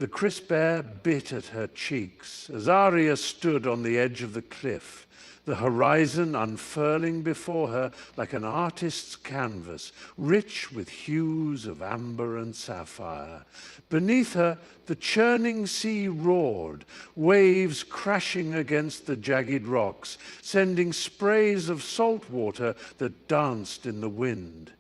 The crisp air bit at her cheeks as Arya stood on the edge of the cliff, the horizon unfurling before her like an artist's canvas, rich with hues of amber and sapphire. Beneath her, the churning sea roared, waves crashing against the jagged rocks, sending sprays of salt water that danced in the wind.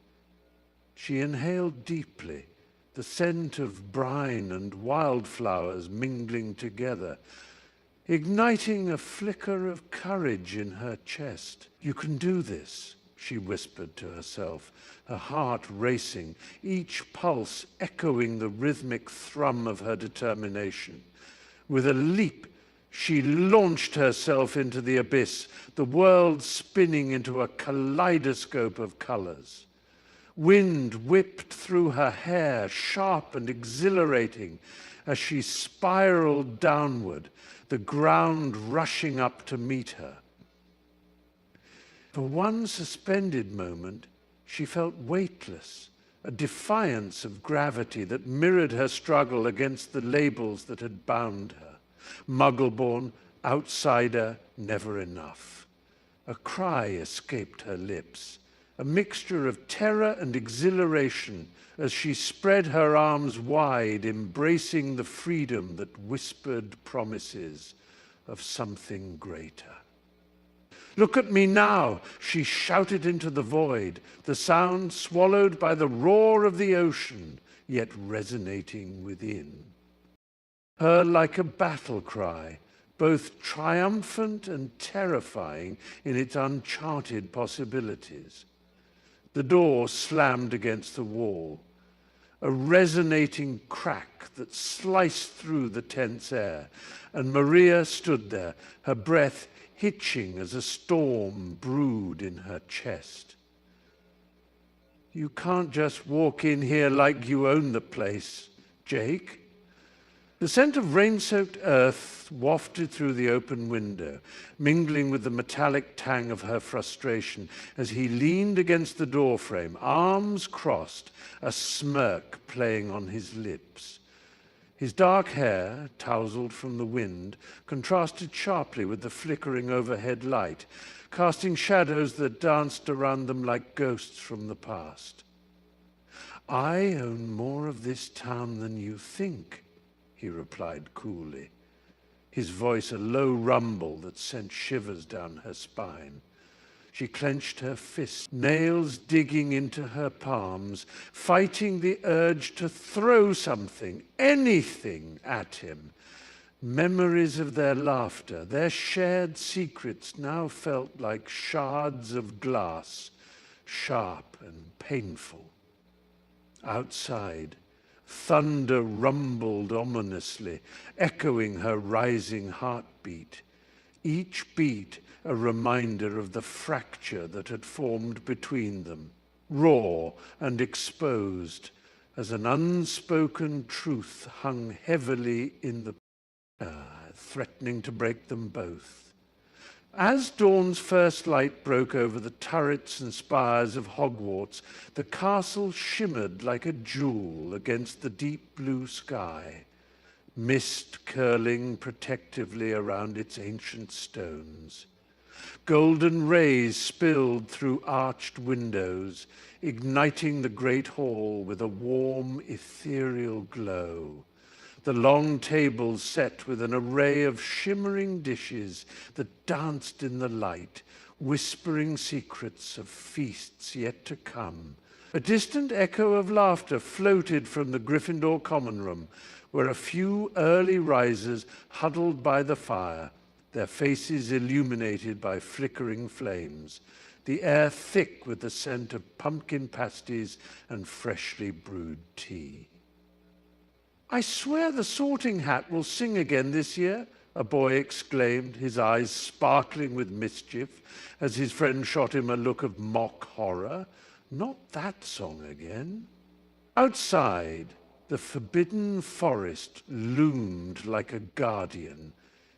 She inhaled deeply, the scent of brine and wildflowers mingling together, igniting a flicker of courage in her chest. "You can do this," she whispered to herself, her heart racing, each pulse echoing the rhythmic thrum of her determination. With a leap, she launched herself into the abyss, the world spinning into a kaleidoscope of colors. Wind whipped through her hair, sharp and exhilarating, as she spiraled downward, the ground rushing up to meet her. For one suspended moment, she felt weightless, a defiance of gravity that mirrored her struggle against the labels that had bound her. Muggle-born, outsider, never enough. A cry escaped her lips, a mixture of terror and exhilaration as she spread her arms wide, embracing the freedom that whispered promises of something greater. "Look at me now," she shouted into the void, the sound swallowed by the roar of the ocean, yet resonating within. Her like a battle cry, both triumphant and terrifying in its uncharted possibilities. The door slammed against the wall, a resonating crack that sliced through the tense air, and Maria stood there, her breath hitching as a storm brewed in her chest. "You can't just walk in here like you own the place, Jake." The scent of rain-soaked earth wafted through the open window, mingling with the metallic tang of her frustration as he leaned against the doorframe, arms crossed, a smirk playing on his lips. His dark hair, tousled from the wind, contrasted sharply with the flickering overhead light, casting shadows that danced around them like ghosts from the past. "I own more of this town than you think," he replied coolly, his voice a low rumble that sent shivers down her spine. She clenched her fists, nails digging into her palms, fighting the urge to throw something, anything, at him. Memories of their laughter, their shared secrets now felt like shards of glass, sharp and painful. Outside, thunder rumbled ominously, echoing her rising heartbeat. Each beat a reminder of the fracture that had formed between them, raw and exposed, as an unspoken truth hung heavily in the air, threatening to break them both. As dawn's first light broke over the turrets and spires of Hogwarts, the castle shimmered like a jewel against the deep blue sky, mist curling protectively around its ancient stones. Golden rays spilled through arched windows, igniting the great hall with a warm, ethereal glow. The long tables set with an array of shimmering dishes that danced in the light, whispering secrets of feasts yet to come. A distant echo of laughter floated from the Gryffindor common room, where a few early risers huddled by the fire, their faces illuminated by flickering flames, the air thick with the scent of pumpkin pasties and freshly brewed tea. "I swear the Sorting Hat will sing again this year," a boy exclaimed, his eyes sparkling with mischief, as his friend shot him a look of mock horror. Not that song again. Outside, the forbidden forest loomed like a guardian,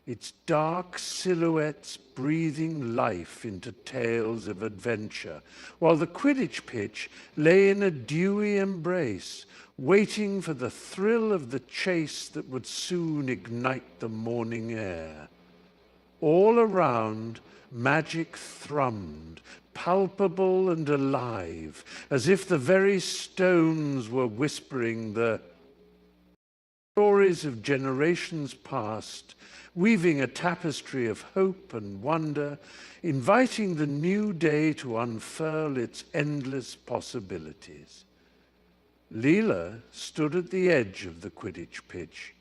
its dark silhouettes breathing life into tales of adventure, while the Quidditch pitch lay in a dewy embrace, waiting for the thrill of the chase that would soon ignite the morning air. All around, magic thrummed, palpable and alive, as if the very stones were whispering the stories of generations past, weaving a tapestry of hope and wonder, inviting the new day to unfurl its endless possibilities. Leela stood at the edge of the Quidditch pitch,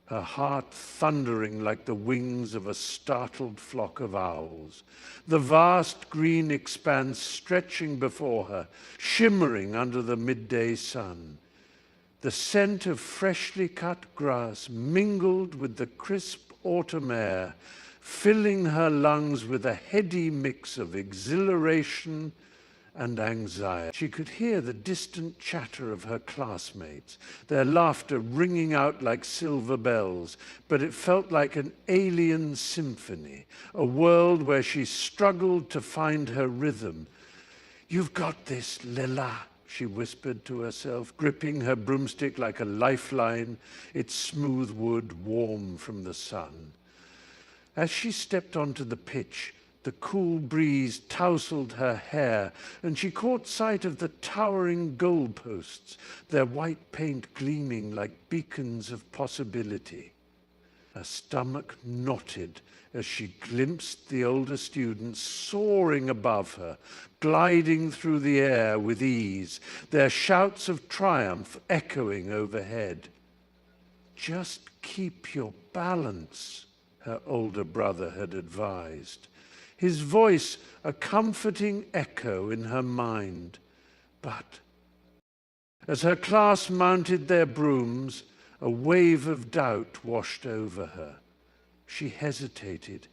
her heart thundering like the wings of a startled flock of owls, the vast green expanse stretching before her, shimmering under the midday sun. The scent of freshly cut grass mingled with the crisp autumn air, filling her lungs with a heady mix of exhilaration and anxiety. She could hear the distant chatter of her classmates, their laughter ringing out like silver bells, but it felt like an alien symphony, a world where she struggled to find her rhythm. "You've got this, Lila," she whispered to herself, gripping her broomstick like a lifeline, its smooth wood warm from the sun. As she stepped onto the pitch, the cool breeze tousled her hair, and she caught sight of the towering goalposts, their white paint gleaming like beacons of possibility. Her stomach knotted as she glimpsed the older students soaring above her, gliding through the air with ease, their shouts of triumph echoing overhead. "Just keep your balance," her older brother had advised, his voice a comforting echo in her mind. But as her class mounted their brooms, a wave of doubt washed over her. She hesitated,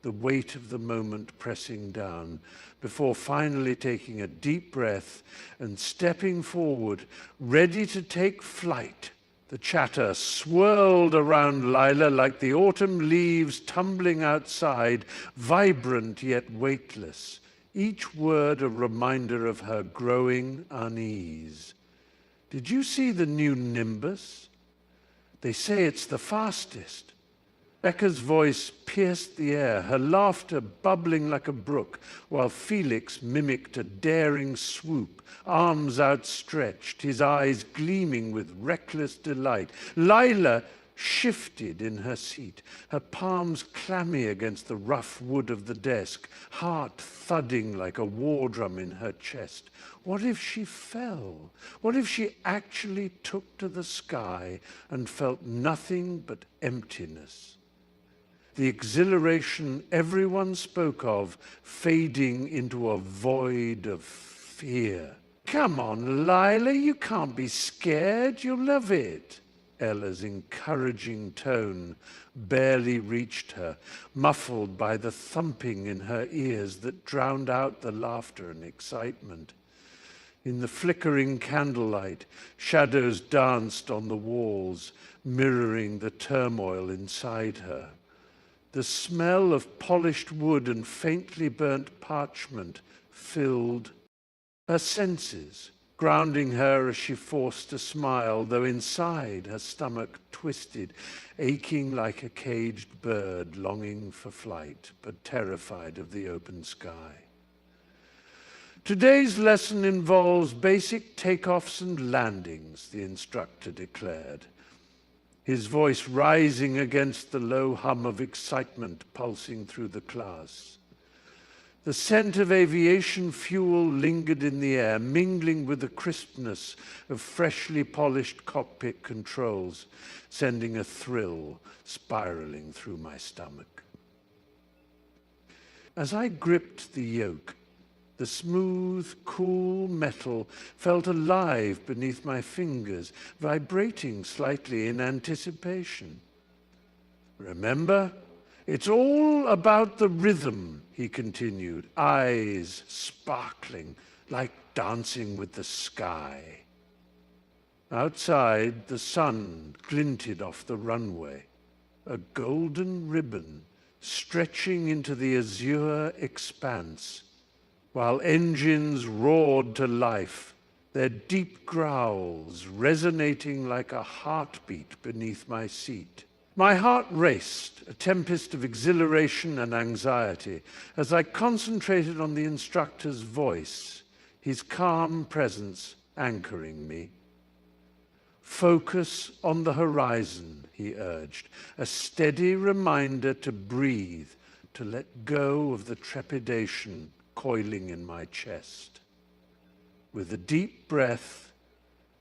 the weight of the moment pressing down, before finally taking a deep breath and stepping forward, ready to take flight. The chatter swirled around Lila like the autumn leaves tumbling outside, vibrant yet weightless, each word a reminder of her growing unease. "Did you see the new Nimbus? They say it's the fastest." Becca's voice pierced the air, her laughter bubbling like a brook, while Felix mimicked a daring swoop, arms outstretched, his eyes gleaming with reckless delight. Lila shifted in her seat, her palms clammy against the rough wood of the desk, heart thudding like a war drum in her chest. What if she fell? What if she actually took to the sky and felt nothing but emptiness? The exhilaration everyone spoke of fading into a void of fear. "Come on, Lila, you can't be scared. You'll love it." Ella's encouraging tone barely reached her, muffled by the thumping in her ears that drowned out the laughter and excitement. In the flickering candlelight, shadows danced on the walls, mirroring the turmoil inside her. The smell of polished wood and faintly burnt parchment filled her senses, grounding her as she forced a smile, though inside her stomach twisted, aching like a caged bird longing for flight, but terrified of the open sky. "Today's lesson involves basic takeoffs and landings," the instructor declared, his voice rising against the low hum of excitement pulsing through the class. The scent of aviation fuel lingered in the air, mingling with the crispness of freshly polished cockpit controls, sending a thrill spiraling through my stomach. As I gripped the yoke, the smooth, cool metal felt alive beneath my fingers, vibrating slightly in anticipation. "Remember, it's all about the rhythm," he continued, eyes sparkling like dancing with the sky. Outside, the sun glinted off the runway, a golden ribbon stretching into the azure expanse, while engines roared to life, their deep growls resonating like a heartbeat beneath my seat. My heart raced, a tempest of exhilaration and anxiety, as I concentrated on the instructor's voice, his calm presence anchoring me. "Focus on the horizon," he urged, a steady reminder to breathe, to let go of the trepidation coiling in my chest. With a deep breath,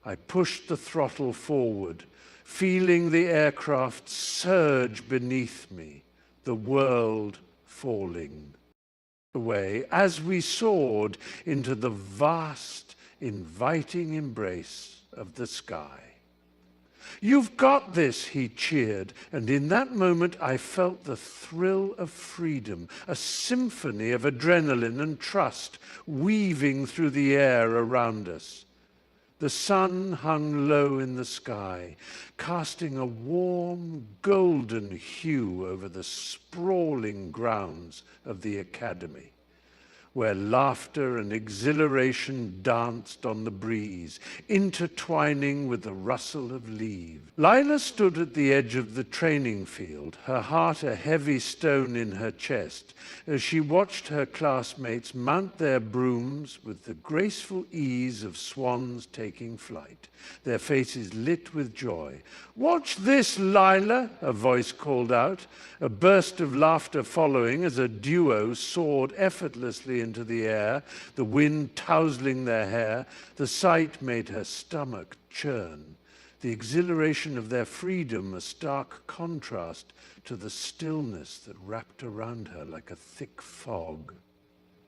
I pushed the throttle forward, feeling the aircraft surge beneath me, the world falling away as we soared into the vast, inviting embrace of the sky. "You've got this," he cheered, and in that moment I felt the thrill of freedom, a symphony of adrenaline and trust weaving through the air around us. The sun hung low in the sky, casting a warm, golden hue over the sprawling grounds of the academy, where laughter and exhilaration danced on the breeze, intertwining with the rustle of leaves. Lila stood at the edge of the training field, her heart a heavy stone in her chest, as she watched her classmates mount their brooms with the graceful ease of swans taking flight, their faces lit with joy. "Watch this, Lila," a voice called out, a burst of laughter following as a duo soared effortlessly into the air, the wind tousling their hair. The sight made her stomach churn, the exhilaration of their freedom a stark contrast to the stillness that wrapped around her like a thick fog.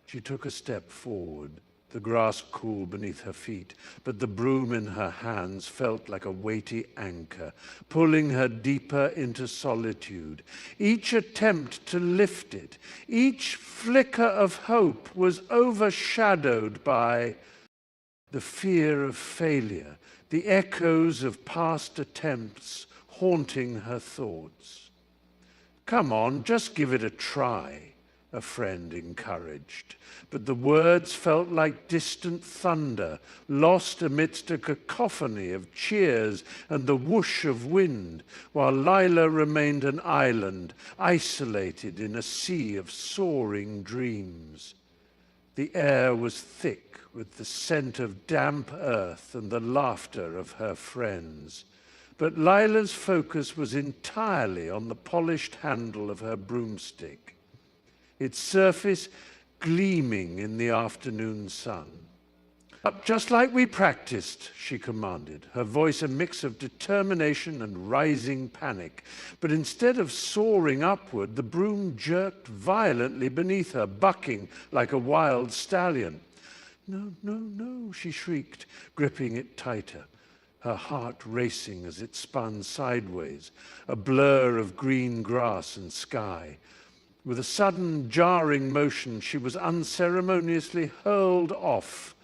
She took a step forward, the grass cool beneath her feet, but the broom in her hands felt like a weighty anchor, pulling her deeper into solitude. Each attempt to lift it, each flicker of hope was overshadowed by the fear of failure, the echoes of past attempts haunting her thoughts. "Come on, just give it a try," a friend encouraged. But the words felt like distant thunder, lost amidst a cacophony of cheers and the whoosh of wind, while Lila remained an island, isolated in a sea of soaring dreams. The air was thick with the scent of damp earth and the laughter of her friends. But Lila's focus was entirely on the polished handle of her broomstick, its surface gleaming in the afternoon sun. "Up just like we practiced," she commanded, her voice a mix of determination and rising panic. But instead of soaring upward, the broom jerked violently beneath her, bucking like a wild stallion. "No, no, no," she shrieked, gripping it tighter, her heart racing as it spun sideways, a blur of green grass and sky. With a sudden, jarring motion, she was unceremoniously hurled off,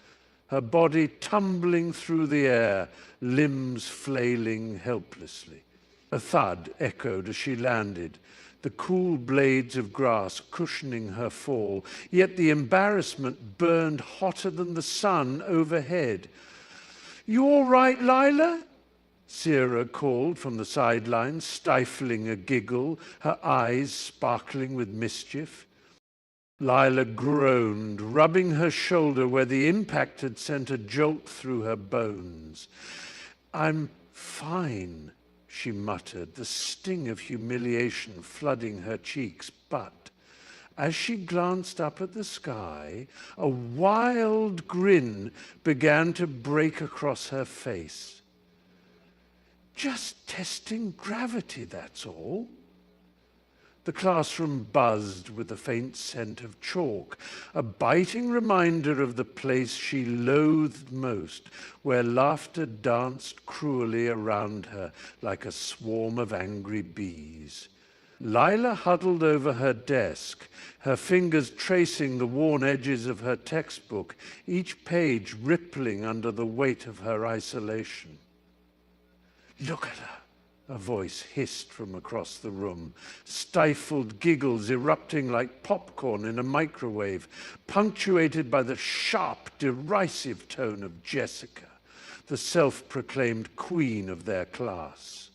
her body tumbling through the air, limbs flailing helplessly. A thud echoed as she landed, the cool blades of grass cushioning her fall, yet the embarrassment burned hotter than the sun overhead. "You all right, Lila?" Sarah called from the sidelines, stifling a giggle, her eyes sparkling with mischief. Lila groaned, rubbing her shoulder where the impact had sent a jolt through her bones. "I'm fine," she muttered, the sting of humiliation flooding her cheeks. But as she glanced up at the sky, a wild grin began to break across her face. "Just testing gravity, that's all." The classroom buzzed with a faint scent of chalk, a biting reminder of the place she loathed most, where laughter danced cruelly around her like a swarm of angry bees. Lila huddled over her desk, her fingers tracing the worn edges of her textbook, each page rippling under the weight of her isolation. "Look at her," a voice hissed from across the room, stifled giggles erupting like popcorn in a microwave, punctuated by the sharp, derisive tone of Jessica, the self-proclaimed queen of their class.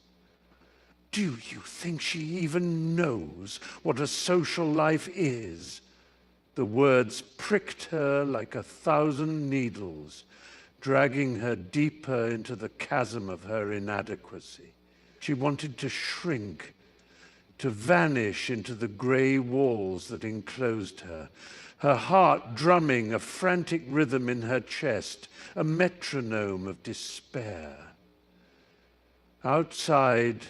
Do you think she even knows what a social life is? The words pricked her like 1,000 needles, dragging her deeper into the chasm of her inadequacy. She wanted to shrink, to vanish into the grey walls that enclosed her, her heart drumming a frantic rhythm in her chest, a metronome of despair. Outside,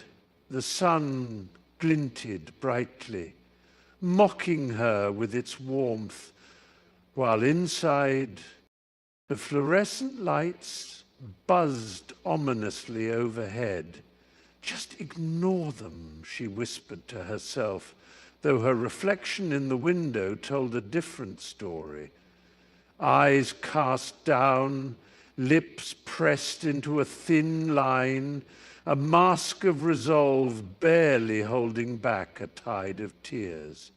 the sun glinted brightly, mocking her with its warmth, while inside, the fluorescent lights buzzed ominously overhead. Just ignore them, she whispered to herself, though her reflection in the window told a different story. Eyes cast down, lips pressed into a thin line, a mask of resolve barely holding back a tide of tears.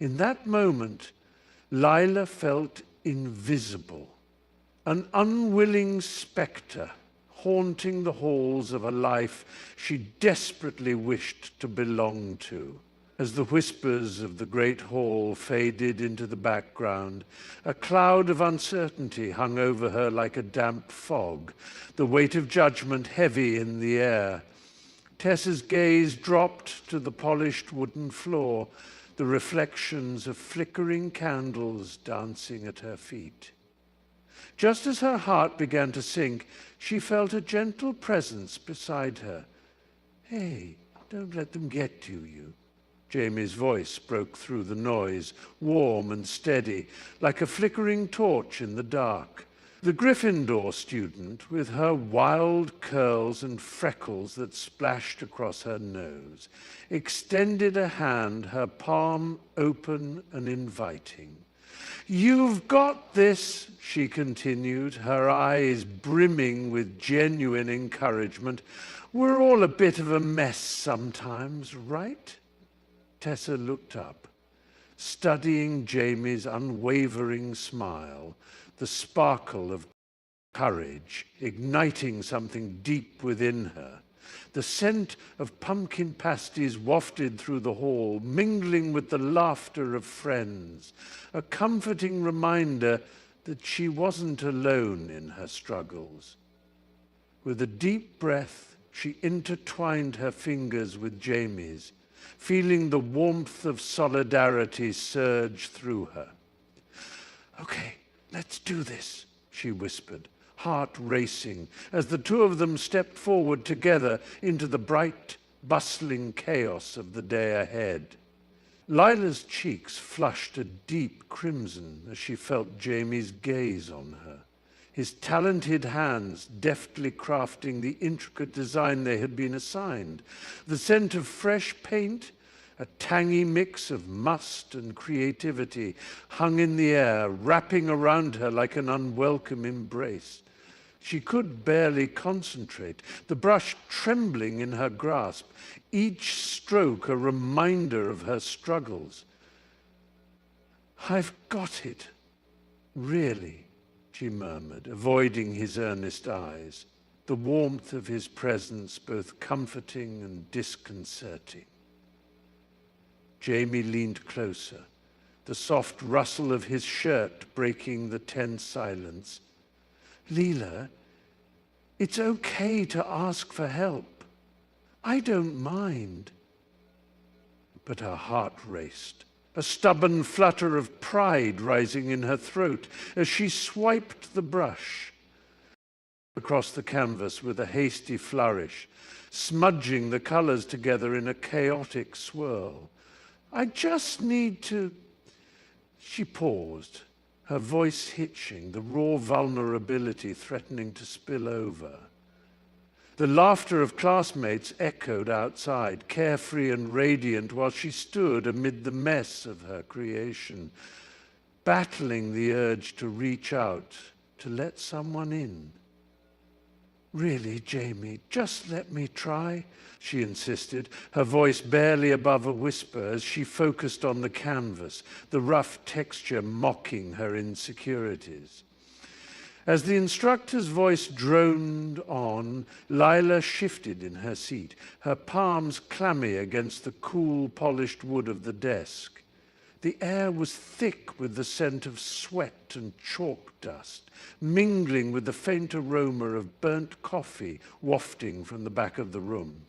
In that moment, Lila felt invisible, an unwilling spectre haunting the halls of a life she desperately wished to belong to. As the whispers of the great hall faded into the background, a cloud of uncertainty hung over her like a damp fog, the weight of judgment heavy in the air. Tessa's gaze dropped to the polished wooden floor, the reflections of flickering candles dancing at her feet. Just as her heart began to sink, she felt a gentle presence beside her. "Hey, don't let them get to you." Jamie's voice broke through the noise, warm and steady, like a flickering torch in the dark. The Gryffindor student, with her wild curls and freckles that splashed across her nose, extended a hand, her palm open and inviting. "You've got this," she continued, her eyes brimming with genuine encouragement. "We're all a bit of a mess sometimes, right?" Tessa looked up, studying Jamie's unwavering smile, the sparkle of courage igniting something deep within her. The scent of pumpkin pasties wafted through the hall, mingling with the laughter of friends, a comforting reminder that she wasn't alone in her struggles. With a deep breath, she intertwined her fingers with Jamie's, feeling the warmth of solidarity surge through her. "Okay, let's do this," she whispered, heart racing, as the two of them stepped forward together into the bright, bustling chaos of the day ahead. Lila's cheeks flushed a deep crimson as she felt Jamie's gaze on her, his talented hands deftly crafting the intricate design they had been assigned. The scent of fresh paint, a tangy mix of must and creativity, hung in the air, wrapping around her like an unwelcome embrace. She could barely concentrate, the brush trembling in her grasp, each stroke a reminder of her struggles. "I've got it, really," she murmured, avoiding his earnest eyes, the warmth of his presence both comforting and disconcerting. Jamie leaned closer, the soft rustle of his shirt breaking the tense silence. "Lila, it's okay to ask for help. I don't mind." But her heart raced, a stubborn flutter of pride rising in her throat as she swiped the brush across the canvas with a hasty flourish, smudging the colors together in a chaotic swirl. "I just need to..." She paused, her voice hitching, the raw vulnerability threatening to spill over. The laughter of classmates echoed outside, carefree and radiant, while she stood amid the mess of her creation, battling the urge to reach out, to let someone in. Really, Jamie, just let me try, she insisted, her voice barely above a whisper as she focused on the canvas, the rough texture mocking her insecurities. As the instructor's voice droned on, Lila shifted in her seat, her palms clammy against the cool, polished wood of the desk. The air was thick with the scent of sweat and chalk dust, mingling with the faint aroma of burnt coffee wafting from the back of the room.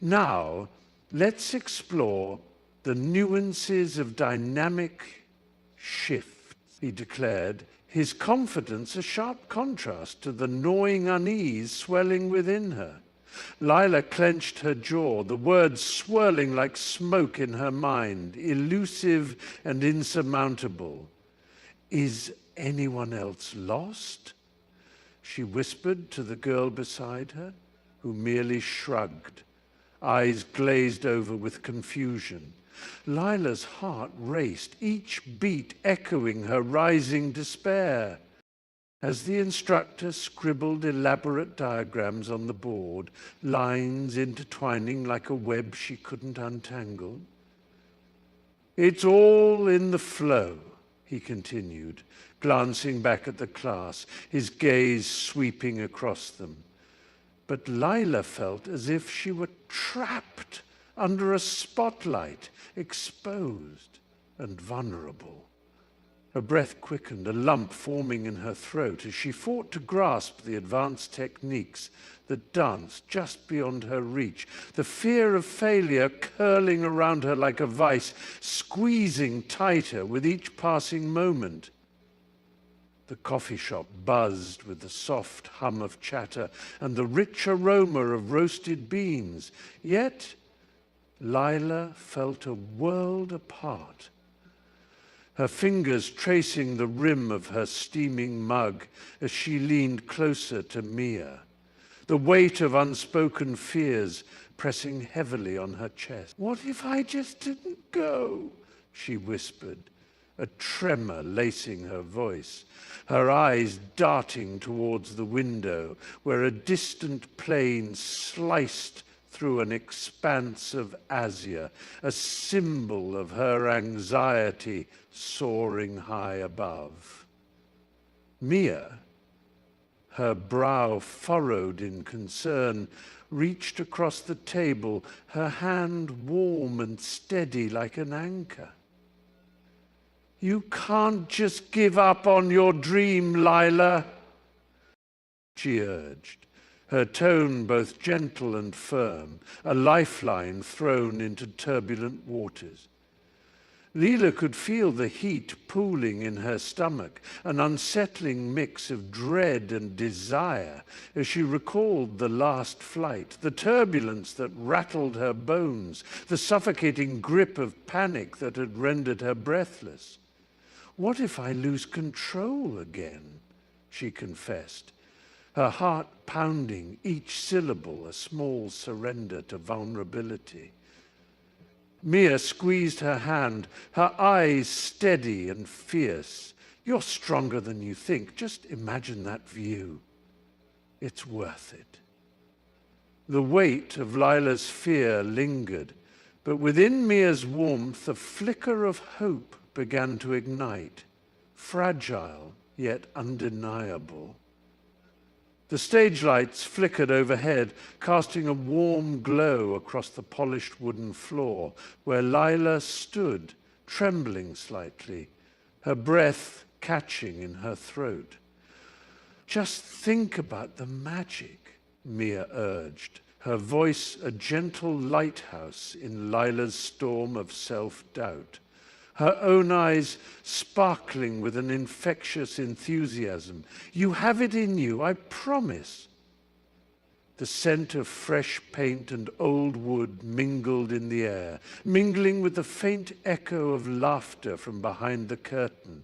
Now, let's explore the nuances of dynamic shift, he declared, his confidence a sharp contrast to the gnawing unease swelling within her. Lila clenched her jaw, the words swirling like smoke in her mind, elusive and insurmountable. Is anyone else lost? She whispered to the girl beside her, who merely shrugged, eyes glazed over with confusion. Lila's heart raced, each beat echoing her rising despair. As the instructor scribbled elaborate diagrams on the board, lines intertwining like a web she couldn't untangle. It's all in the flow, he continued, glancing back at the class, his gaze sweeping across them. But Lila felt as if she were trapped under a spotlight, exposed and vulnerable. Her breath quickened, a lump forming in her throat as she fought to grasp the advanced techniques that danced just beyond her reach, the fear of failure curling around her like a vice, squeezing tighter with each passing moment. The coffee shop buzzed with the soft hum of chatter and the rich aroma of roasted beans, yet Lila felt a world apart. Her fingers tracing the rim of her steaming mug as she leaned closer to Mia, the weight of unspoken fears pressing heavily on her chest. What if I just didn't go? She whispered, a tremor lacing her voice, her eyes darting towards the window where a distant plane sliced through an expanse of azure, a symbol of her anxiety soaring high above. Mia, her brow furrowed in concern, reached across the table, her hand warm and steady like an anchor. You can't just give up on your dream, Lila, she urged, her tone both gentle and firm, a lifeline thrown into turbulent waters. Lila could feel the heat pooling in her stomach, an unsettling mix of dread and desire as she recalled the last flight, the turbulence that rattled her bones, the suffocating grip of panic that had rendered her breathless. What if I lose control again? She confessed, her heart pounding, each syllable a small surrender to vulnerability. Mia squeezed her hand, her eyes steady and fierce. You're stronger than you think. Just imagine that view. It's worth it. The weight of Lila's fear lingered, but within Mia's warmth, a flicker of hope began to ignite, fragile yet undeniable. The stage lights flickered overhead, casting a warm glow across the polished wooden floor, where Lila stood, trembling slightly, her breath catching in her throat. Just think about the magic, Mia urged, her voice a gentle lighthouse in Lila's storm of self-doubt, her own eyes sparkling with an infectious enthusiasm. You have it in you, I promise. The scent of fresh paint and old wood mingled in the air, mingling with the faint echo of laughter from behind the curtain,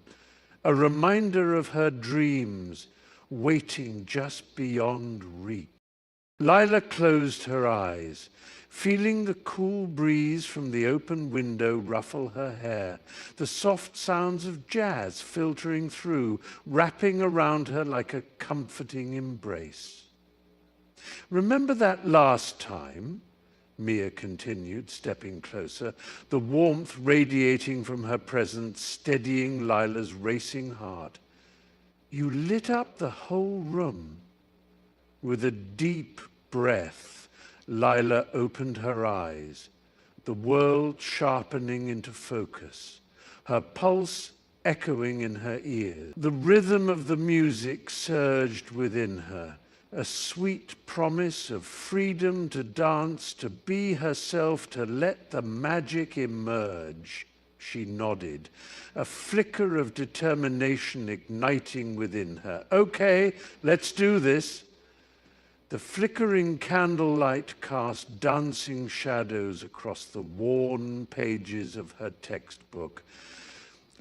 a reminder of her dreams waiting just beyond reach. Lila closed her eyes, feeling the cool breeze from the open window ruffle her hair, the soft sounds of jazz filtering through, wrapping around her like a comforting embrace. Remember that last time? Mia continued, stepping closer, the warmth radiating from her presence, steadying Lila's racing heart. You lit up the whole room. With a deep breath, Lila opened her eyes, the world sharpening into focus, her pulse echoing in her ears. The rhythm of the music surged within her, a sweet promise of freedom to dance, to be herself, to let the magic emerge. She nodded, a flicker of determination igniting within her. Okay, let's do this. The flickering candlelight cast dancing shadows across the worn pages of her textbook,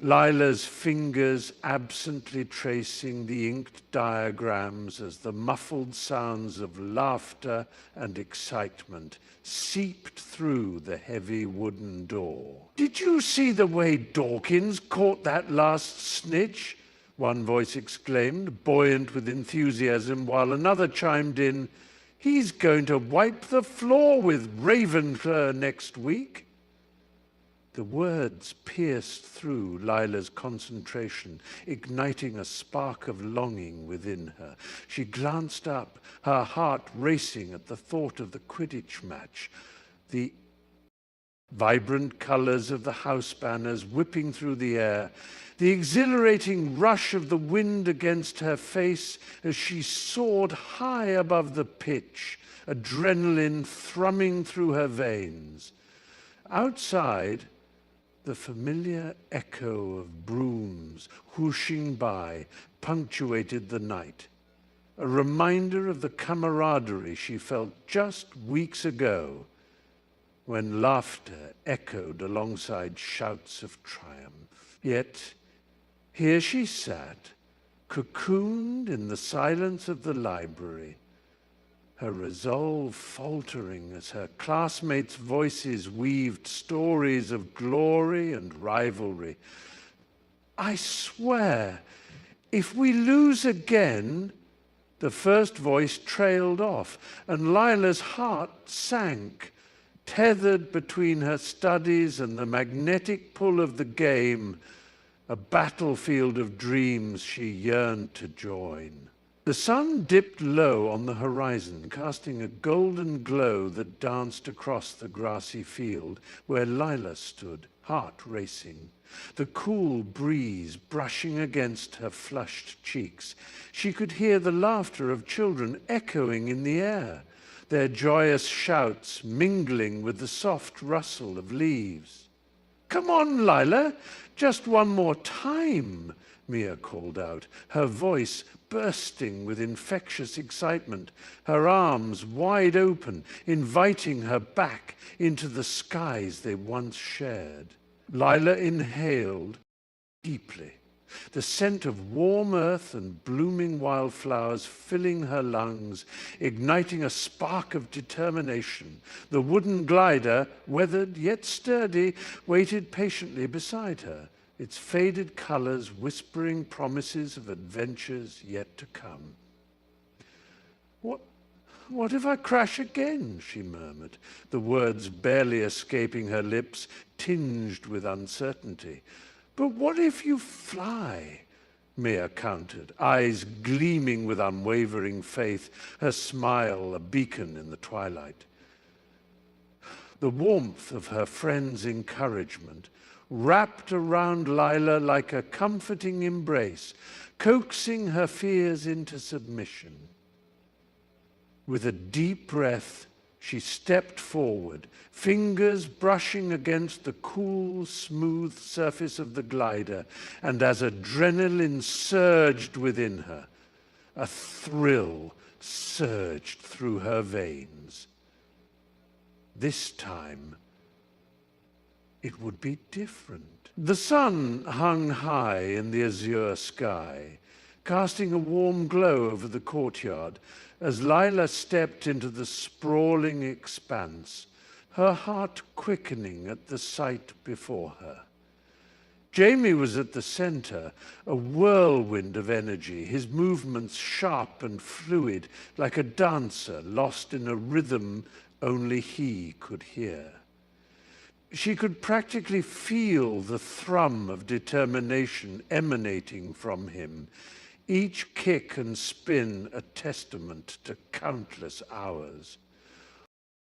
Lila's fingers absently tracing the inked diagrams as the muffled sounds of laughter and excitement seeped through the heavy wooden door. "Did you see the way Dawkins caught that last snitch?" one voice exclaimed, buoyant with enthusiasm, while another chimed in, "He's going to wipe the floor with Ravenclaw next week." The words pierced through Lila's concentration, igniting a spark of longing within her. She glanced up, her heart racing at the thought of the Quidditch match, the vibrant colors of the house banners whipping through the air, the exhilarating rush of the wind against her face as she soared high above the pitch, adrenaline thrumming through her veins. Outside, the familiar echo of brooms whooshing by punctuated the night, a reminder of the camaraderie she felt just weeks ago when laughter echoed alongside shouts of triumph. Yet here she sat, cocooned in the silence of the library, her resolve faltering as her classmates' voices weaved stories of glory and rivalry. "I swear, if we lose again..." The first voice trailed off, and Lila's heart sank, tethered between her studies and the magnetic pull of the game, a battlefield of dreams she yearned to join. The sun dipped low on the horizon, casting a golden glow that danced across the grassy field where Lila stood, heart racing, the cool breeze brushing against her flushed cheeks. She could hear the laughter of children echoing in the air, their joyous shouts mingling with the soft rustle of leaves. "Come on, Lila, just one more time," Mia called out, her voice bursting with infectious excitement, her arms wide open, inviting her back into the skies they once shared. Lila inhaled deeply, the scent of warm earth and blooming wildflowers filling her lungs, igniting a spark of determination. The wooden glider, weathered yet sturdy, waited patiently beside her, its faded colors whispering promises of adventures yet to come. What if I crash again?" she murmured, the words barely escaping her lips, tinged with uncertainty. "But what if you fly?" Mia countered, eyes gleaming with unwavering faith, her smile a beacon in the twilight. The warmth of her friend's encouragement wrapped around Lila like a comforting embrace, coaxing her fears into submission. With a deep breath, she stepped forward, fingers brushing against the cool, smooth surface of the glider, and as adrenaline surged within her, a thrill surged through her veins. This time, it would be different. The sun hung high in the azure sky, casting a warm glow over the courtyard as Lila stepped into the sprawling expanse, her heart quickening at the sight before her. Jamie was at the center, a whirlwind of energy, his movements sharp and fluid, like a dancer lost in a rhythm only he could hear. She could practically feel the thrum of determination emanating from him, each kick and spin a testament to countless hours.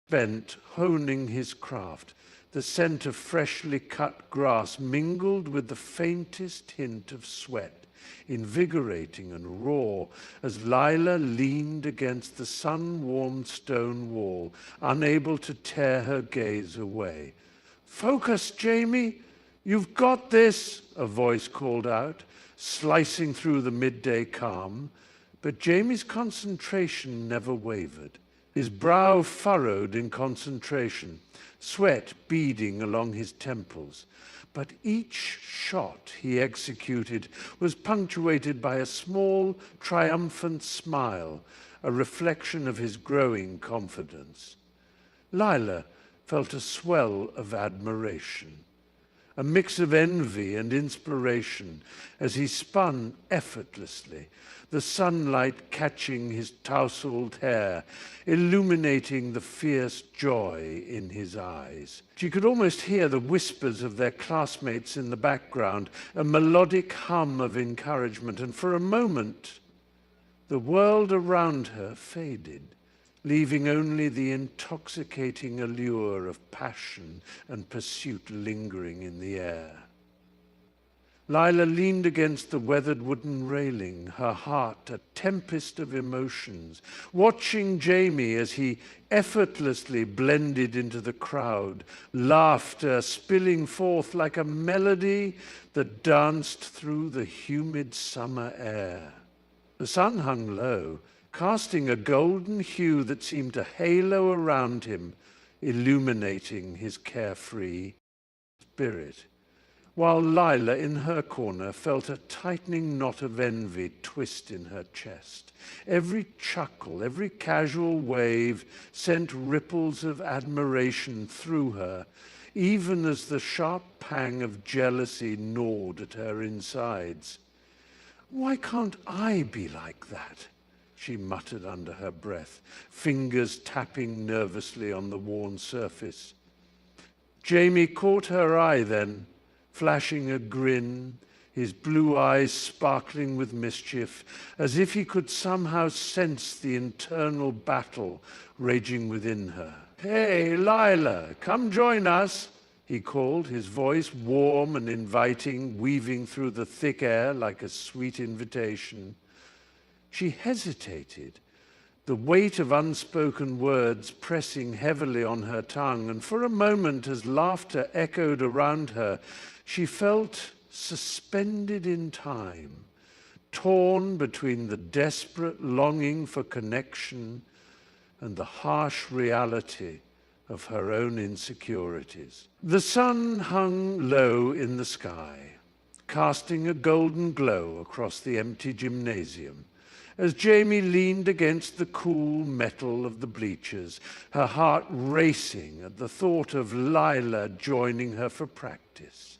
Spent honing his craft, the scent of freshly cut grass mingled with the faintest hint of sweat, invigorating and raw, as Lila leaned against the sun-warmed stone wall, unable to tear her gaze away. "Focus, Jamie! You've got this!" a voice called out, slicing through the midday calm. But Jamie's concentration never wavered. His brow furrowed in concentration, sweat beading along his temples. But each shot he executed was punctuated by a small, triumphant smile, a reflection of his growing confidence. Lila felt a swell of admiration, a mix of envy and inspiration as he spun effortlessly, the sunlight catching his tousled hair, illuminating the fierce joy in his eyes. She could almost hear the whispers of their classmates in the background, a melodic hum of encouragement, and for a moment, the world around her faded, leaving only the intoxicating allure of passion and pursuit lingering in the air. Lila leaned against the weathered wooden railing, her heart a tempest of emotions, watching Jamie as he effortlessly blended into the crowd, laughter spilling forth like a melody that danced through the humid summer air. The sun hung low, casting a golden hue that seemed to halo around him, illuminating his carefree spirit, while Lila, in her corner, felt a tightening knot of envy twist in her chest. Every chuckle, every casual wave sent ripples of admiration through her, even as the sharp pang of jealousy gnawed at her insides. "Why can't I be like that?" she muttered under her breath, fingers tapping nervously on the worn surface. Jamie caught her eye then, flashing a grin, his blue eyes sparkling with mischief, as if he could somehow sense the internal battle raging within her. "Hey, Lila, come join us," he called, his voice warm and inviting, weaving through the thick air like a sweet invitation. She hesitated, the weight of unspoken words pressing heavily on her tongue, and for a moment, as laughter echoed around her, she felt suspended in time, torn between the desperate longing for connection and the harsh reality of her own insecurities. The sun hung low in the sky, casting a golden glow across the empty gymnasium, as Jamie leaned against the cool metal of the bleachers, her heart racing at the thought of Lila joining her for practice.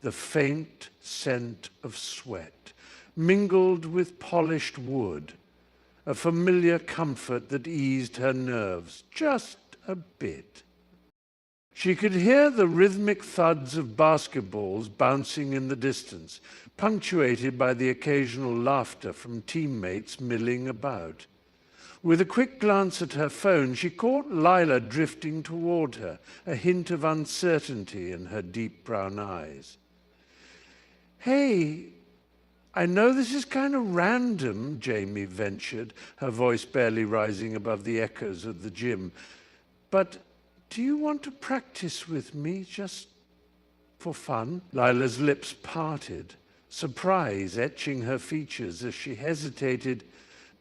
The faint scent of sweat mingled with polished wood, a familiar comfort that eased her nerves just a bit. She could hear the rhythmic thuds of basketballs bouncing in the distance, punctuated by the occasional laughter from teammates milling about. With a quick glance at her phone, she caught Lila drifting toward her, a hint of uncertainty in her deep brown eyes. "Hey, I know this is kind of random," Jamie ventured, her voice barely rising above the echoes of the gym, "but do you want to practice with me just for fun?" Lila's lips parted, surprise etching her features as she hesitated,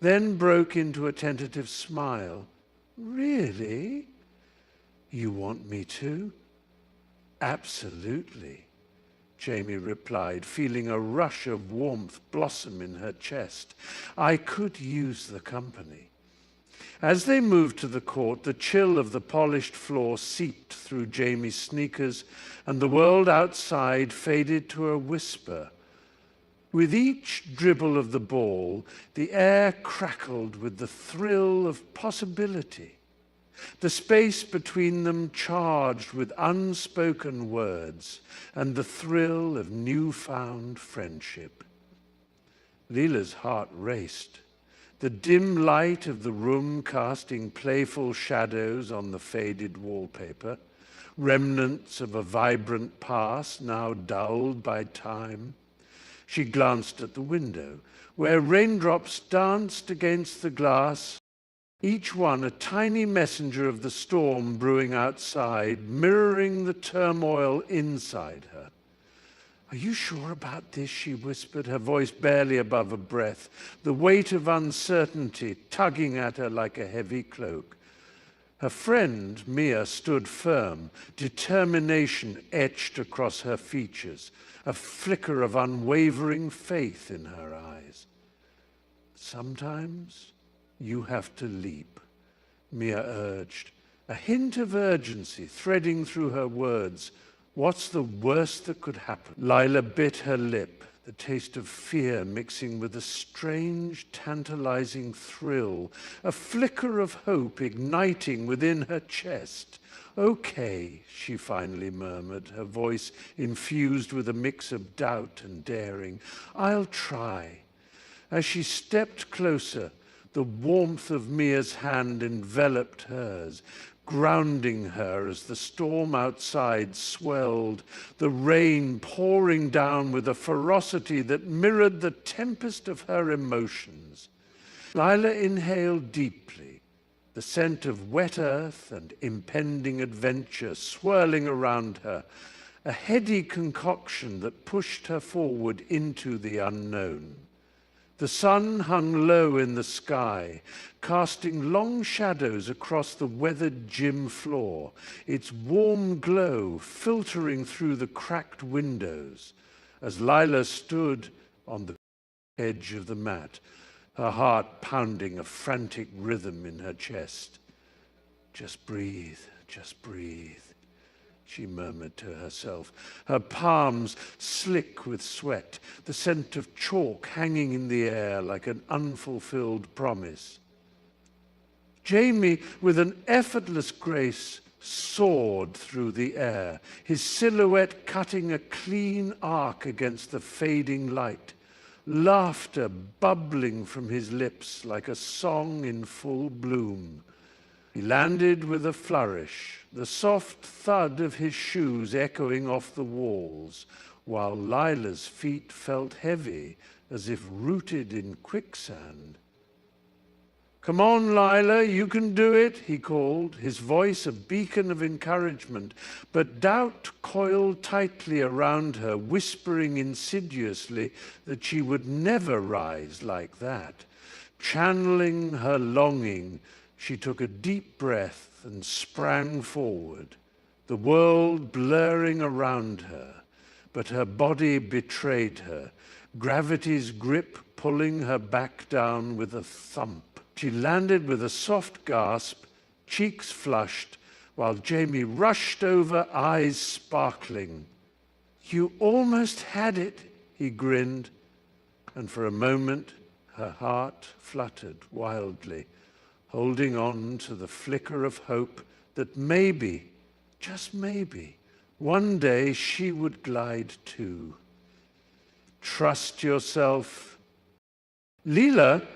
then broke into a tentative smile. "Really? You want me to?" "Absolutely," Jamie replied, feeling a rush of warmth blossom in her chest. "I could use the company." As they moved to the court, the chill of the polished floor seeped through Jamie's sneakers, and the world outside faded to a whisper. With each dribble of the ball, the air crackled with the thrill of possibility. The space between them charged with unspoken words and the thrill of newfound friendship. Leela's heart raced. The dim light of the room casting playful shadows on the faded wallpaper, remnants of a vibrant past now dulled by time. She glanced at the window, where raindrops danced against the glass, each one a tiny messenger of the storm brewing outside, mirroring the turmoil inside her. "Are you sure about this?" she whispered, her voice barely above a breath, the weight of uncertainty tugging at her like a heavy cloak. Her friend, Mia, stood firm, determination etched across her features, a flicker of unwavering faith in her eyes. "Sometimes you have to leap," Mia urged, a hint of urgency threading through her words. "What's the worst that could happen?" Lila bit her lip, the taste of fear mixing with a strange, tantalizing thrill, a flicker of hope igniting within her chest. "Okay," she finally murmured, her voice infused with a mix of doubt and daring. "I'll try." As she stepped closer, the warmth of Mia's hand enveloped hers, grounding her as the storm outside swelled, the rain pouring down with a ferocity that mirrored the tempest of her emotions. Lila inhaled deeply, the scent of wet earth and impending adventure swirling around her, a heady concoction that pushed her forward into the unknown. The sun hung low in the sky, casting long shadows across the weathered gym floor, its warm glow filtering through the cracked windows. As Lila stood on the edge of the mat, her heart pounding a frantic rhythm in her chest. "Just breathe, just breathe," she murmured to herself, her palms slick with sweat, the scent of chalk hanging in the air like an unfulfilled promise. Jamie, with an effortless grace, soared through the air, his silhouette cutting a clean arc against the fading light, laughter bubbling from his lips like a song in full bloom. He landed with a flourish, the soft thud of his shoes echoing off the walls, while Lila's feet felt heavy as if rooted in quicksand. "Come on, Lila, you can do it," he called, his voice a beacon of encouragement, but doubt coiled tightly around her, whispering insidiously that she would never rise like that. Channeling her longing, she took a deep breath and sprang forward, the world blurring around her, but her body betrayed her, gravity's grip pulling her back down with a thump. She landed with a soft gasp, cheeks flushed, while Jamie rushed over, eyes sparkling. "You almost had it," he grinned, and for a moment her heart fluttered wildly, holding on to the flicker of hope that maybe, just maybe, one day she would glide too. "Trust yourself." "Leela,"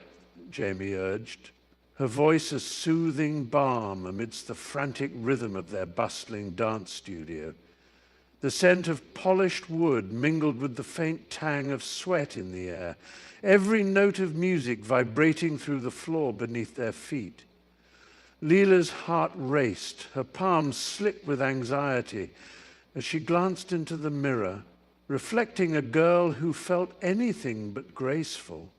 Jamie urged, her voice a soothing balm amidst the frantic rhythm of their bustling dance studio. The scent of polished wood mingled with the faint tang of sweat in the air, every note of music vibrating through the floor beneath their feet. Leela's heart raced, her palms slick with anxiety, as she glanced into the mirror, reflecting a girl who felt anything but graceful.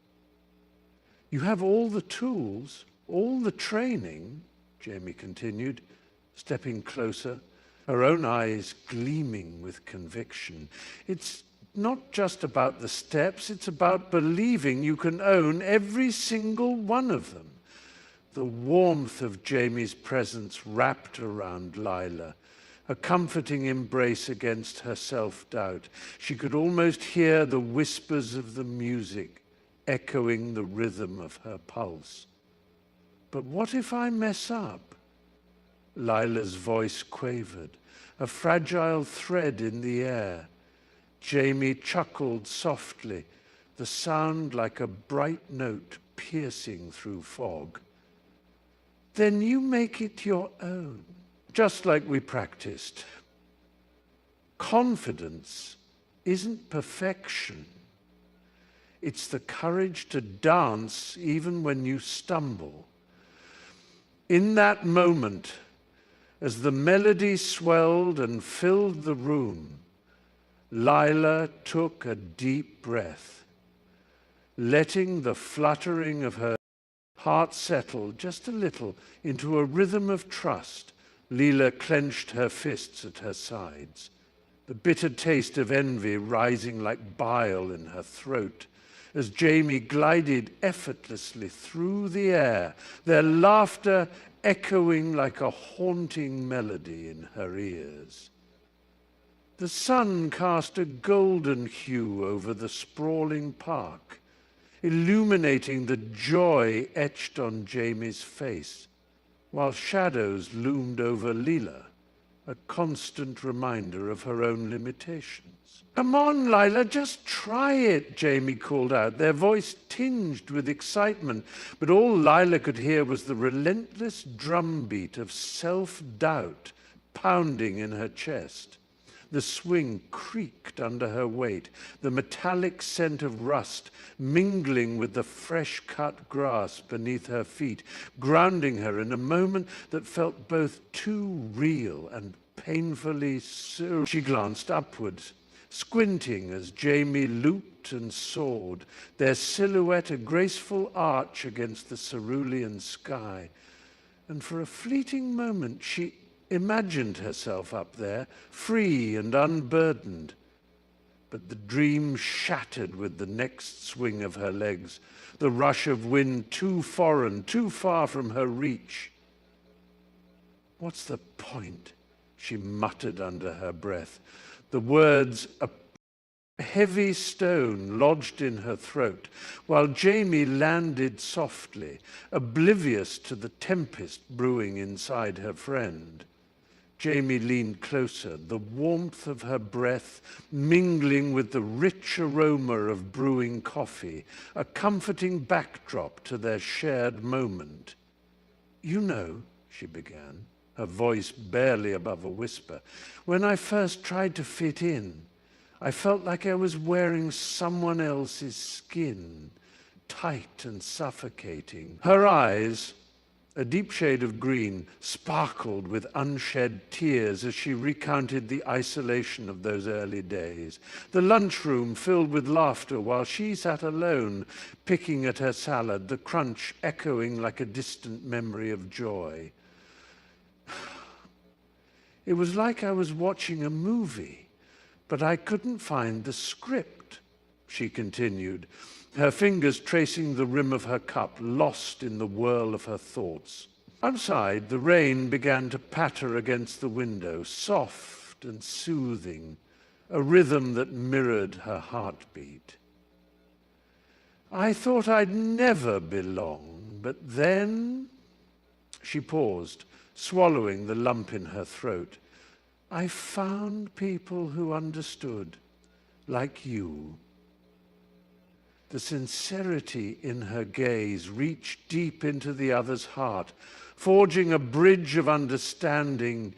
"You have all the tools, all the training," Jamie continued, stepping closer, her own eyes gleaming with conviction. "It's not just about the steps, it's about believing you can own every single one of them. The warmth of Jamie's presence wrapped around Lila, a comforting embrace against her self-doubt. She could almost hear the whispers of the music echoing the rhythm of her pulse. But what if I mess up? Lila's voice quavered, a fragile thread in the air. Jamie chuckled softly, the sound like a bright note piercing through fog. Then you make it your own, just like we practiced. Confidence isn't perfection. It's the courage to dance even when you stumble. In that moment, as the melody swelled and filled the room, Lila took a deep breath, letting the fluttering of her heart settle just a little into a rhythm of trust. Lila clenched her fists at her sides, the bitter taste of envy rising like bile in her throat as Jamie glided effortlessly through the air, their laughter echoing like a haunting melody in her ears. The sun cast a golden hue over the sprawling park, illuminating the joy etched on Jamie's face, while shadows loomed over Lila, a constant reminder of her own limitations. Come on, Lila, just try it, Jamie called out, their voice tinged with excitement, but all Lila could hear was the relentless drumbeat of self-doubt pounding in her chest. The swing creaked under her weight, the metallic scent of rust mingling with the fresh-cut grass beneath her feet, grounding her in a moment that felt both too real and painfully surreal. She glanced upwards, squinting as Jamie looped and soared, their silhouette a graceful arch against the cerulean sky. And for a fleeting moment she imagined herself up there, free and unburdened. But the dream shattered with the next swing of her legs, the rush of wind too foreign, too far from her reach. What's the point? She muttered under her breath. The words, a heavy stone lodged in her throat, while Jamie landed softly, oblivious to the tempest brewing inside her friend. Jamie leaned closer, the warmth of her breath mingling with the rich aroma of brewing coffee, a comforting backdrop to their shared moment. You know, she began, her voice barely above a whisper, when I first tried to fit in, I felt like I was wearing someone else's skin, tight and suffocating. Her eyes, a deep shade of green, sparkled with unshed tears as she recounted the isolation of those early days. The lunchroom filled with laughter while she sat alone, picking at her salad, the crunch echoing like a distant memory of joy. It was like I was watching a movie, but I couldn't find the script, she continued, her fingers tracing the rim of her cup, lost in the whirl of her thoughts. Outside, the rain began to patter against the window, soft and soothing, a rhythm that mirrored her heartbeat. I thought I'd never belong, but then... She paused, swallowing the lump in her throat. I found people who understood, like you. The sincerity in her gaze reached deep into the other's heart, forging a bridge of understanding,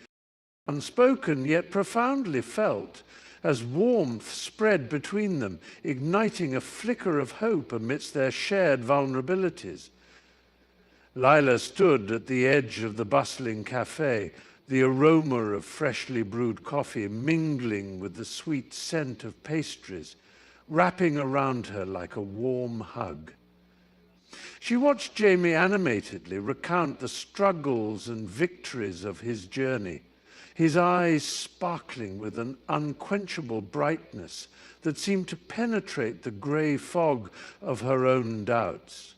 unspoken yet profoundly felt, as warmth spread between them, igniting a flicker of hope amidst their shared vulnerabilities. Lila stood at the edge of the bustling cafe, the aroma of freshly brewed coffee mingling with the sweet scent of pastries, wrapping around her like a warm hug. She watched Jamie animatedly recount the struggles and victories of his journey, his eyes sparkling with an unquenchable brightness that seemed to penetrate the grey fog of her own doubts.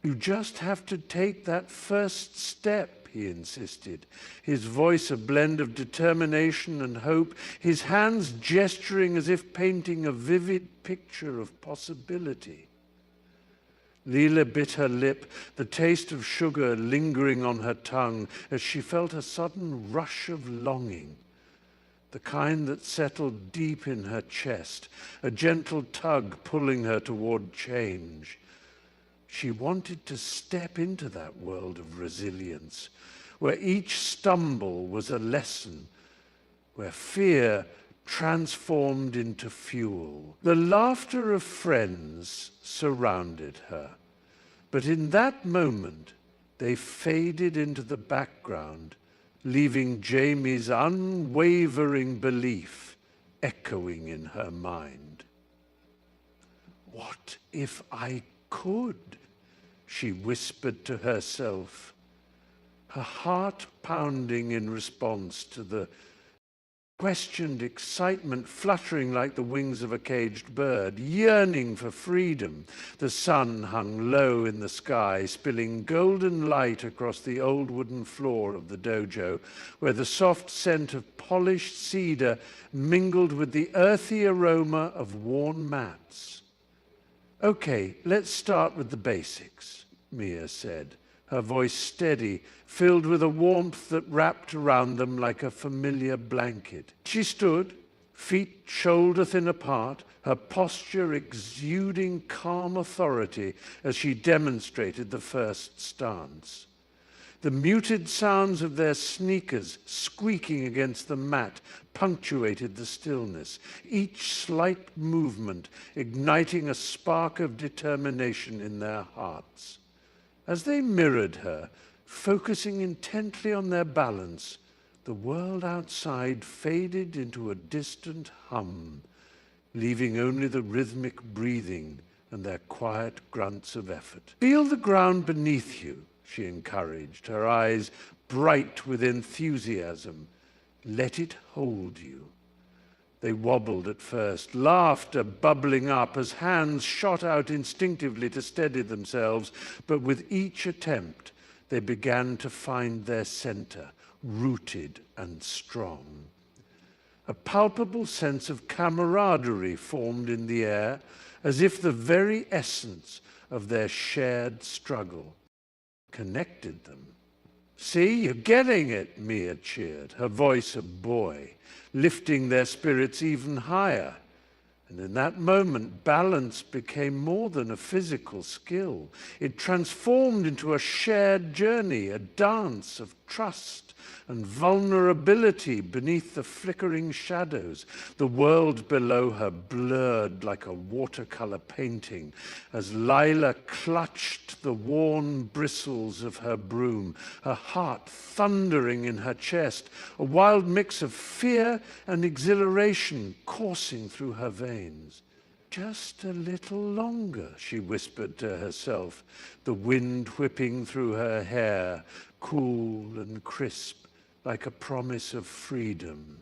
You just have to take that first step, he insisted, his voice a blend of determination and hope, his hands gesturing as if painting a vivid picture of possibility. Leela bit her lip, the taste of sugar lingering on her tongue as she felt a sudden rush of longing, the kind that settled deep in her chest, a gentle tug pulling her toward change. She wanted to step into that world of resilience, where each stumble was a lesson, where fear transformed into fuel. The laughter of friends surrounded her, but in that moment they faded into the background, leaving Jamie's unwavering belief echoing in her mind. What if I could? She whispered to herself, her heart pounding in response to the questioned excitement fluttering like the wings of a caged bird, yearning for freedom. The sun hung low in the sky, spilling golden light across the old wooden floor of the dojo, where the soft scent of polished cedar mingled with the earthy aroma of worn mats. Okay, let's start with the basics, Mia said, her voice steady, filled with a warmth that wrapped around them like a familiar blanket. She stood, feet shoulder-thin apart, her posture exuding calm authority as she demonstrated the first stance. The muted sounds of their sneakers squeaking against the mat punctuated the stillness, each slight movement igniting a spark of determination in their hearts. As they mirrored her, focusing intently on their balance, the world outside faded into a distant hum, leaving only the rhythmic breathing and their quiet grunts of effort. Feel the ground beneath you, she encouraged, her eyes bright with enthusiasm. Let it hold you. They wobbled at first, laughter bubbling up as hands shot out instinctively to steady themselves, but with each attempt, they began to find their center, rooted and strong. A palpable sense of camaraderie formed in the air, as if the very essence of their shared struggle connected them. See, you're getting it, Mia cheered, her voice a boy, lifting their spirits even higher. And in that moment, balance became more than a physical skill. It transformed into a shared journey, a dance of trust and vulnerability beneath the flickering shadows. The world below her blurred like a watercolor painting as Lila clutched the worn bristles of her broom, her heart thundering in her chest, a wild mix of fear and exhilaration coursing through her veins. Just a little longer, she whispered to herself, the wind whipping through her hair, cool and crisp, like a promise of freedom.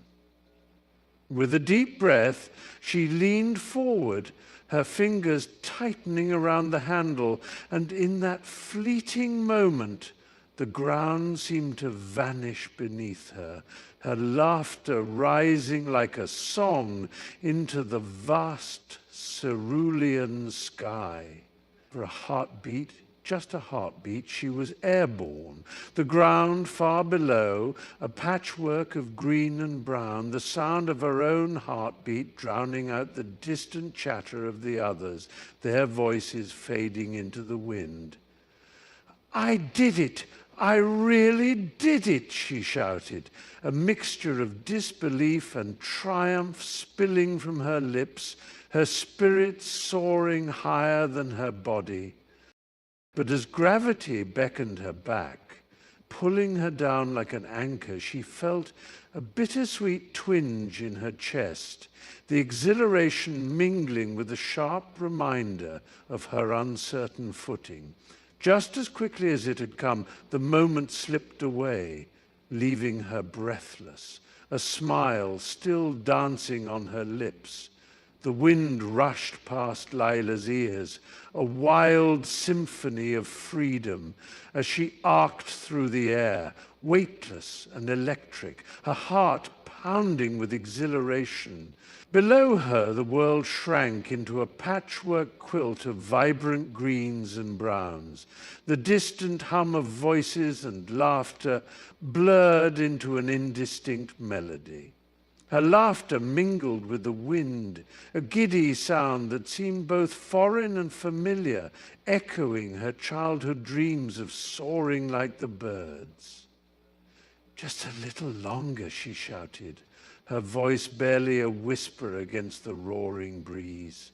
With a deep breath, she leaned forward, her fingers tightening around the handle, and in that fleeting moment, the ground seemed to vanish beneath her, her laughter rising like a song into the vast cerulean sky. For a heartbeat, just a heartbeat, she was airborne. The ground far below, a patchwork of green and brown, the sound of her own heartbeat drowning out the distant chatter of the others, their voices fading into the wind. I did it! I really did it, she shouted, a mixture of disbelief and triumph spilling from her lips, her spirit soaring higher than her body. But as gravity beckoned her back, pulling her down like an anchor, she felt a bittersweet twinge in her chest, the exhilaration mingling with a sharp reminder of her uncertain footing. Just as quickly as it had come, the moment slipped away, leaving her breathless, a smile still dancing on her lips, The wind rushed past Lila's ears, a wild symphony of freedom, as she arced through the air, weightless and electric, her heart pounding with exhilaration. Below her, the world shrank into a patchwork quilt of vibrant greens and browns. The distant hum of voices and laughter blurred into an indistinct melody. Her laughter mingled with the wind, a giddy sound that seemed both foreign and familiar, echoing her childhood dreams of soaring like the birds. "Just a little longer," she shouted, her voice barely a whisper against the roaring breeze.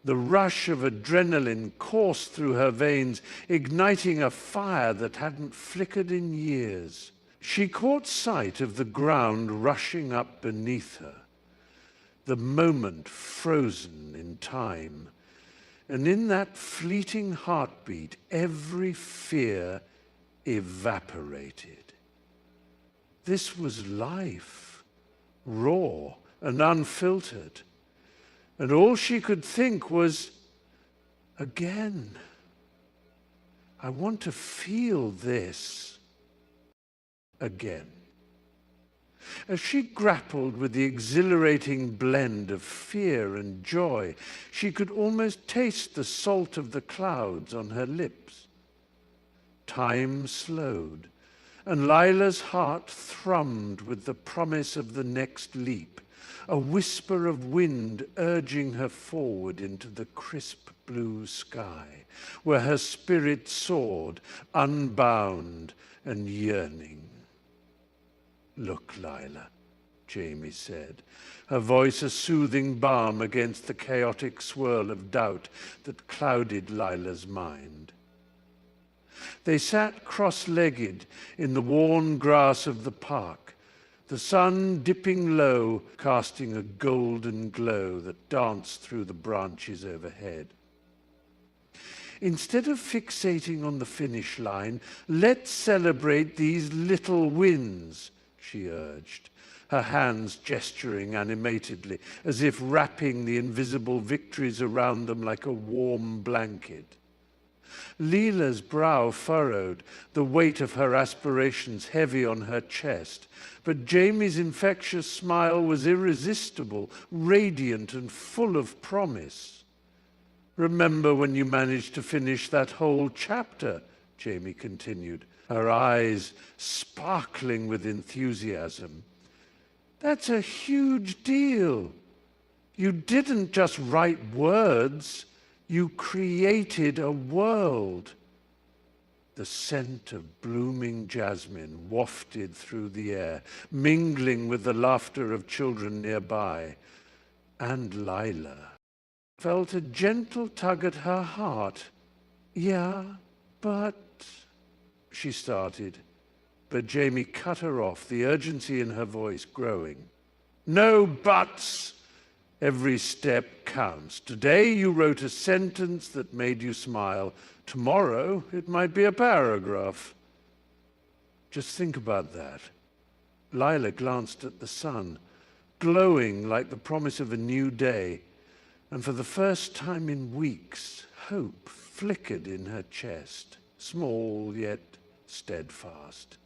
The rush of adrenaline coursed through her veins, igniting a fire that hadn't flickered in years. She caught sight of the ground rushing up beneath her, the moment frozen in time. And in that fleeting heartbeat, every fear evaporated. This was life, raw and unfiltered. And all she could think was, again, I want to feel this again. As she grappled with the exhilarating blend of fear and joy, she could almost taste the salt of the clouds on her lips. Time slowed, and Lila's heart thrummed with the promise of the next leap, a whisper of wind urging her forward into the crisp blue sky, where her spirit soared, unbound and yearning. "Look, Lila," Jamie said, her voice a soothing balm against the chaotic swirl of doubt that clouded Lila's mind. They sat cross-legged in the worn grass of the park, the sun dipping low, casting a golden glow that danced through the branches overhead. "Instead of fixating on the finish line, let's celebrate these little wins," she urged, her hands gesturing animatedly, as if wrapping the invisible victories around them like a warm blanket. Lila's brow furrowed, the weight of her aspirations heavy on her chest, but Jamie's infectious smile was irresistible, radiant and full of promise. "Remember when you managed to finish that whole chapter?" Jamie continued, her eyes sparkling with enthusiasm. "That's a huge deal. You didn't just write words, you created a world." The scent of blooming jasmine wafted through the air, mingling with the laughter of children nearby. And Lila felt a gentle tug at her heart. "Yeah, but..." she started, but Jamie cut her off, the urgency in her voice growing. "No buts! Every step counts. Today you wrote a sentence that made you smile. Tomorrow it might be a paragraph. Just think about that." Lila glanced at the sun, glowing like the promise of a new day, and for the first time in weeks, hope flickered in her chest, small yet steadfast.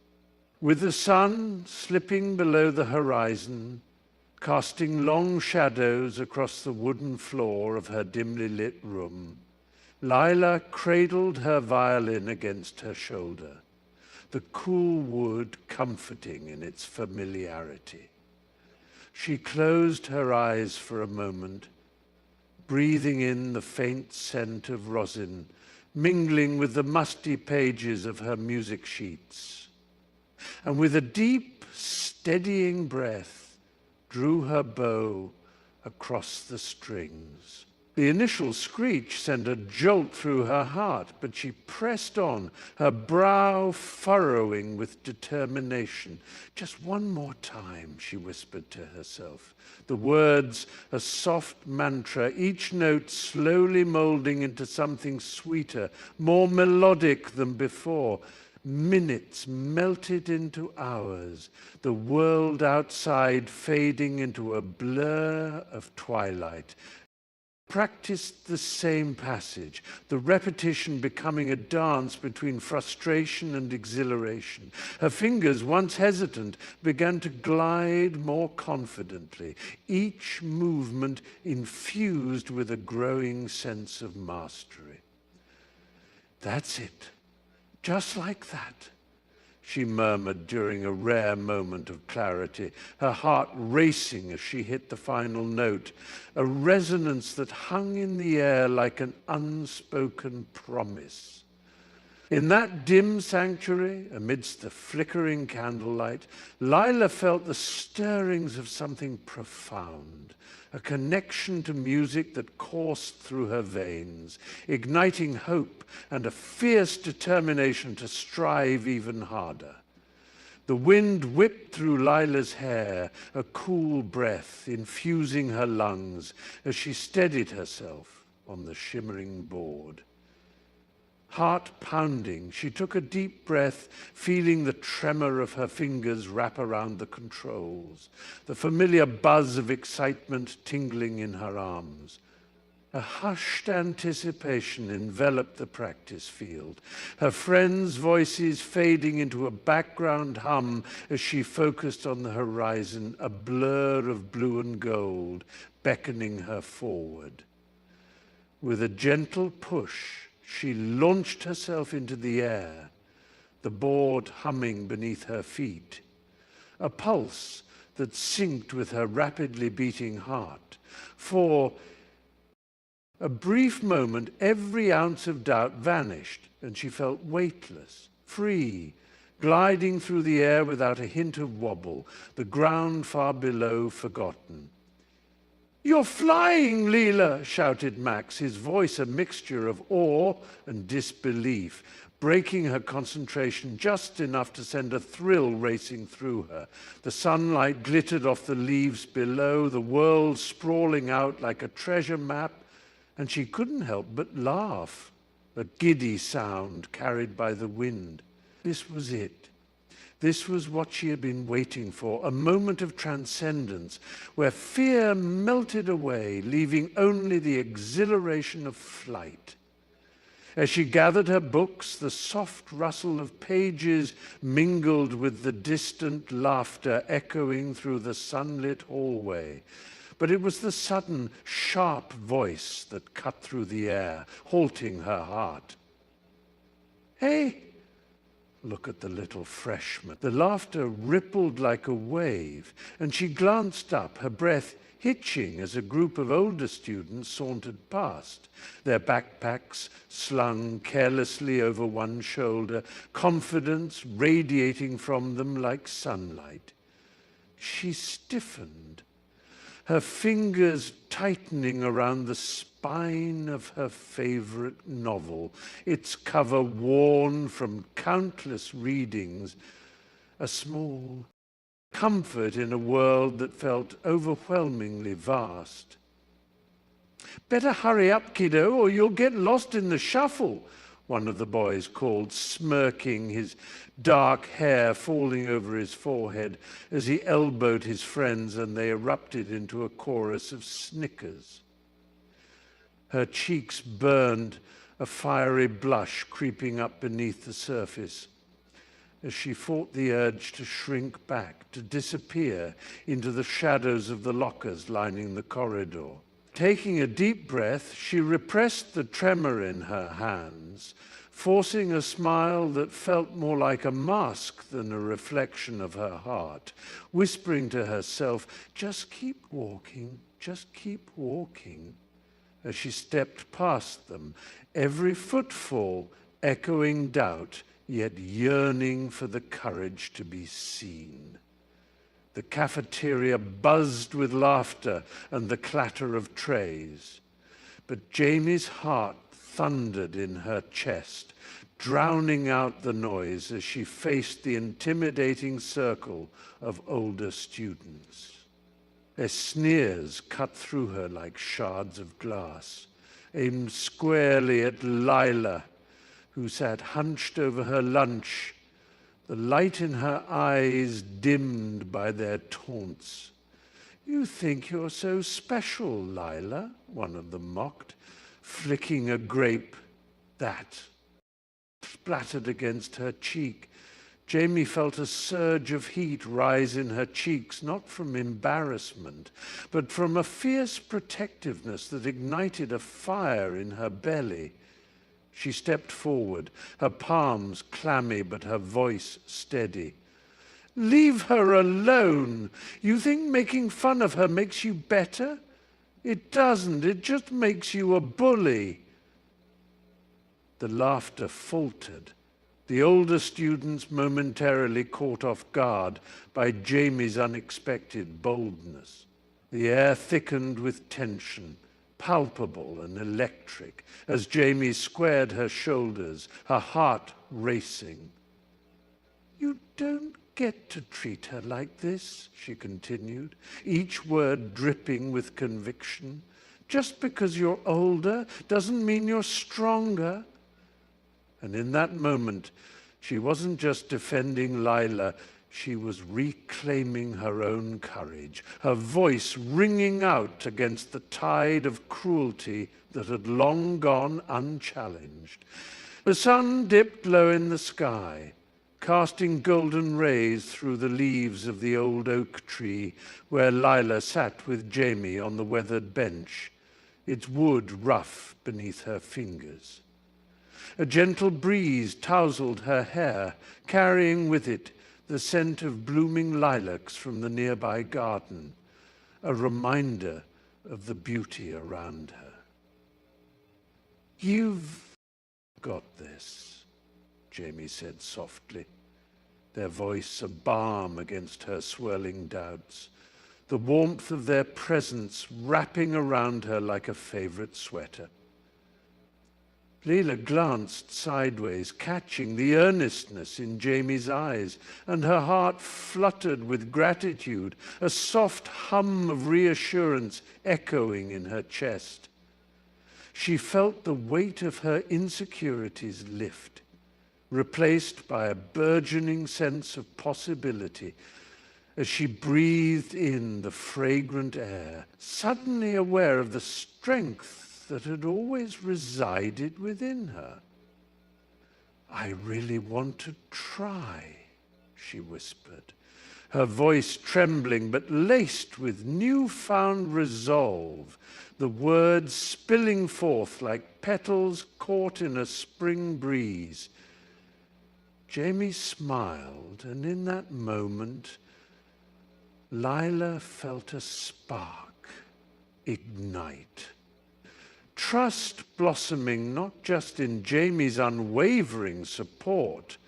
With the sun slipping below the horizon, casting long shadows across the wooden floor of her dimly lit room, Lila cradled her violin against her shoulder, the cool wood comforting in its familiarity. She closed her eyes for a moment, breathing in the faint scent of rosin, mingling with the musty pages of her music sheets, and with a deep, steadying breath, drew her bow across the strings. The initial screech sent a jolt through her heart, but she pressed on, her brow furrowing with determination. "Just one more time," she whispered to herself, the words a soft mantra, each note slowly molding into something sweeter, more melodic than before. Minutes melted into hours, the world outside fading into a blur of twilight. Practiced the same passage, the repetition becoming a dance between frustration and exhilaration. Her fingers, once hesitant, began to glide more confidently, each movement infused with a growing sense of mastery. "That's it, just like that," she murmured during a rare moment of clarity, her heart racing as she hit the final note, a resonance that hung in the air like an unspoken promise. In that dim sanctuary, amidst the flickering candlelight, Lila felt the stirrings of something profound, a connection to music that coursed through her veins, igniting hope and a fierce determination to strive even harder. The wind whipped through Lila's hair, a cool breath infusing her lungs as she steadied herself on the shimmering board. Heart pounding, she took a deep breath, feeling the tremor of her fingers wrap around the controls, the familiar buzz of excitement tingling in her arms. A hushed anticipation enveloped the practice field, her friends' voices fading into a background hum as she focused on the horizon, a blur of blue and gold beckoning her forward. With a gentle push, she launched herself into the air, the board humming beneath her feet, a pulse that synced with her rapidly beating heart. For a brief moment, every ounce of doubt vanished, and she felt weightless, free, gliding through the air without a hint of wobble, the ground far below forgotten. "You're flying, Leela!" shouted Max, his voice a mixture of awe and disbelief, breaking her concentration just enough to send a thrill racing through her. The sunlight glittered off the leaves below, the world sprawling out like a treasure map, and she couldn't help but laugh, a giddy sound carried by the wind. This was it. This was what she had been waiting for, a moment of transcendence where fear melted away, leaving only the exhilaration of flight. As she gathered her books, the soft rustle of pages mingled with the distant laughter echoing through the sunlit hallway. But it was the sudden, sharp voice that cut through the air, halting her heart. "Hey! Look at the little freshman." The laughter rippled like a wave, and she glanced up, her breath hitching as a group of older students sauntered past, their backpacks slung carelessly over one shoulder, confidence radiating from them like sunlight. She stiffened, her fingers tightening around the spine of her favorite novel, its cover worn from countless readings, a small comfort in a world that felt overwhelmingly vast. "Better hurry up, kiddo, or you'll get lost in the shuffle," one of the boys called, smirking, his dark hair falling over his forehead as he elbowed his friends and they erupted into a chorus of snickers. Her cheeks burned, a fiery blush creeping up beneath the surface, as she fought the urge to shrink back, to disappear into the shadows of the lockers lining the corridor. Taking a deep breath, she repressed the tremor in her hands, forcing a smile that felt more like a mask than a reflection of her heart, whispering to herself, "Just keep walking, just keep walking," as she stepped past them, every footfall echoing doubt, yet yearning for the courage to be seen. The cafeteria buzzed with laughter and the clatter of trays. But Jamie's heart thundered in her chest, drowning out the noise as she faced the intimidating circle of older students. Their sneers cut through her like shards of glass, aimed squarely at Lila, who sat hunched over her lunch, the light in her eyes dimmed by their taunts. "You think you're so special, Lila," one of them mocked, flicking a grape that splattered against her cheek. Jamie felt a surge of heat rise in her cheeks, not from embarrassment, but from a fierce protectiveness that ignited a fire in her belly. She stepped forward, her palms clammy but her voice steady. "Leave her alone! You think making fun of her makes you better? It doesn't. It just makes you a bully." The laughter faltered. The older students momentarily caught off guard by Jamie's unexpected boldness. The air thickened with tension, palpable and electric, as Jamie squared her shoulders, her heart racing. "You don't get to treat her like this," she continued, each word dripping with conviction. "Just because you're older doesn't mean you're stronger." And in that moment, she wasn't just defending Lila, she was reclaiming her own courage, her voice ringing out against the tide of cruelty that had long gone unchallenged. The sun dipped low in the sky, casting golden rays through the leaves of the old oak tree where Lila sat with Jamie on the weathered bench, its wood rough beneath her fingers. A gentle breeze tousled her hair, carrying with it the scent of blooming lilacs from the nearby garden, a reminder of the beauty around her. "You've got this," Jamie said softly, their voice a balm against her swirling doubts, the warmth of their presence wrapping around her like a favorite sweater. Leela glanced sideways, catching the earnestness in Jamie's eyes, and her heart fluttered with gratitude, a soft hum of reassurance echoing in her chest. She felt the weight of her insecurities lift, replaced by a burgeoning sense of possibility as she breathed in the fragrant air, suddenly aware of the strength that had always resided within her. "I really want to try," she whispered, her voice trembling but laced with newfound resolve, the words spilling forth like petals caught in a spring breeze. Jamie smiled, and in that moment, Lila felt a spark ignite. Trust blossoming not just in Jamie's unwavering support,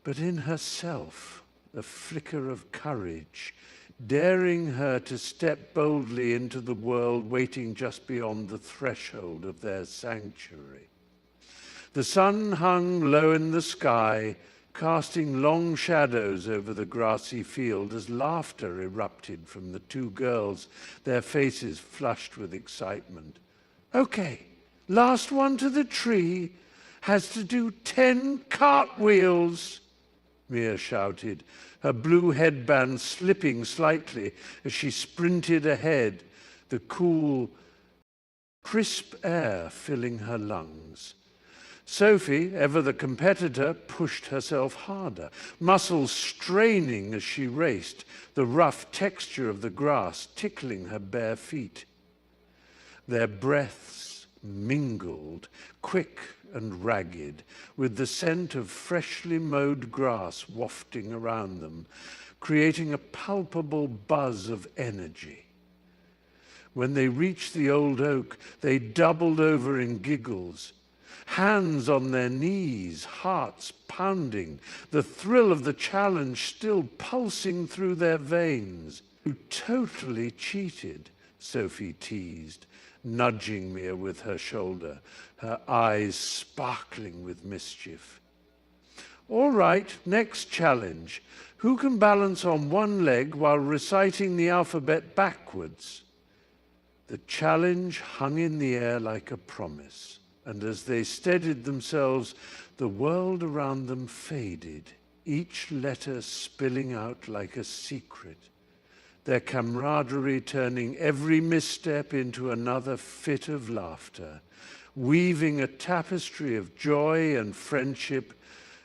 but in herself, a flicker of courage, daring her to step boldly into the world waiting just beyond the threshold of their sanctuary. The sun hung low in the sky, casting long shadows over the grassy field as laughter erupted from the two girls, their faces flushed with excitement. "Okay, last one to the tree has to do 10 cartwheels," Mia shouted, her blue headband slipping slightly as she sprinted ahead, the cool, crisp air filling her lungs. Sophie, ever the competitor, pushed herself harder, muscles straining as she raced, the rough texture of the grass tickling her bare feet. Their breaths mingled, quick and ragged, with the scent of freshly mowed grass wafting around them, creating a palpable buzz of energy. When they reached the old oak, they doubled over in giggles, hands on their knees, hearts pounding, the thrill of the challenge still pulsing through their veins. "You totally cheated," Sophie teased, nudging Mia with her shoulder, her eyes sparkling with mischief. "All right, next challenge. Who can balance on one leg while reciting the alphabet backwards?" The challenge hung in the air like a promise. and as they steadied themselves, the world around them faded, each letter spilling out like a secret, their camaraderie turning every misstep into another fit of laughter, weaving a tapestry of joy and friendship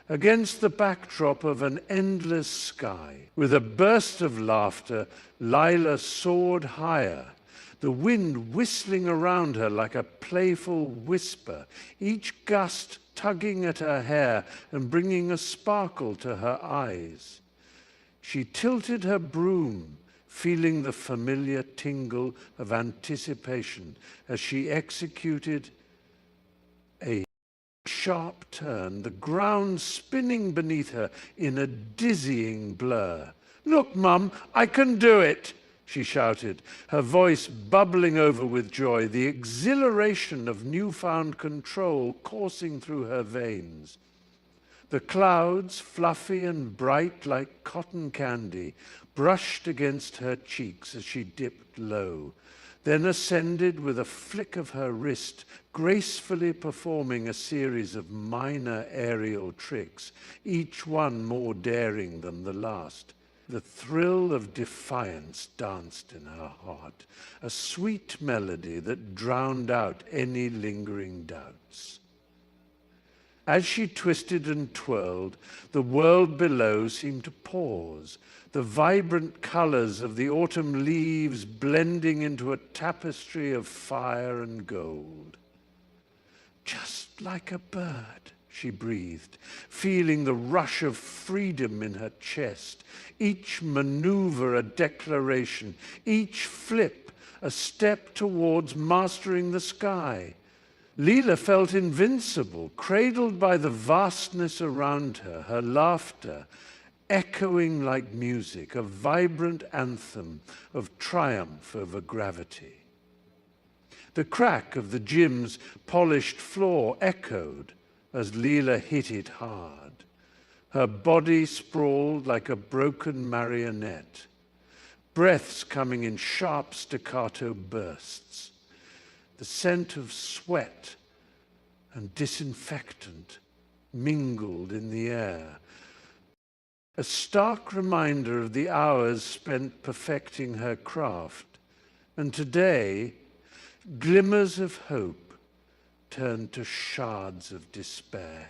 against the backdrop of an endless sky. With a burst of laughter, Lila soared higher, the wind whistling around her like a playful whisper, each gust tugging at her hair and bringing a sparkle to her eyes. She tilted her broom, feeling the familiar tingle of anticipation as she executed a sharp turn, the ground spinning beneath her in a dizzying blur. "Look, Mum, I can do it!" she shouted, her voice bubbling over with joy, the exhilaration of newfound control coursing through her veins. The clouds, fluffy and bright like cotton candy, brushed against her cheeks as she dipped low, then ascended with a flick of her wrist, gracefully performing a series of minor aerial tricks, each one more daring than the last. The thrill of defiance danced in her heart, a sweet melody that drowned out any lingering doubts. As she twisted and twirled, the world below seemed to pause, the vibrant colors of the autumn leaves blending into a tapestry of fire and gold. "Just like a bird," she breathed, feeling the rush of freedom in her chest, each maneuver a declaration, each flip a step towards mastering the sky. Leela felt invincible, cradled by the vastness around her, her laughter echoing like music, a vibrant anthem of triumph over gravity. The crack of the gym's polished floor echoed as Leela hit it hard. Her body sprawled like a broken marionette, breaths coming in sharp staccato bursts. The scent of sweat and disinfectant mingled in the air, a stark reminder of the hours spent perfecting her craft. And today, glimmers of hope turned to shards of despair.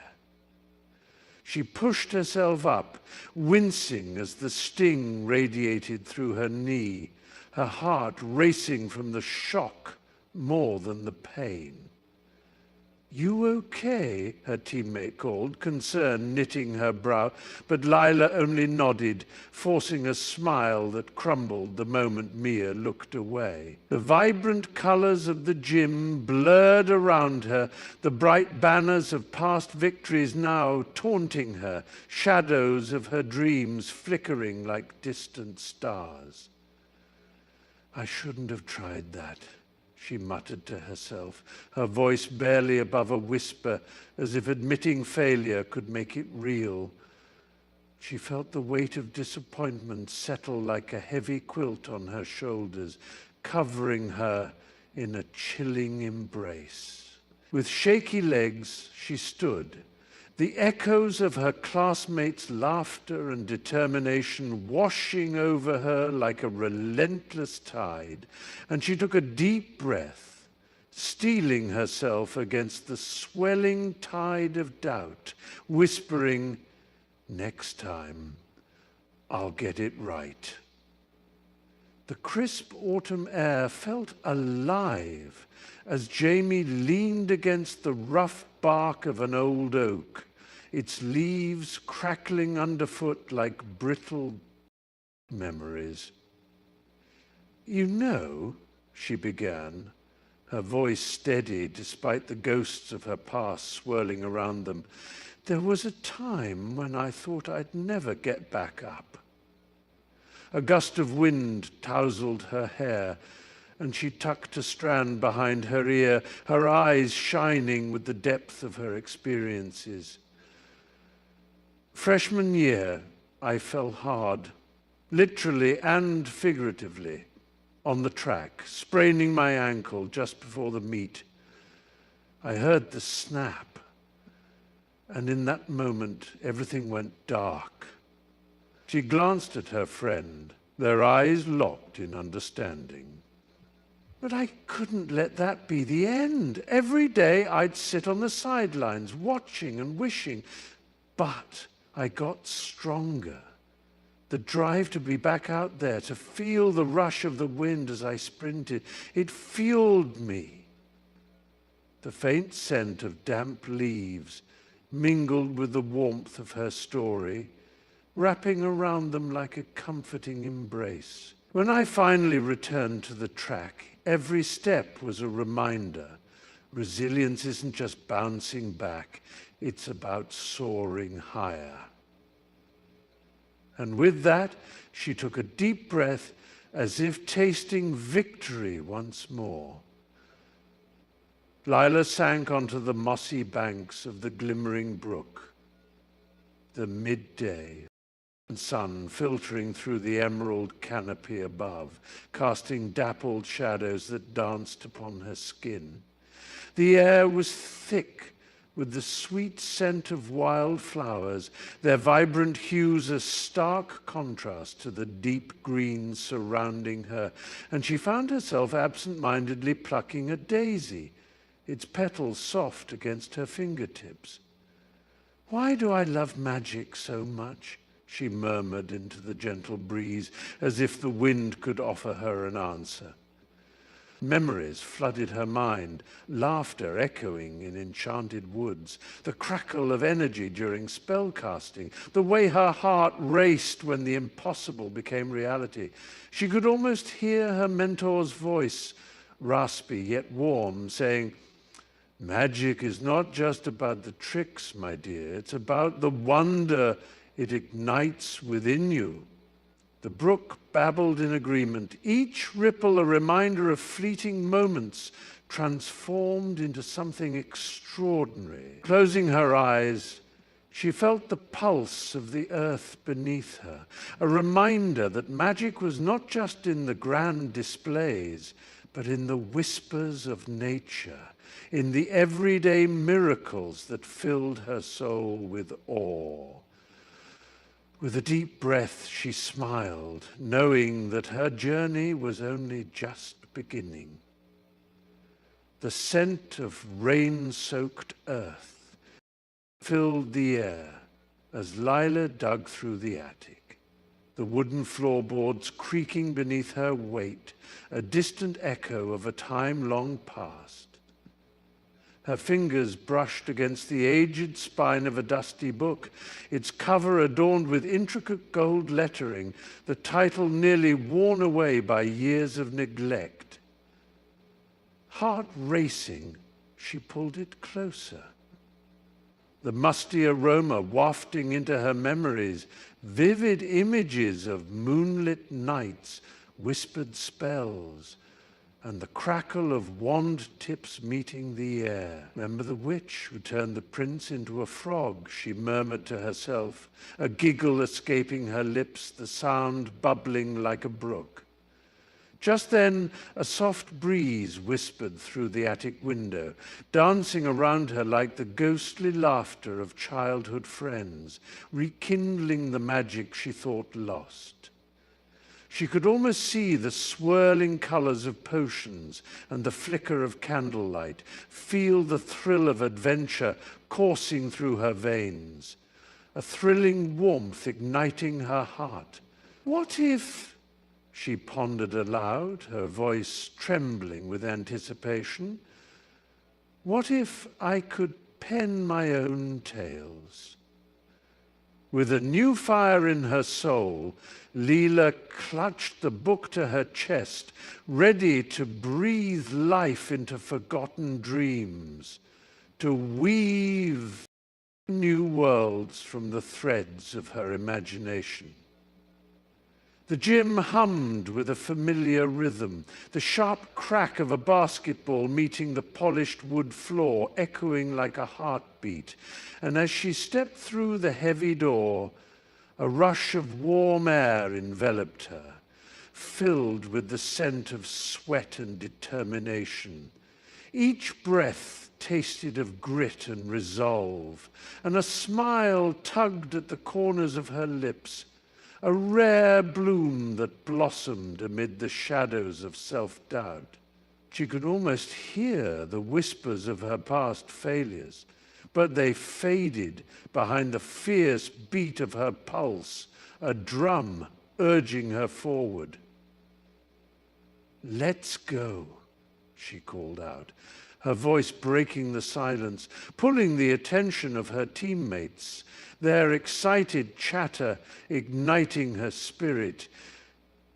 She pushed herself up, wincing as the sting radiated through her knee, her heart racing from the shock more than the pain. "You okay?" her teammate called, concern knitting her brow, but Lila only nodded, forcing a smile that crumbled the moment Mia looked away. The vibrant colors of the gym blurred around her, the bright banners of past victories now taunting her, shadows of her dreams flickering like distant stars. "I shouldn't have tried that," she muttered to herself, her voice barely above a whisper, as if admitting failure could make it real. She felt the weight of disappointment settle like a heavy quilt on her shoulders, covering her in a chilling embrace. With shaky legs, she stood, the echoes of her classmates' laughter and determination washing over her like a relentless tide, and she took a deep breath, steeling herself against the swelling tide of doubt, whispering, "Next time, I'll get it right." The crisp autumn air felt alive as Jamie leaned against the rough bark of an old oak, its leaves crackling underfoot like brittle memories. "You know," she began, her voice steady despite the ghosts of her past swirling around them, "there was a time when I thought I'd never get back up." A gust of wind tousled her hair, and she tucked a strand behind her ear, her eyes shining with the depth of her experiences. "Freshman year, I fell hard, literally and figuratively, on the track, spraining my ankle just before the meet. I heard the snap, and in that moment, everything went dark. She glanced at her friend, their eyes locked in understanding. But I couldn't let that be the end. Every day I'd sit on the sidelines, watching and wishing. But I got stronger. The drive to be back out there, to feel the rush of the wind as I sprinted, it fueled me. The faint scent of damp leaves mingled with the warmth of her story, wrapping around them like a comforting embrace. When I finally returned to the track, every step was a reminder. Resilience isn't just bouncing back, it's about soaring higher. And with that, she took a deep breath as if tasting victory once more. Lila sank onto the mossy banks of the glimmering brook. The midday sun filtering through the emerald canopy above, casting dappled shadows that danced upon her skin. The air was thick with the sweet scent of wild flowers, their vibrant hues a stark contrast to the deep green surrounding her, and she found herself absent-mindedly plucking a daisy, its petals soft against her fingertips. "Why do I love magic so much?" she murmured into the gentle breeze, as if the wind could offer her an answer. Memories flooded her mind, laughter echoing in enchanted woods, the crackle of energy during spellcasting, the way her heart raced when the impossible became reality. She could almost hear her mentor's voice, raspy yet warm, saying, "Magic is not just about the tricks, my dear. It's about the wonder it ignites within you." The brook babbled in agreement, each ripple a reminder of fleeting moments transformed into something extraordinary. Closing her eyes, she felt the pulse of the earth beneath her, a reminder that magic was not just in the grand displays, but in the whispers of nature, in the everyday miracles that filled her soul with awe. With a deep breath, she smiled, knowing that her journey was only just beginning. The scent of rain-soaked earth filled the air as Lila dug through the attic, the wooden floorboards creaking beneath her weight, a distant echo of a time long past. Her fingers brushed against the aged spine of a dusty book, its cover adorned with intricate gold lettering, the title nearly worn away by years of neglect. Heart racing, she pulled it closer. The musty aroma wafting into her memories, vivid images of moonlit nights, whispered spells, and the crackle of wand tips meeting the air. "Remember the witch who turned the prince into a frog?" she murmured to herself, a giggle escaping her lips, the sound bubbling like a brook. Just then, a soft breeze whispered through the attic window, dancing around her like the ghostly laughter of childhood friends, rekindling the magic she thought lost. She could almost see the swirling colors of potions and the flicker of candlelight, feel the thrill of adventure coursing through her veins, a thrilling warmth igniting her heart. What if, she pondered aloud, her voice trembling with anticipation, what if I could pen my own tales? With a new fire in her soul, Leela clutched the book to her chest, ready to breathe life into forgotten dreams, to weave new worlds from the threads of her imagination. The gym hummed with a familiar rhythm, the sharp crack of a basketball meeting the polished wood floor, echoing like a heartbeat. And as she stepped through the heavy door, a rush of warm air enveloped her, filled with the scent of sweat and determination. Each breath tasted of grit and resolve, and a smile tugged at the corners of her lips, a rare bloom that blossomed amid the shadows of self-doubt. She could almost hear the whispers of her past failures, but they faded behind the fierce beat of her pulse, a drum urging her forward. "Let's go," she called out, her voice breaking the silence, pulling the attention of her teammates, their excited chatter igniting her spirit.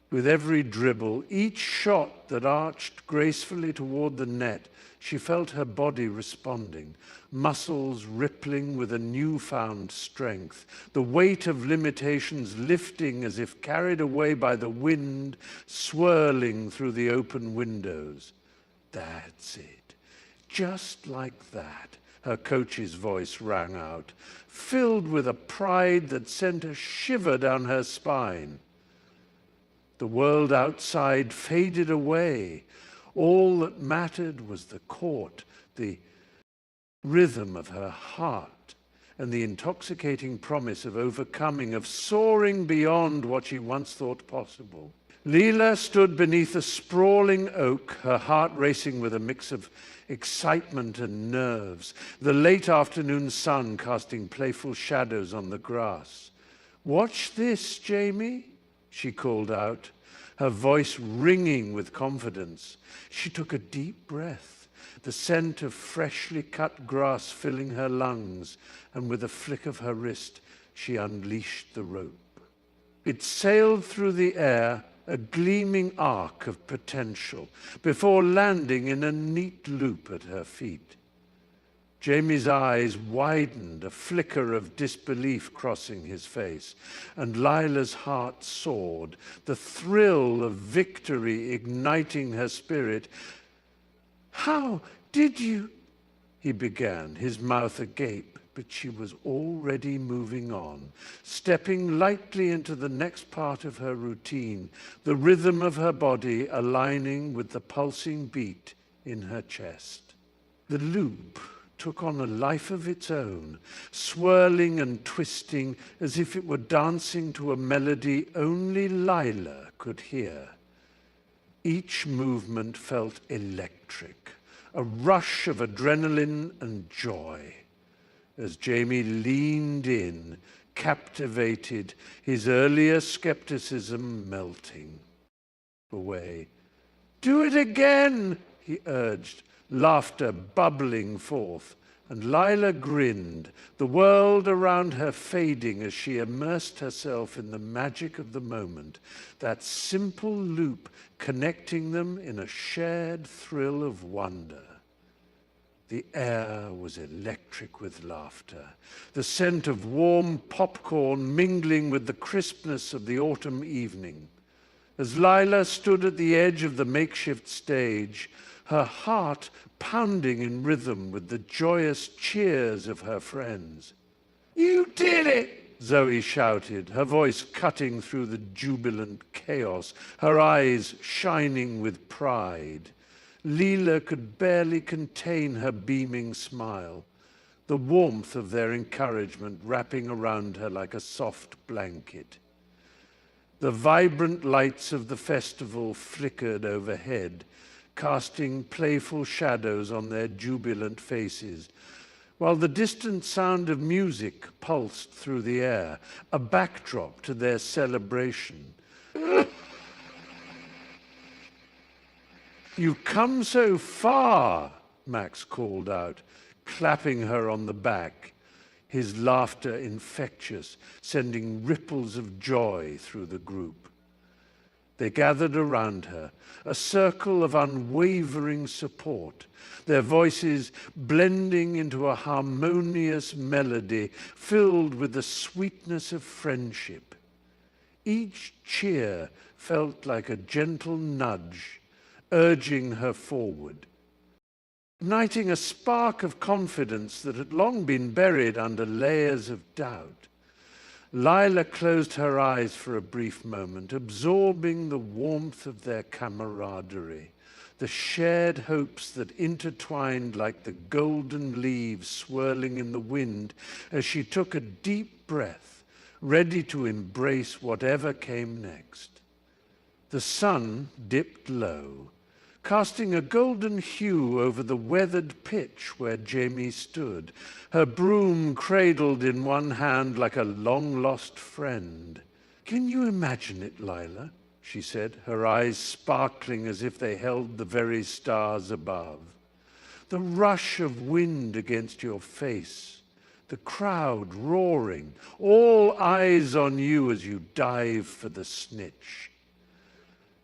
With every dribble, each shot that arched gracefully toward the net, she felt her body responding, muscles rippling with a newfound strength, the weight of limitations lifting as if carried away by the wind, swirling through the open windows. "That's it. Just like that," her coach's voice rang out, filled with a pride that sent a shiver down her spine. The world outside faded away. All that mattered was the court, the rhythm of her heart, and the intoxicating promise of overcoming, of soaring beyond what she once thought possible. Leela stood beneath a sprawling oak, her heart racing with a mix of excitement and nerves, the late afternoon sun casting playful shadows on the grass. "Watch this, Jamie," she called out, her voice ringing with confidence. She took a deep breath, the scent of freshly cut grass filling her lungs, and with a flick of her wrist, she unleashed the rope. It sailed through the air, a gleaming arc of potential, before landing in a neat loop at her feet. Jamie's eyes widened, a flicker of disbelief crossing his face, and Lila's heart soared, the thrill of victory igniting her spirit. "How did you—" he began, his mouth agape, but she was already moving on, stepping lightly into the next part of her routine, the rhythm of her body aligning with the pulsing beat in her chest. The loop took on a life of its own, swirling and twisting as if it were dancing to a melody only Lila could hear. Each movement felt electric, a rush of adrenaline and joy, as Jamie leaned in, captivated, his earlier skepticism melting away. "Do it again," he urged, laughter bubbling forth, and Lila grinned, the world around her fading as she immersed herself in the magic of the moment, that simple loop connecting them in a shared thrill of wonder. The air was electric with laughter, the scent of warm popcorn mingling with the crispness of the autumn evening. As Lila stood at the edge of the makeshift stage, her heart pounding in rhythm with the joyous cheers of her friends. "You did it!" Zoe shouted, her voice cutting through the jubilant chaos, her eyes shining with pride. Leela could barely contain her beaming smile, the warmth of their encouragement wrapping around her like a soft blanket. The vibrant lights of the festival flickered overhead, casting playful shadows on their jubilant faces, while the distant sound of music pulsed through the air, a backdrop to their celebration. "You've come so far," Max called out, clapping her on the back, his laughter infectious, sending ripples of joy through the group. They gathered around her, a circle of unwavering support, their voices blending into a harmonious melody filled with the sweetness of friendship. Each cheer felt like a gentle nudge, urging her forward, igniting a spark of confidence that had long been buried under layers of doubt. Lila closed her eyes for a brief moment, absorbing the warmth of their camaraderie, the shared hopes that intertwined like the golden leaves swirling in the wind as she took a deep breath, ready to embrace whatever came next. The sun dipped low, casting a golden hue over the weathered pitch where Jamie stood, her broom cradled in one hand like a long-lost friend. "Can you imagine it, Lila?" she said, her eyes sparkling as if they held the very stars above. "The rush of wind against your face, the crowd roaring, all eyes on you as you dive for the snitch.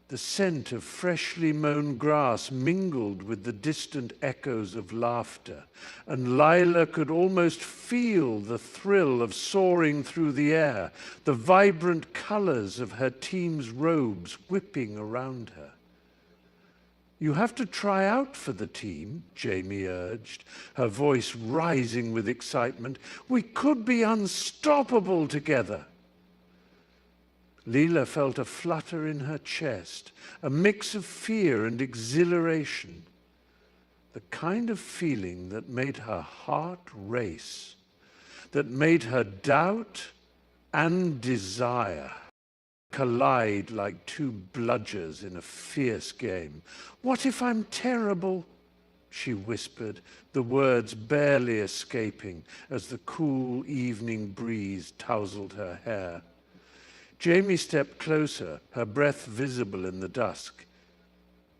The scent of freshly mown grass mingled with the distant echoes of laughter, and Lila could almost feel the thrill of soaring through the air, the vibrant colors of her team's robes whipping around her. "You have to try out for the team," Jamie urged, her voice rising with excitement. "We could be unstoppable together." Lila felt a flutter in her chest, a mix of fear and exhilaration, the kind of feeling that made her heart race, that made her doubt and desire collide like two bludgers in a fierce game. "What if I'm terrible?" she whispered, the words barely escaping as the cool evening breeze tousled her hair. Jamie stepped closer, her breath visible in the dusk.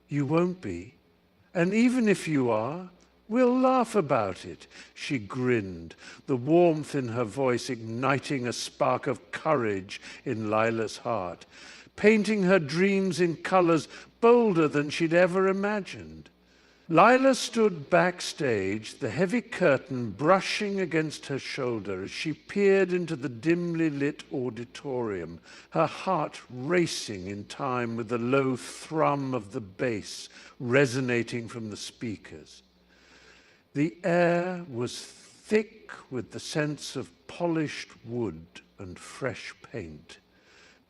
"You won't be. And even if you are, we'll laugh about it," she grinned, the warmth in her voice igniting a spark of courage in Lila's heart, painting her dreams in colors bolder than she'd ever imagined. Lila stood backstage, the heavy curtain brushing against her shoulder as she peered into the dimly lit auditorium, her heart racing in time with the low thrum of the bass resonating from the speakers. The air was thick with the sense of polished wood and fresh paint,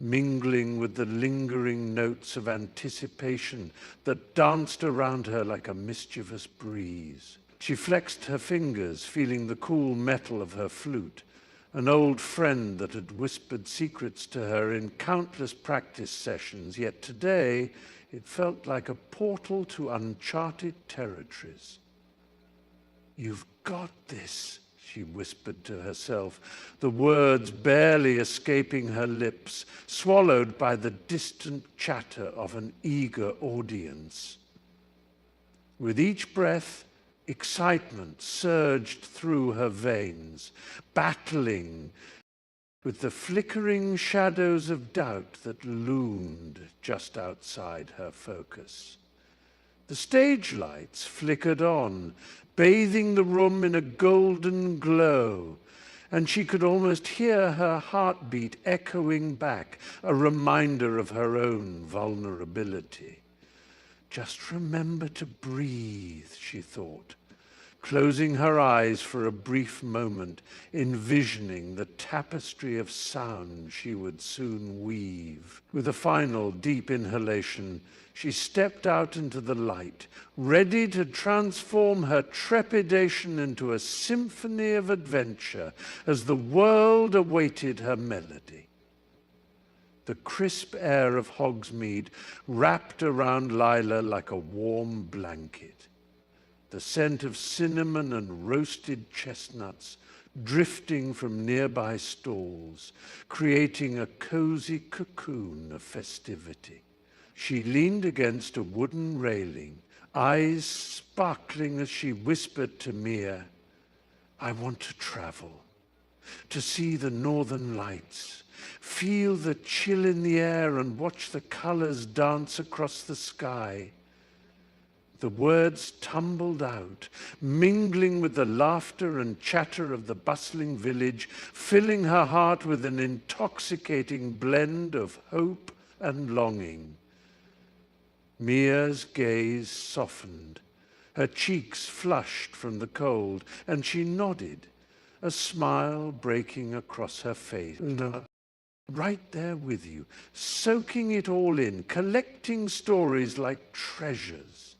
mingling with the lingering notes of anticipation that danced around her like a mischievous breeze. She flexed her fingers, feeling the cool metal of her flute, an old friend that had whispered secrets to her in countless practice sessions, yet today it felt like a portal to uncharted territories. "You've got this," she whispered to herself, the words barely escaping her lips, swallowed by the distant chatter of an eager audience. With each breath, excitement surged through her veins, battling with the flickering shadows of doubt that loomed just outside her focus. The stage lights flickered on, bathing the room in a golden glow, and she could almost hear her heartbeat echoing back, a reminder of her own vulnerability. "Just remember to breathe," she thought, closing her eyes for a brief moment, envisioning the tapestry of sound she would soon weave. With a final deep inhalation, she stepped out into the light, ready to transform her trepidation into a symphony of adventure as the world awaited her melody. The crisp air of Hogsmeade wrapped around Lila like a warm blanket. The scent of cinnamon and roasted chestnuts drifting from nearby stalls, creating a cozy cocoon of festivity. She leaned against a wooden railing, eyes sparkling as she whispered to Mia, "I want to travel, to see the northern lights, feel the chill in the air and watch the colors dance across the sky." The words tumbled out, mingling with the laughter and chatter of the bustling village, filling her heart with an intoxicating blend of hope and longing. Mia's gaze softened, her cheeks flushed from the cold, and she nodded, a smile breaking across her face. right there with you, soaking it all in, collecting stories like treasures.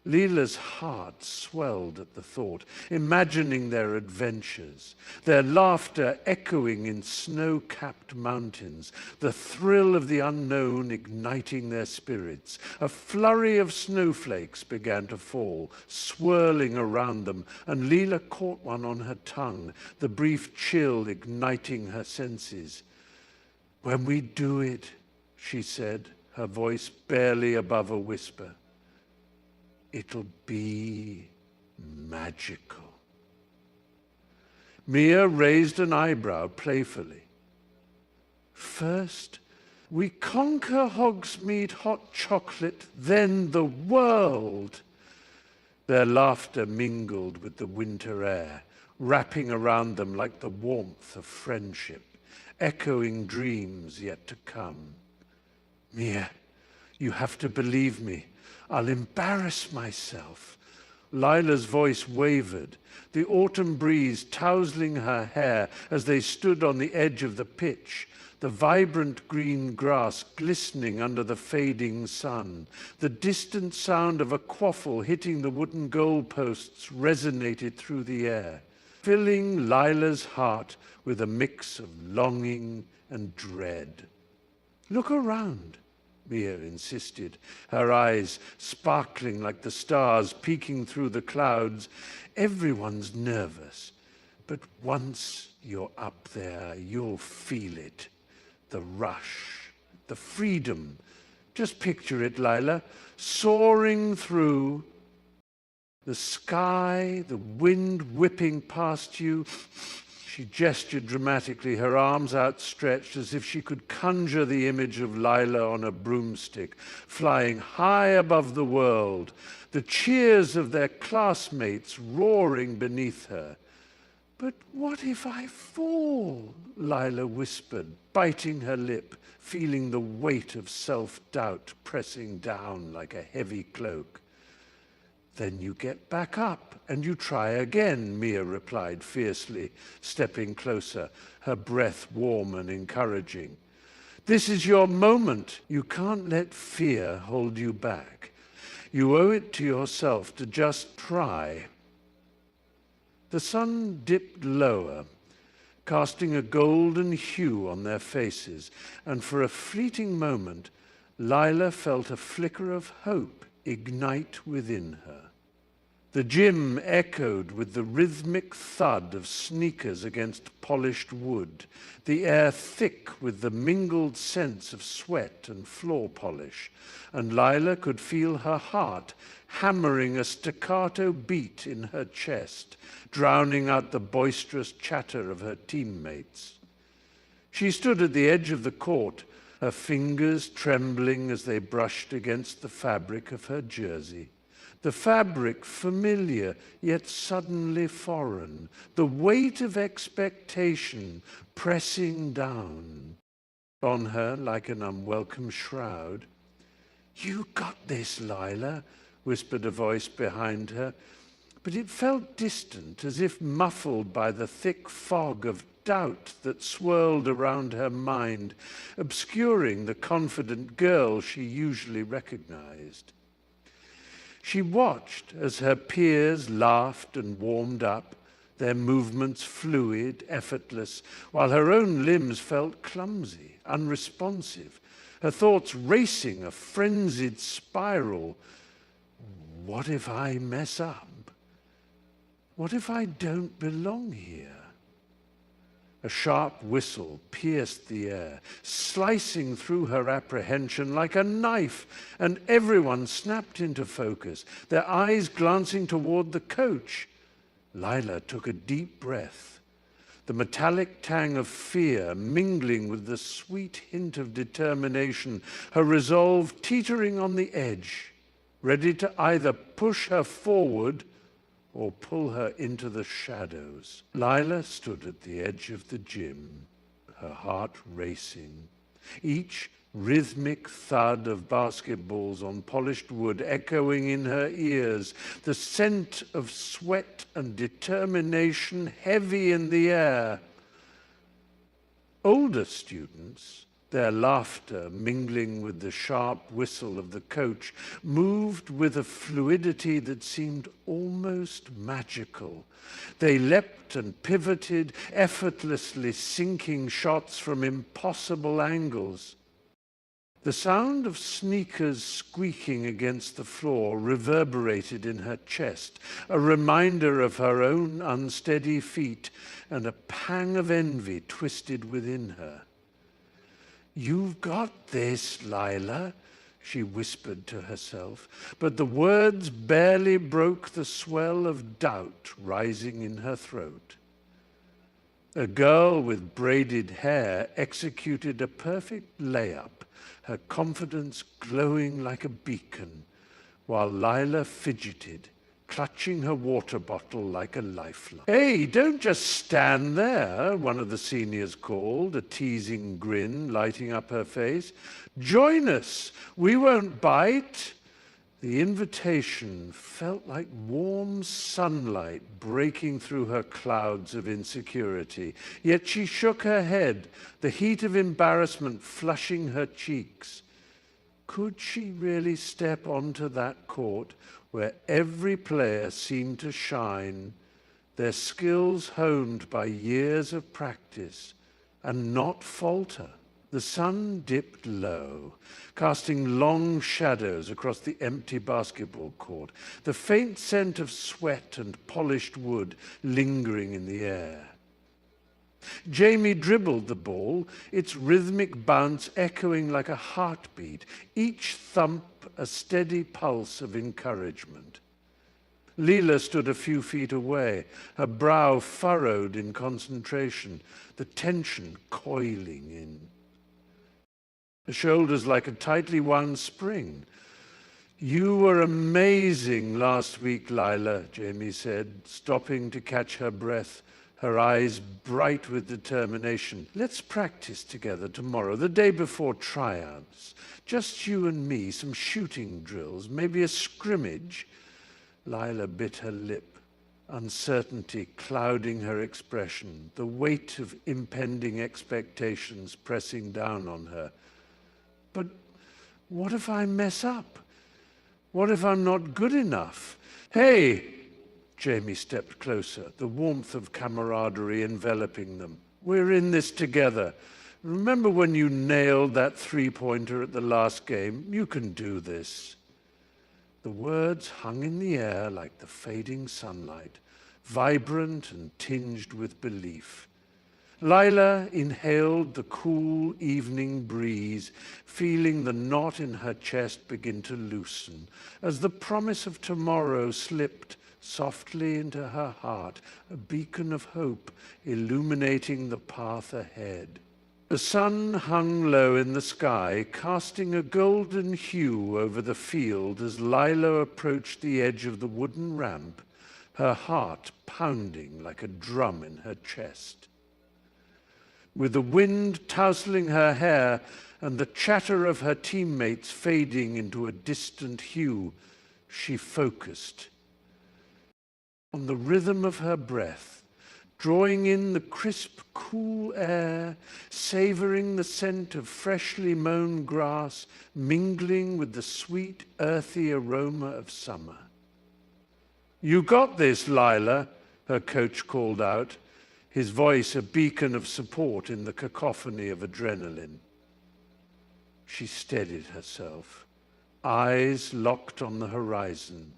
Leela's heart swelled at the thought, imagining their adventures, their laughter echoing in snow-capped mountains, the thrill of the unknown igniting their spirits. A flurry of snowflakes began to fall, swirling around them, and Leela caught one on her tongue, the brief chill igniting her senses. "When we do it," she said, her voice barely above a whisper, "it'll be magical." Mia raised an eyebrow playfully. "First, we conquer Hogsmeade hot chocolate, then the world." Their laughter mingled with the winter air, wrapping around them like the warmth of friendship, echoing dreams yet to come. "Mia, you have to believe me. I'll embarrass myself." Lila's voice wavered, the autumn breeze tousling her hair as they stood on the edge of the pitch, the vibrant green grass glistening under the fading sun. The distant sound of a quaffle hitting the wooden goalposts resonated through the air, filling Lila's heart with a mix of longing and dread. "Look around," Mia insisted, her eyes sparkling like the stars peeking through the clouds. "Everyone's nervous, but once you're up there, you'll feel it. The rush, the freedom. Just picture it, Lila, soaring through the sky, the wind whipping past you." She gestured dramatically, her arms outstretched as if she could conjure the image of Lila on a broomstick, flying high above the world, the cheers of their classmates roaring beneath her. "But what if I fall?" Lila whispered, biting her lip, feeling the weight of self-doubt pressing down like a heavy cloak. "Then you get back up and you try again," Mia replied fiercely, stepping closer, her breath warm and encouraging. "This is your moment. You can't let fear hold you back. You owe it to yourself to just try." The sun dipped lower, casting a golden hue on their faces, and for a fleeting moment, Lila felt a flicker of hope ignite within her. The gym echoed with the rhythmic thud of sneakers against polished wood, the air thick with the mingled sense of sweat and floor polish, and Lila could feel her heart hammering a staccato beat in her chest, drowning out the boisterous chatter of her teammates. She stood at the edge of the court, her fingers trembling as they brushed against the fabric of her jersey. The fabric familiar, yet suddenly foreign, the weight of expectation pressing down on her like an unwelcome shroud. "You got this, Lila," whispered a voice behind her, but it felt distant, as if muffled by the thick fog of doubt that swirled around her mind, obscuring the confident girl she usually recognized. She watched as her peers laughed and warmed up, their movements fluid, effortless, while her own limbs felt clumsy, unresponsive, her thoughts racing a frenzied spiral. What if I mess up? What if I don't belong here? A sharp whistle pierced the air, slicing through her apprehension like a knife, and everyone snapped into focus, their eyes glancing toward the coach. Lila took a deep breath, the metallic tang of fear mingling with the sweet hint of determination, her resolve teetering on the edge, ready to either push her forward or pull her into the shadows. Lila stood at the edge of the gym, her heart racing, each rhythmic thud of basketballs on polished wood echoing in her ears, the scent of sweat and determination heavy in the air. Older students, their laughter mingling with the sharp whistle of the coach, moved with a fluidity that seemed almost magical. They leapt and pivoted, effortlessly sinking shots from impossible angles. The sound of sneakers squeaking against the floor reverberated in her chest, a reminder of her own unsteady feet, and a pang of envy twisted within her. "You've got this, Lila," she whispered to herself, but the words barely broke the swell of doubt rising in her throat. A girl with braided hair executed a perfect layup, her confidence glowing like a beacon, while Lila fidgeted, clutching her water bottle like a lifeline. "Hey, don't just stand there," one of the seniors called, a teasing grin lighting up her face. "Join us. We won't bite." The invitation felt like warm sunlight breaking through her clouds of insecurity. Yet she shook her head, the heat of embarrassment flushing her cheeks. Could she really step onto that court where every player seemed to shine, their skills honed by years of practice, and not falter? The sun dipped low, casting long shadows across the empty basketball court, the faint scent of sweat and polished wood lingering in the air. Jamie dribbled the ball, its rhythmic bounce echoing like a heartbeat, each thump a steady pulse of encouragement. Leela stood a few feet away, her brow furrowed in concentration, the tension coiling in. Her shoulders like a tightly wound spring. "You were amazing last week, Lila," Jamie said, stopping to catch her breath, her eyes bright with determination. "Let's practice together tomorrow, the day before tryouts. Just you and me, some shooting drills, maybe a scrimmage." Lila bit her lip, uncertainty clouding her expression, the weight of impending expectations pressing down on her. "But what if I mess up? What if I'm not good enough?" "Hey!" Jamie stepped closer, the warmth of camaraderie enveloping them. "We're in this together. Remember when you nailed that three-pointer at the last game? You can do this." The words hung in the air like the fading sunlight, vibrant and tinged with belief. Lila inhaled the cool evening breeze, feeling the knot in her chest begin to loosen, as the promise of tomorrow slipped softly into her heart, a beacon of hope illuminating the path ahead. The sun hung low in the sky, casting a golden hue over the field as Lila approached the edge of the wooden ramp, her heart pounding like a drum in her chest. With the wind tousling her hair and the chatter of her teammates fading into a distant hue, she focused on the rhythm of her breath, drawing in the crisp, cool air, savoring the scent of freshly mown grass, mingling with the sweet, earthy aroma of summer. "You got this, Lila," her coach called out, his voice a beacon of support in the cacophony of adrenaline. She steadied herself, eyes locked on the horizon,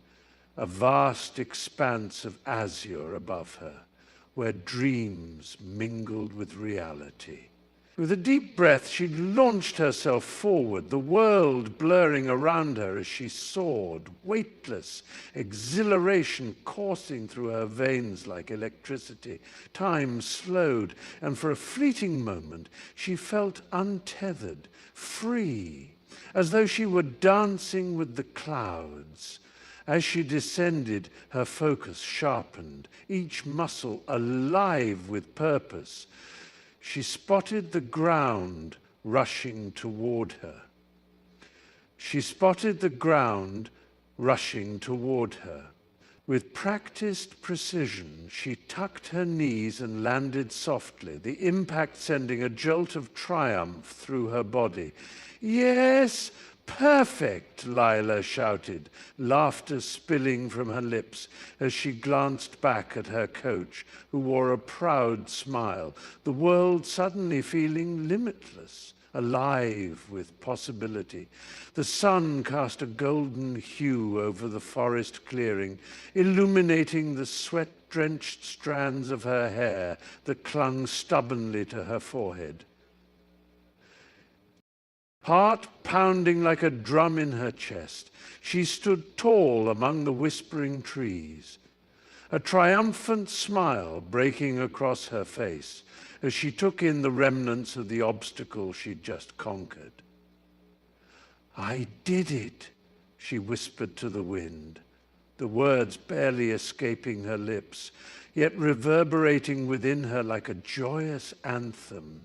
a vast expanse of azure above her, where dreams mingled with reality. With a deep breath, she launched herself forward, the world blurring around her as she soared, weightless, exhilaration coursing through her veins like electricity. Time slowed, and for a fleeting moment, she felt untethered, free, as though she were dancing with the clouds. As she descended, her focus sharpened, each muscle alive with purpose. She spotted the ground rushing toward her. She spotted the ground rushing toward her. With practiced precision, she tucked her knees and landed softly, the impact sending a jolt of triumph through her body. "Yes, perfect," Lila shouted, laughter spilling from her lips as she glanced back at her coach, who wore a proud smile, the world suddenly feeling limitless, alive with possibility. The sun cast a golden hue over the forest clearing, illuminating the sweat-drenched strands of her hair that clung stubbornly to her forehead. Heart pounding like a drum in her chest, she stood tall among the whispering trees, a triumphant smile breaking across her face as she took in the remnants of the obstacle she'd just conquered. "I did it," she whispered to the wind, the words barely escaping her lips, yet reverberating within her like a joyous anthem.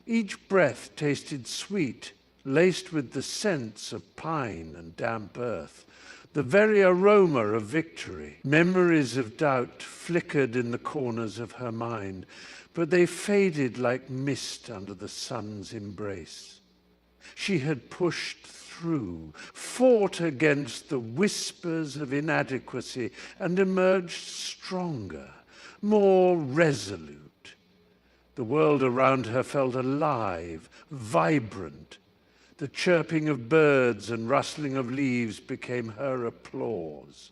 Each breath tasted sweet, laced with the scents of pine and damp earth, the very aroma of victory. Memories of doubt flickered in the corners of her mind, but they faded like mist under the sun's embrace. She had pushed through, fought against the whispers of inadequacy, and emerged stronger, more resolute. The world around her felt alive, vibrant. The chirping of birds and rustling of leaves became her applause.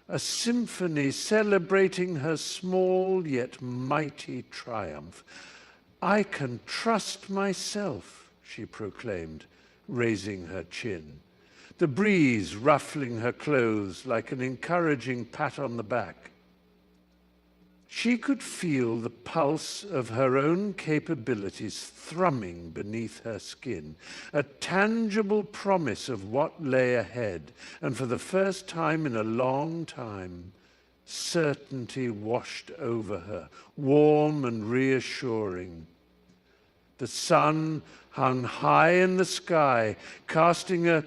A symphony celebrating her small yet mighty triumph. "I can trust myself," she proclaimed, raising her chin, the breeze ruffling her clothes like an encouraging pat on the back. She could feel the pulse of her own capabilities thrumming beneath her skin, a tangible promise of what lay ahead, and for the first time in a long time, certainty washed over her, warm and reassuring. The sun hung high in the sky, casting a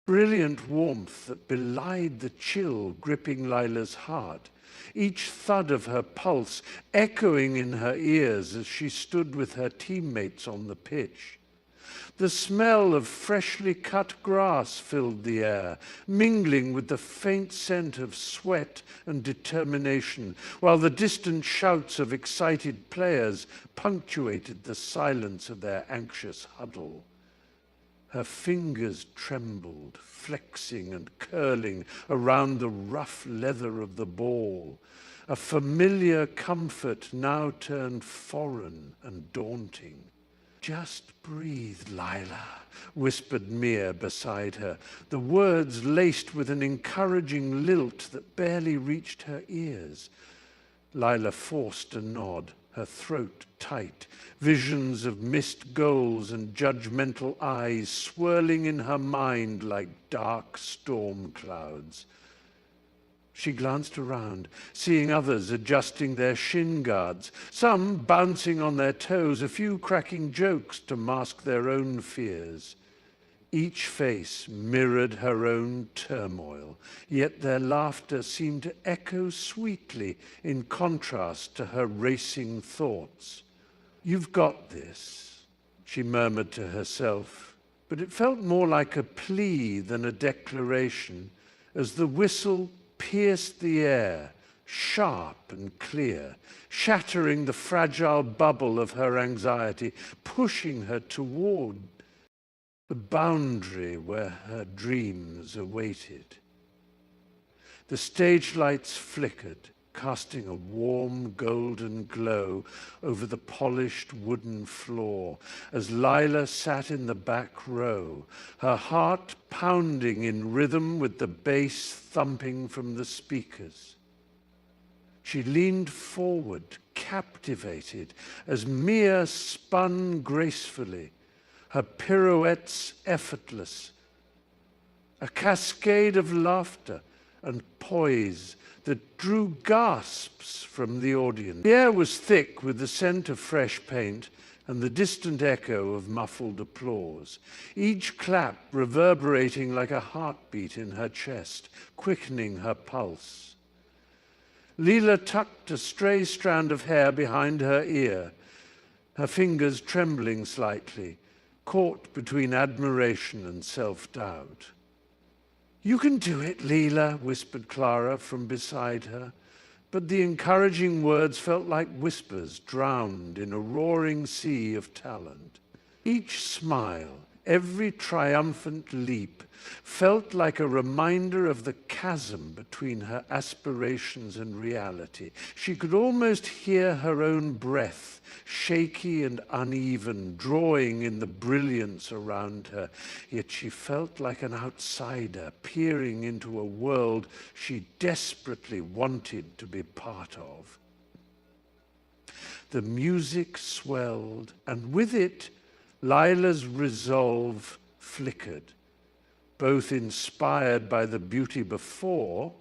brilliant warmth that belied the chill gripping Lila's heart, each thud of her pulse echoing in her ears as she stood with her teammates on the pitch. The smell of freshly cut grass filled the air, mingling with the faint scent of sweat and determination, while the distant shouts of excited players punctuated the silence of their anxious huddle. Her fingers trembled, flexing and curling around the rough leather of the ball, a familiar comfort now turned foreign and daunting. "Just breathe, Lila," whispered Mia beside her, the words laced with an encouraging lilt that barely reached her ears. Lila forced a nod, her throat tight, visions of missed goals and judgmental eyes swirling in her mind like dark storm clouds. She glanced around, seeing others adjusting their shin guards, some bouncing on their toes, a few cracking jokes to mask their own fears. Each face mirrored her own turmoil, yet their laughter seemed to echo sweetly in contrast to her racing thoughts. "You've got this," she murmured to herself, but it felt more like a plea than a declaration as the whistle pierced the air, sharp and clear, shattering the fragile bubble of her anxiety, pushing her toward the boundary where her dreams awaited. The stage lights flickered, casting a warm golden glow over the polished wooden floor as Lila sat in the back row, her heart pounding in rhythm with the bass thumping from the speakers. She leaned forward, captivated, as Mia spun gracefully, her pirouettes effortless, a cascade of laughter and poise that drew gasps from the audience. The air was thick with the scent of fresh paint, and the distant echo of muffled applause, each clap reverberating like a heartbeat in her chest, quickening her pulse. Leela tucked a stray strand of hair behind her ear, her fingers trembling slightly, caught between admiration and self-doubt. "You can do it, Leela," whispered Clara from beside her, but the encouraging words felt like whispers drowned in a roaring sea of talent. Each smile, every triumphant leap, felt like a reminder of the chasm between her aspirations and reality. She could almost hear her own breath, shaky and uneven, drawing in the brilliance around her, yet she felt like an outsider peering into a world she desperately wanted to be part of. The music swelled, and with it, Lila's resolve flickered, both inspired by the beauty before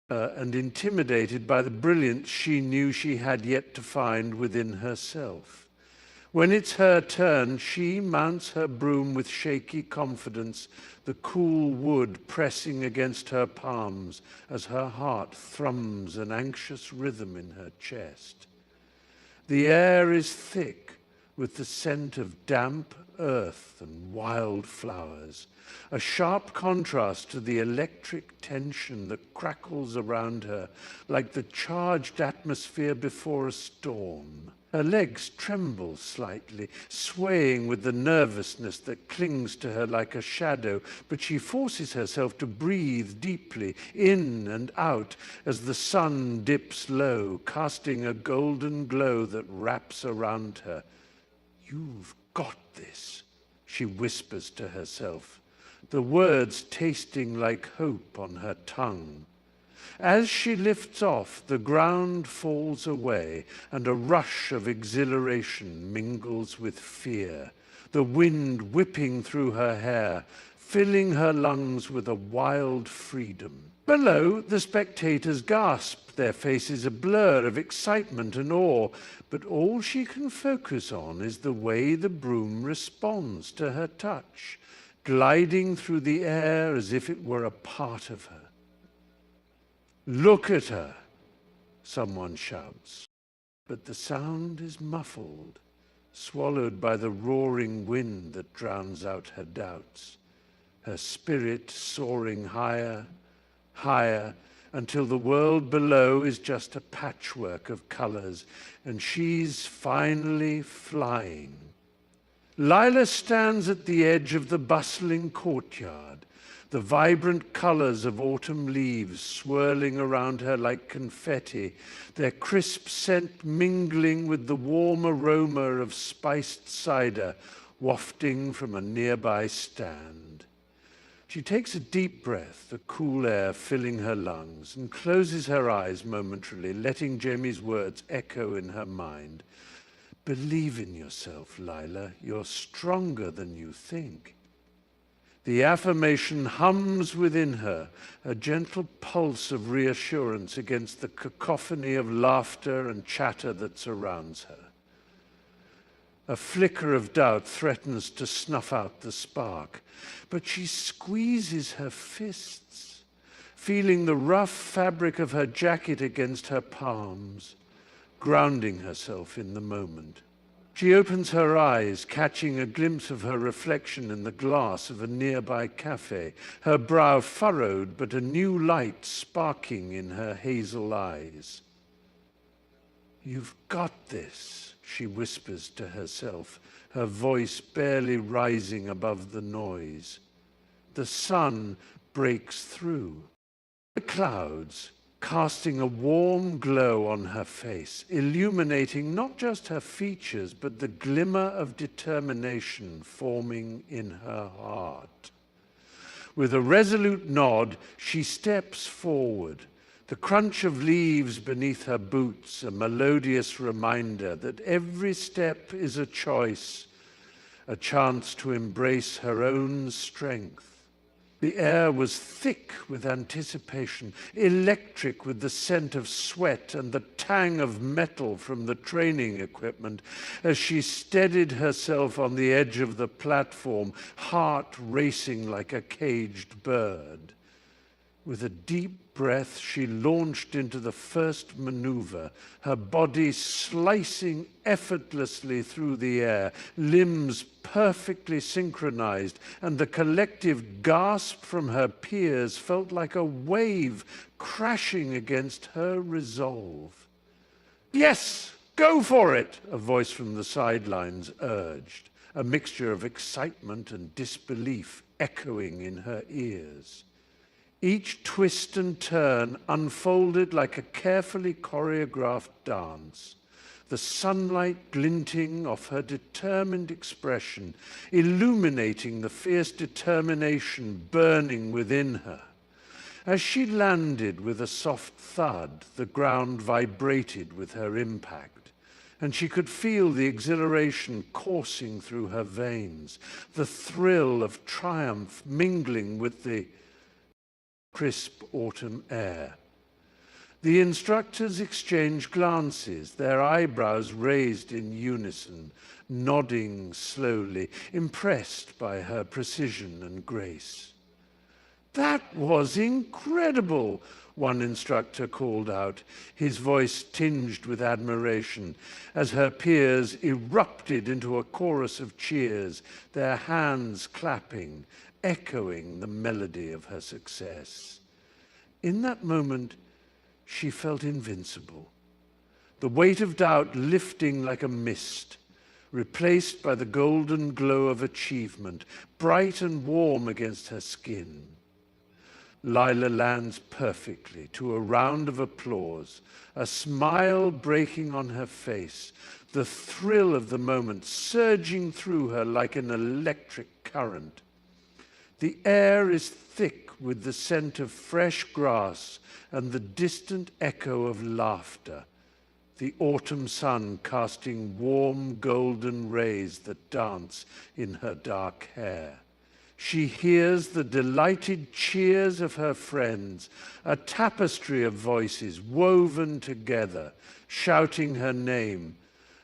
and intimidated by the brilliance she knew she had yet to find within herself. When it's her turn, she mounts her broom with shaky confidence, the cool wood pressing against her palms as her heart thrums an anxious rhythm in her chest. The air is thick with the scent of damp earth and wild flowers, a sharp contrast to the electric tension that crackles around her like the charged atmosphere before a storm. Her legs tremble slightly, swaying with the nervousness that clings to her like a shadow, but she forces herself to breathe deeply, in and out, as the sun dips low, casting a golden glow that wraps around her. "You've got this," she whispers to herself, the words tasting like hope on her tongue. As she lifts off, the ground falls away, and a rush of exhilaration mingles with fear, the wind whipping through her hair, filling her lungs with a wild freedom. Below, the spectators gasp, their faces a blur of excitement and awe, but all she can focus on is the way the broom responds to her touch, gliding through the air as if it were a part of her. "Look at her," someone shouts, but the sound is muffled, swallowed by the roaring wind that drowns out her doubts, her spirit soaring higher, higher, until the world below is just a patchwork of colors, and she's finally flying. Lila stands at the edge of the bustling courtyard, the vibrant colors of autumn leaves swirling around her like confetti, their crisp scent mingling with the warm aroma of spiced cider wafting from a nearby stand. She takes a deep breath, the cool air filling her lungs, and closes her eyes momentarily, letting Jamie's words echo in her mind. "Believe in yourself, Lila. You're stronger than you think." The affirmation hums within her, a gentle pulse of reassurance against the cacophony of laughter and chatter that surrounds her. A flicker of doubt threatens to snuff out the spark, but she squeezes her fists, feeling the rough fabric of her jacket against her palms, grounding herself in the moment. She opens her eyes, catching a glimpse of her reflection in the glass of a nearby cafe, her brow furrowed but a new light sparking in her hazel eyes. "You've got this," she whispers to herself, her voice barely rising above the noise. The sun breaks through the clouds, casting a warm glow on her face, illuminating not just her features, but the glimmer of determination forming in her heart. With a resolute nod, she steps forward, the crunch of leaves beneath her boots a melodious reminder that every step is a choice, a chance to embrace her own strength. The air was thick with anticipation, electric with the scent of sweat and the tang of metal from the training equipment as she steadied herself on the edge of the platform, heart racing like a caged bird. With a deep breath, she launched into the first maneuver, her body slicing effortlessly through the air, limbs perfectly synchronized, and the collective gasp from her peers felt like a wave crashing against her resolve. "Yes, go for it," a voice from the sidelines urged, a mixture of excitement and disbelief echoing in her ears. Each twist and turn unfolded like a carefully choreographed dance, the sunlight glinting off her determined expression, illuminating the fierce determination burning within her. As she landed with a soft thud, the ground vibrated with her impact, and she could feel the exhilaration coursing through her veins, the thrill of triumph mingling with the crisp autumn air. The instructors exchanged glances, their eyebrows raised in unison, nodding slowly, impressed by her precision and grace. "That was incredible," one instructor called out, his voice tinged with admiration, as her peers erupted into a chorus of cheers, their hands clapping, echoing the melody of her success. In that moment, she felt invincible, the weight of doubt lifting like a mist, replaced by the golden glow of achievement, bright and warm against her skin. Lila lands perfectly to a round of applause, a smile breaking on her face, the thrill of the moment surging through her like an electric current. The air is thick with the scent of fresh grass and the distant echo of laughter, the autumn sun casting warm golden rays that dance in her dark hair. She hears the delighted cheers of her friends, a tapestry of voices woven together, shouting her name,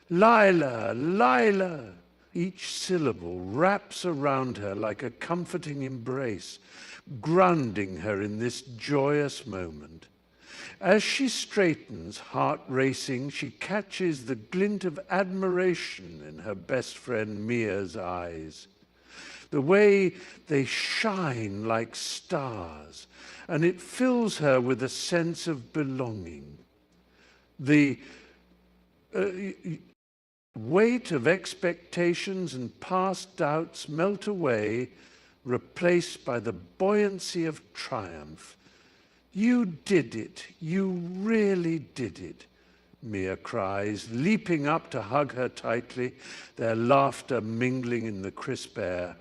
"Lila, Lila!" Each syllable wraps around her like a comforting embrace, grounding her in this joyous moment. As she straightens, heart racing, she catches the glint of admiration in her best friend Mia's eyes. The way they shine like stars, and it fills her with a sense of belonging. The weight of expectations and past doubts melt away, replaced by the buoyancy of triumph. "You did it. You really did it," Mia cries, leaping up to hug her tightly, their laughter mingling in the crisp air.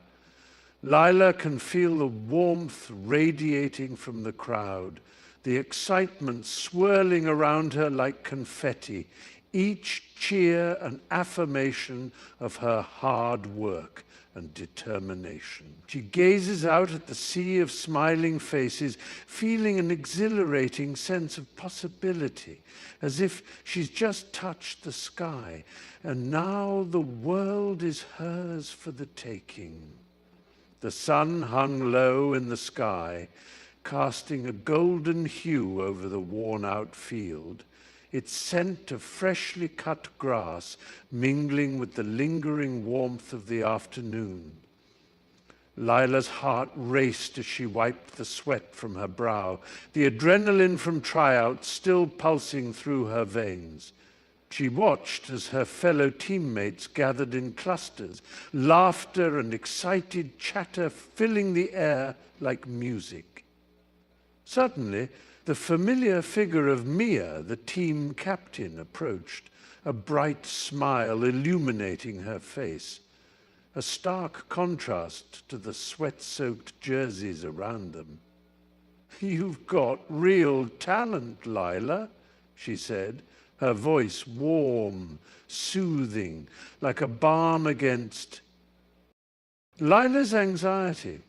Lila can feel the warmth radiating from the crowd, the excitement swirling around her like confetti, each cheer an affirmation of her hard work and determination. She gazes out at the sea of smiling faces, feeling an exhilarating sense of possibility, as if she's just touched the sky, and now the world is hers for the taking. The sun hung low in the sky, casting a golden hue over the worn-out field, its scent of freshly cut grass mingling with the lingering warmth of the afternoon. Lila's heart raced as she wiped the sweat from her brow, the adrenaline from tryouts still pulsing through her veins. She watched as her fellow teammates gathered in clusters, laughter and excited chatter filling the air like music. Suddenly, the familiar figure of Mia, the team captain, approached, a bright smile illuminating her face, a stark contrast to the sweat-soaked jerseys around them. "You've got real talent, Lila," she said, her voice warm, soothing, like a balm against Lila's anxiety.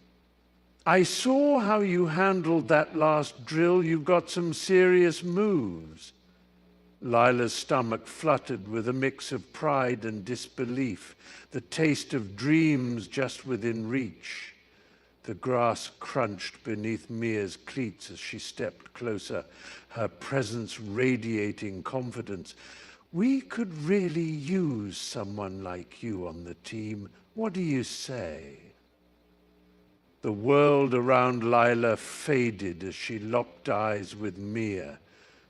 I saw how you handled that last drill. You've got some serious moves. Lila's stomach fluttered with a mix of pride and disbelief, the taste of dreams just within reach. The grass crunched beneath Mia's cleats as she stepped closer, her presence radiating confidence. We could really use someone like you on the team. What do you say? The world around Lila faded as she locked eyes with Mia,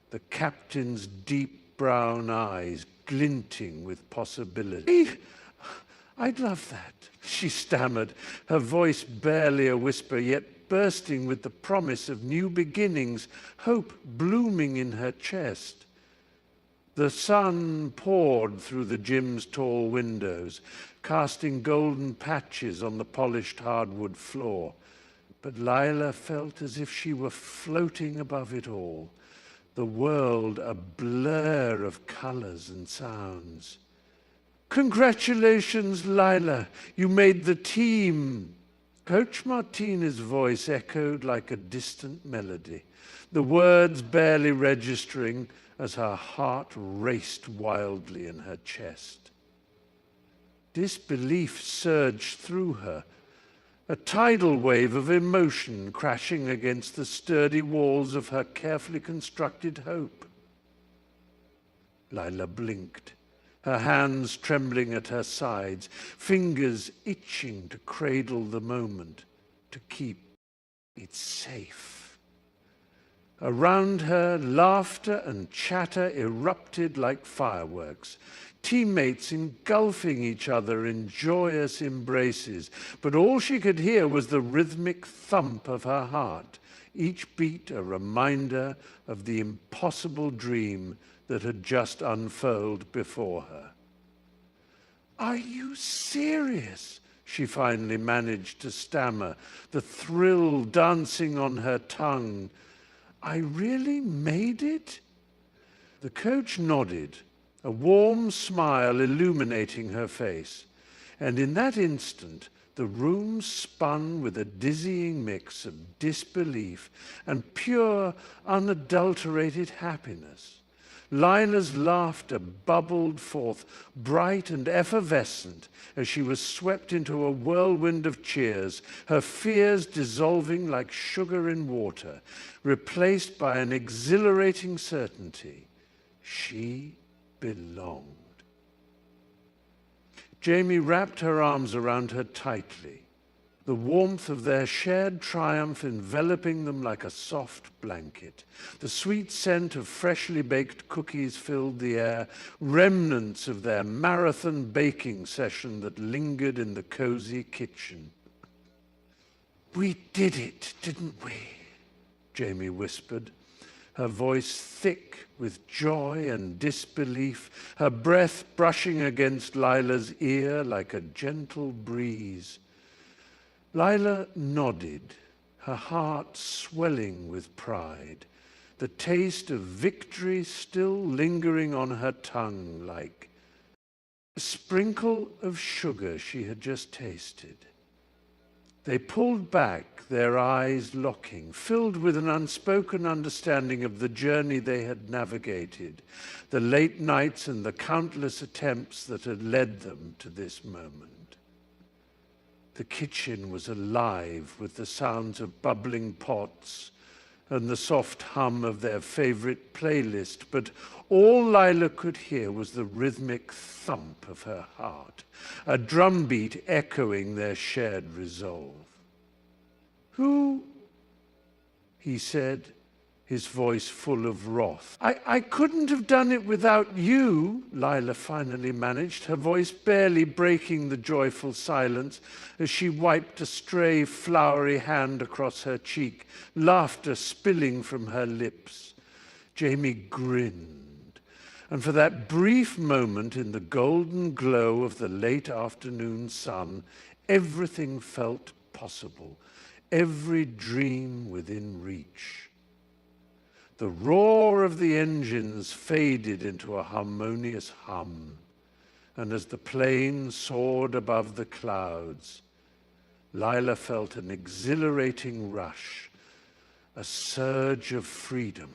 the captain's deep brown eyes glinting with possibility. I'd love that, she stammered, her voice barely a whisper, yet bursting with the promise of new beginnings, hope blooming in her chest. The sun poured through the gym's tall windows, casting golden patches on the polished hardwood floor. But Lila felt as if she were floating above it all, the world a blur of colors and sounds. Congratulations, Lila, you made the team. Coach Martinez's voice echoed like a distant melody, the words barely registering as her heart raced wildly in her chest. Disbelief surged through her, a tidal wave of emotion crashing against the sturdy walls of her carefully constructed hope. Lila blinked, her hands trembling at her sides, fingers itching to cradle the moment, to keep it safe. Around her, laughter and chatter erupted like fireworks, teammates engulfing each other in joyous embraces, but all she could hear was the rhythmic thump of her heart, each beat a reminder of the impossible dream that had just unfurled before her. Are you serious? She finally managed to stammer, the thrill dancing on her tongue. I really made it? The coach nodded, a warm smile illuminating her face, and in that instant the room spun with a dizzying mix of disbelief and pure, unadulterated happiness. Lila's laughter bubbled forth, bright and effervescent, as she was swept into a whirlwind of cheers, her fears dissolving like sugar in water, replaced by an exhilarating certainty. She belonged. Jamie wrapped her arms around her tightly, the warmth of their shared triumph enveloping them like a soft blanket. The sweet scent of freshly baked cookies filled the air, remnants of their marathon baking session that lingered in the cozy kitchen. We did it, didn't we? Jamie whispered, her voice thick with joy and disbelief, her breath brushing against Lila's ear like a gentle breeze. Lila nodded, her heart swelling with pride, the taste of victory still lingering on her tongue like a sprinkle of sugar she had just tasted. They pulled back, their eyes locking, filled with an unspoken understanding of the journey they had navigated, the late nights and the countless attempts that had led them to this moment. The kitchen was alive with the sounds of bubbling pots and the soft hum of their favorite playlist, but all Lila could hear was the rhythmic thump of her heart, a drumbeat echoing their shared resolve. Who? He said, his voice full of wrath. I couldn't have done it without you, Lila finally managed, her voice barely breaking the joyful silence as she wiped a stray, flowery hand across her cheek, laughter spilling from her lips. Jamie grinned, and for that brief moment in the golden glow of the late afternoon sun, everything felt possible, every dream within reach. The roar of the engines faded into a harmonious hum, and as the plane soared above the clouds, Lila felt an exhilarating rush, a surge of freedom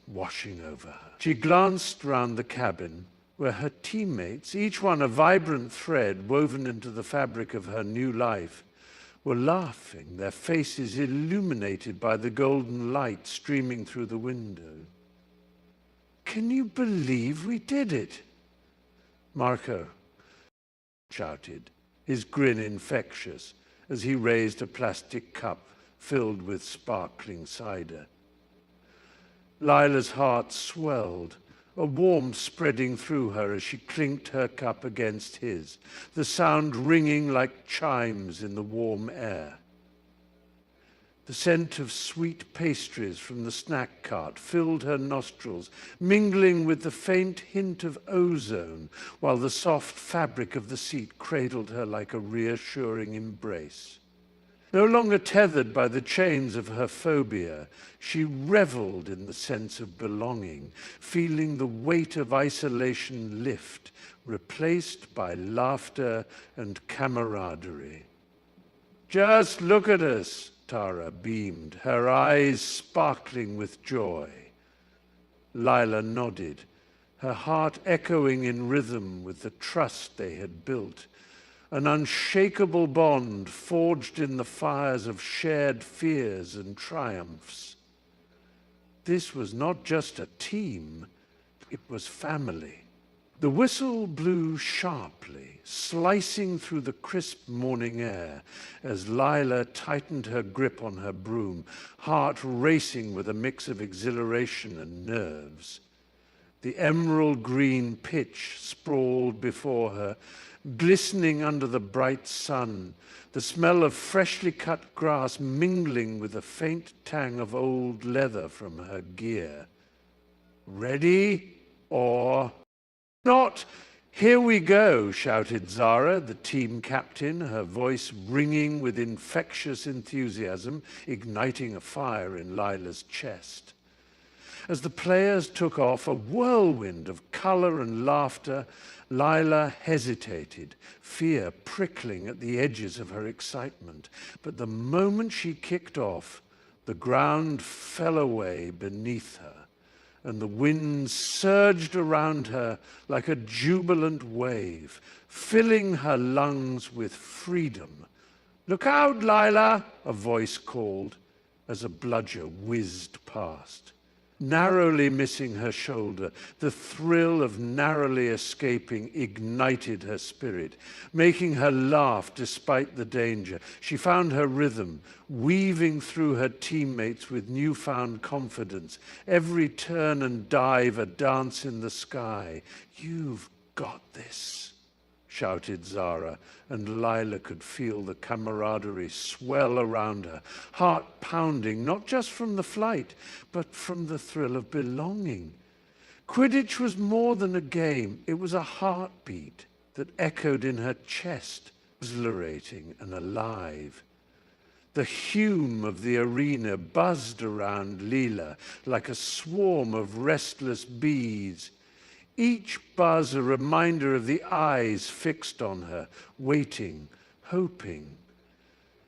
washing over her. She glanced round the cabin, where her teammates, each one a vibrant thread woven into the fabric of her new life, were laughing, their faces illuminated by the golden light streaming through the window. "Can you believe we did it?" Marco shouted, his grin infectious, as he raised a plastic cup filled with sparkling cider. Lila's heart swelled, a warmth spreading through her as she clinked her cup against his, the sound ringing like chimes in the warm air. The scent of sweet pastries from the snack cart filled her nostrils, mingling with the faint hint of ozone, while the soft fabric of the seat cradled her like a reassuring embrace. No longer tethered by the chains of her phobia, she reveled in the sense of belonging, feeling the weight of isolation lift, replaced by laughter and camaraderie. "Just look at us," Tara beamed, her eyes sparkling with joy. Lila nodded, her heart echoing in rhythm with the trust they had built, an unshakable bond forged in the fires of shared fears and triumphs. This was not just a team, it was family. The whistle blew sharply, slicing through the crisp morning air as Lila tightened her grip on her broom, heart racing with a mix of exhilaration and nerves. The emerald green pitch sprawled before her, glistening under the bright sun, the smell of freshly cut grass mingling with a faint tang of old leather from her gear. "Ready or not? Here we go," shouted Zara, the team captain, her voice ringing with infectious enthusiasm, igniting a fire in Lila's chest. As the players took off, a whirlwind of color and laughter, Lila hesitated, fear prickling at the edges of her excitement. But the moment she kicked off, the ground fell away beneath her, and the wind surged around her like a jubilant wave, filling her lungs with freedom. "Look out, Lila!" a voice called as a bludger whizzed past. Narrowly missing her shoulder, the thrill of narrowly escaping ignited her spirit, making her laugh despite the danger. She found her rhythm, weaving through her teammates with newfound confidence, every turn and dive a dance in the sky. "You've got this," shouted Zara, and Lila could feel the camaraderie swell around her, heart pounding, not just from the flight, but from the thrill of belonging. Quidditch was more than a game. It was a heartbeat that echoed in her chest, exhilarating and alive. The hume of the arena buzzed around Lila like a swarm of restless bees, each buzz a reminder of the eyes fixed on her, waiting, hoping.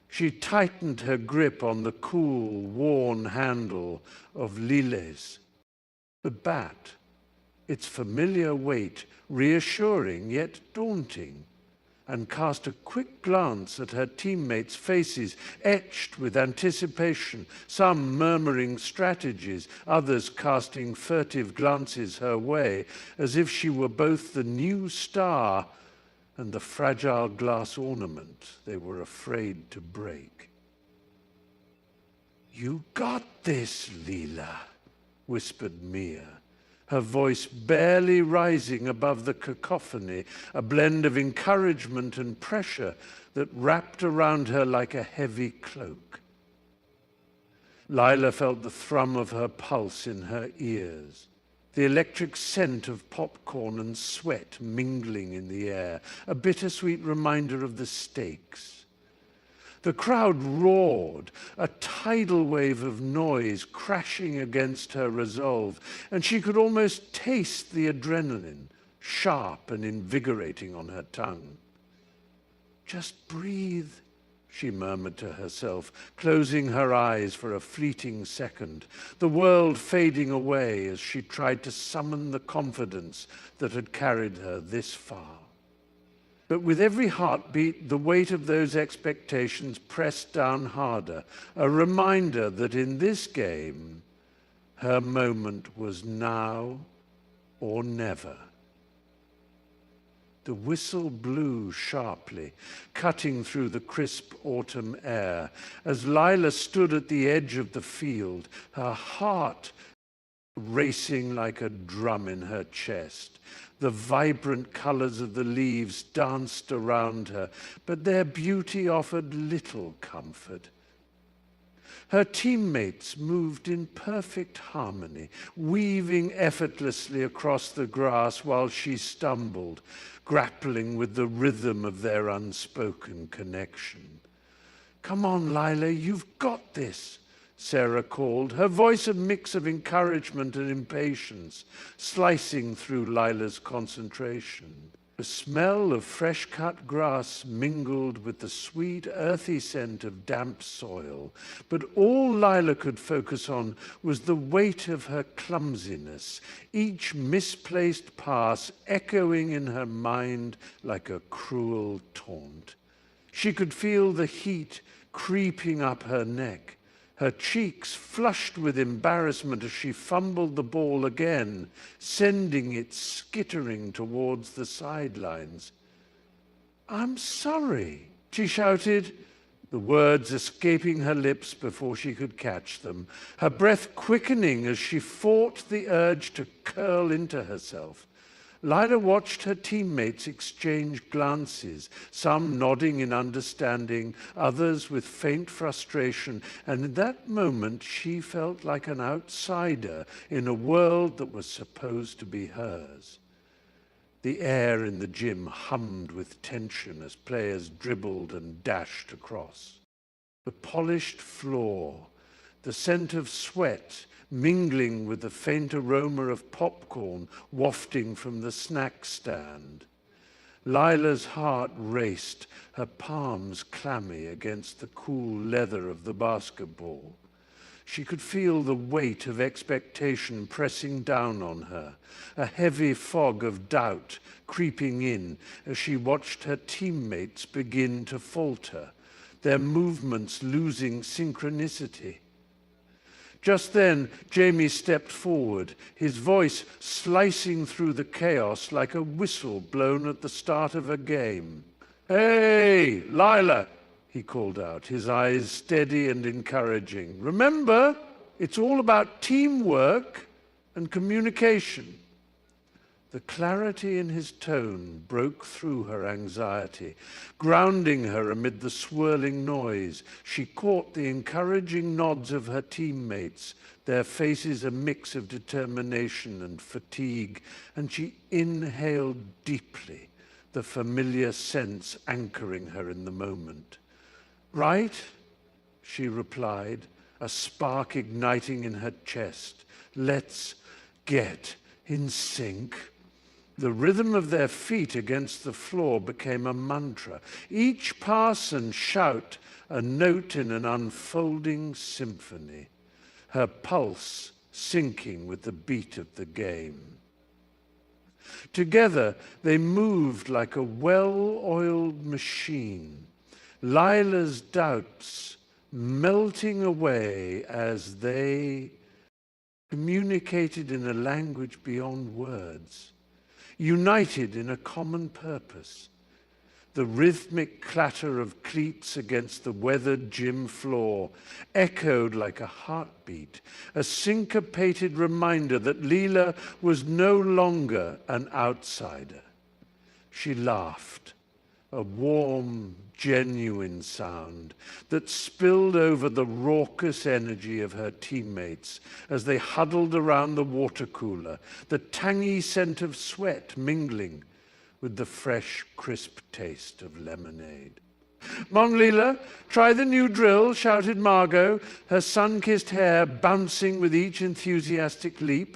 She tightened her grip on the cool, worn handle of Lile's. The bat, its familiar weight, reassuring yet daunting, and cast a quick glance at her teammates' faces, etched with anticipation, some murmuring strategies, others casting furtive glances her way, as if she were both the new star and the fragile glass ornament they were afraid to break. "You got this, Lila," whispered Mia, her voice barely rising above the cacophony, a blend of encouragement and pressure that wrapped around her like a heavy cloak. Lila felt the thrum of her pulse in her ears, the electric scent of popcorn and sweat mingling in the air, a bittersweet reminder of the stakes. The crowd roared, a tidal wave of noise crashing against her resolve, and she could almost taste the adrenaline, sharp and invigorating on her tongue. "Just breathe," she murmured to herself, closing her eyes for a fleeting second, the world fading away as she tried to summon the confidence that had carried her this far. But with every heartbeat, the weight of those expectations pressed down harder, a reminder that in this game, her moment was now or never. The whistle blew sharply, cutting through the crisp autumn air. As Lila stood at the edge of the field, her heart racing like a drum in her chest. The vibrant colors of the leaves danced around her, but their beauty offered little comfort. Her teammates moved in perfect harmony, weaving effortlessly across the grass while she stumbled, grappling with the rhythm of their unspoken connection. "Come on, Lila, you've got this," Sarah called, her voice a mix of encouragement and impatience, slicing through Lila's concentration. The smell of fresh-cut grass mingled with the sweet, earthy scent of damp soil, but all Lila could focus on was the weight of her clumsiness, each misplaced pass echoing in her mind like a cruel taunt. She could feel the heat creeping up her neck, her cheeks flushed with embarrassment as she fumbled the ball again, sending it skittering towards the sidelines. "I'm sorry," she shouted, the words escaping her lips before she could catch them, her breath quickening as she fought the urge to curl into herself. Lila watched her teammates exchange glances, some nodding in understanding, others with faint frustration, and in that moment she felt like an outsider in a world that was supposed to be hers. The air in the gym hummed with tension as players dribbled and dashed across. The polished floor, the scent of sweat, mingling with the faint aroma of popcorn wafting from the snack stand. Lila's heart raced, her palms clammy against the cool leather of the basketball. She could feel the weight of expectation pressing down on her, a heavy fog of doubt creeping in as she watched her teammates begin to falter, their movements losing synchronicity. Just then, Jamie stepped forward, his voice slicing through the chaos like a whistle blown at the start of a game. "Hey, Lila," he called out, his eyes steady and encouraging. "Remember, it's all about teamwork and communication." The clarity in his tone broke through her anxiety, grounding her amid the swirling noise. She caught the encouraging nods of her teammates, their faces a mix of determination and fatigue, and she inhaled deeply, the familiar sense anchoring her in the moment. "Right," she replied, a spark igniting in her chest. "Let's get in sync." The rhythm of their feet against the floor became a mantra, each pass and shout a note in an unfolding symphony, her pulse syncing with the beat of the game. Together, they moved like a well-oiled machine, Lila's doubts melting away as they communicated in a language beyond words, united in a common purpose. The rhythmic clatter of cleats against the weathered gym floor echoed like a heartbeat, a syncopated reminder that Lila was no longer an outsider. She laughed, a warm, genuine sound that spilled over the raucous energy of her teammates as they huddled around the water cooler, the tangy scent of sweat mingling with the fresh, crisp taste of lemonade. "Come on, Lila, try the new drill," shouted Margot, her sun-kissed hair bouncing with each enthusiastic leap.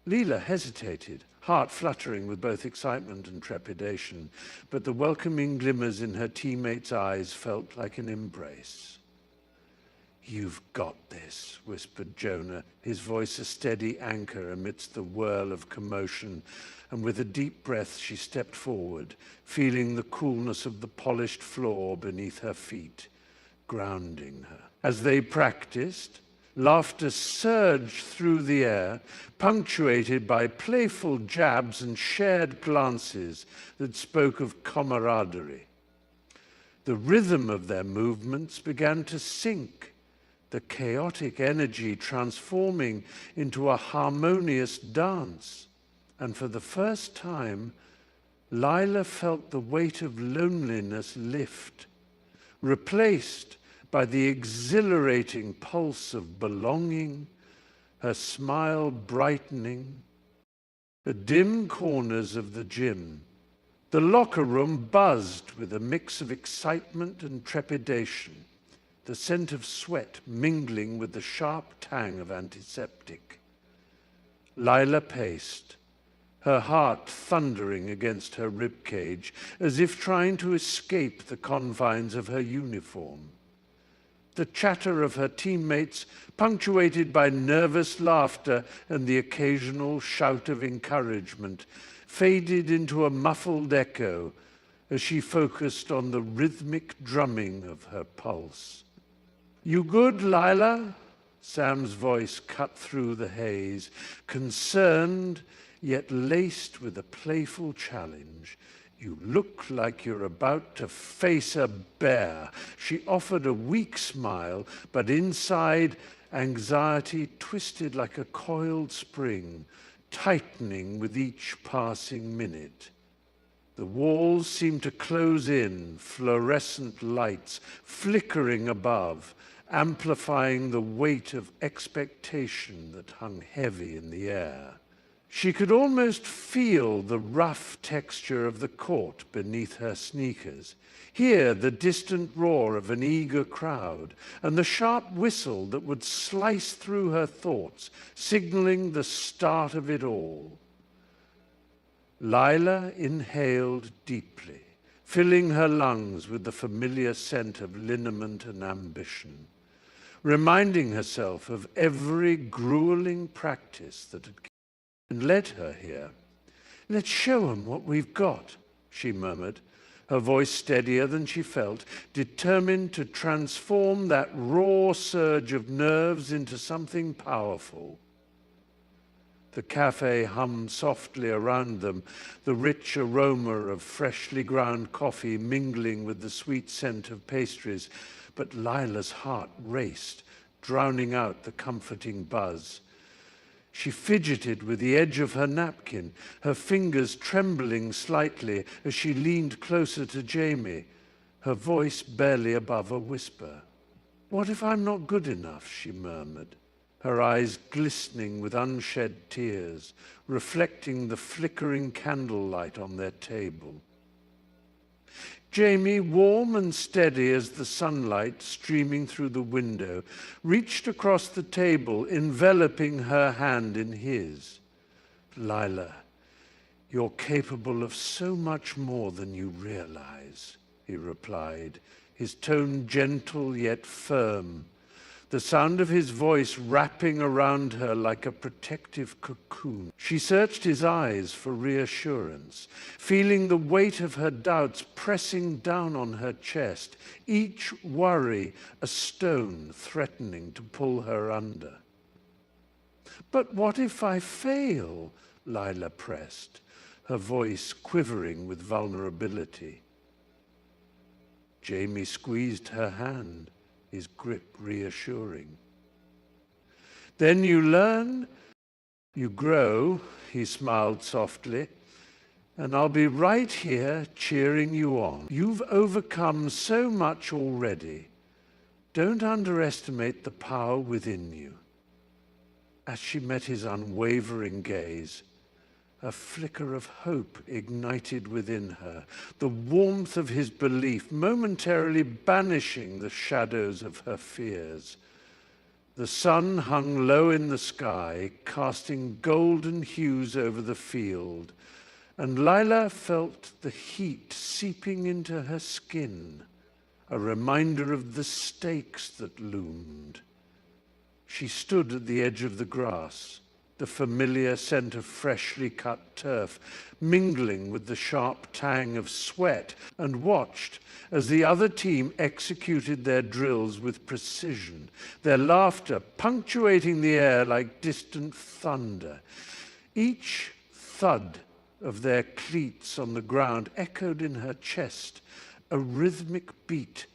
Lila hesitated, heart fluttering with both excitement and trepidation, but the welcoming glimmers in her teammate's eyes felt like an embrace. "You've got this," whispered Jonah, his voice a steady anchor amidst the whirl of commotion, and with a deep breath she stepped forward, feeling the coolness of the polished floor beneath her feet, grounding her. As they practiced, laughter surged through the air, punctuated by playful jabs and shared glances that spoke of camaraderie. The rhythm of their movements began to sync, the chaotic energy transforming into a harmonious dance. And for the first time, Lila felt the weight of loneliness lift, replaced by the exhilarating pulse of belonging, her smile brightening. The dim corners of the gym, the locker room buzzed with a mix of excitement and trepidation, the scent of sweat mingling with the sharp tang of antiseptic. Lila paced, her heart thundering against her ribcage, as if trying to escape the confines of her uniform. The chatter of her teammates, punctuated by nervous laughter and the occasional shout of encouragement, faded into a muffled echo as she focused on the rhythmic drumming of her pulse. "You good, Lila?" Sam's voice cut through the haze, concerned yet laced with a playful challenge. "You look like you're about to face a bear." She offered a weak smile, but inside, anxiety twisted like a coiled spring, tightening with each passing minute. The walls seemed to close in, fluorescent lights flickering above, amplifying the weight of expectation that hung heavy in the air. She could almost feel the rough texture of the court beneath her sneakers, hear the distant roar of an eager crowd, and the sharp whistle that would slice through her thoughts, signaling the start of it all. Lila inhaled deeply, filling her lungs with the familiar scent of liniment and ambition, reminding herself of every grueling practice that had and led her here. "Let's show 'em what we've got," she murmured, her voice steadier than she felt, determined to transform that raw surge of nerves into something powerful. The cafe hummed softly around them, the rich aroma of freshly ground coffee mingling with the sweet scent of pastries, but Lila's heart raced, drowning out the comforting buzz. She fidgeted with the edge of her napkin, her fingers trembling slightly as she leaned closer to Jamie, her voice barely above a whisper. "What if I'm not good enough?" she murmured, her eyes glistening with unshed tears, reflecting the flickering candlelight on their table. Jamie, warm and steady as the sunlight streaming through the window, reached across the table, enveloping her hand in his. "Lila, you're capable of so much more than you realize," he replied, his tone gentle yet firm, the sound of his voice wrapping around her like a protective cocoon. She searched his eyes for reassurance, feeling the weight of her doubts pressing down on her chest, each worry a stone threatening to pull her under. "But what if I fail?" Lila pressed, her voice quivering with vulnerability. Jamie squeezed her hand, his grip reassuring. "Then you learn, you grow," he smiled softly, "and I'll be right here cheering you on. You've overcome so much already. Don't underestimate the power within you." As she met his unwavering gaze, a flicker of hope ignited within her, the warmth of his belief momentarily banishing the shadows of her fears. The sun hung low in the sky, casting golden hues over the field, and Lila felt the heat seeping into her skin, a reminder of the stakes that loomed. She stood at the edge of the grass, the familiar scent of freshly cut turf mingling with the sharp tang of sweat, and watched as the other team executed their drills with precision, their laughter punctuating the air like distant thunder. Each thud of their cleats on the ground echoed in her chest, a rhythmic beat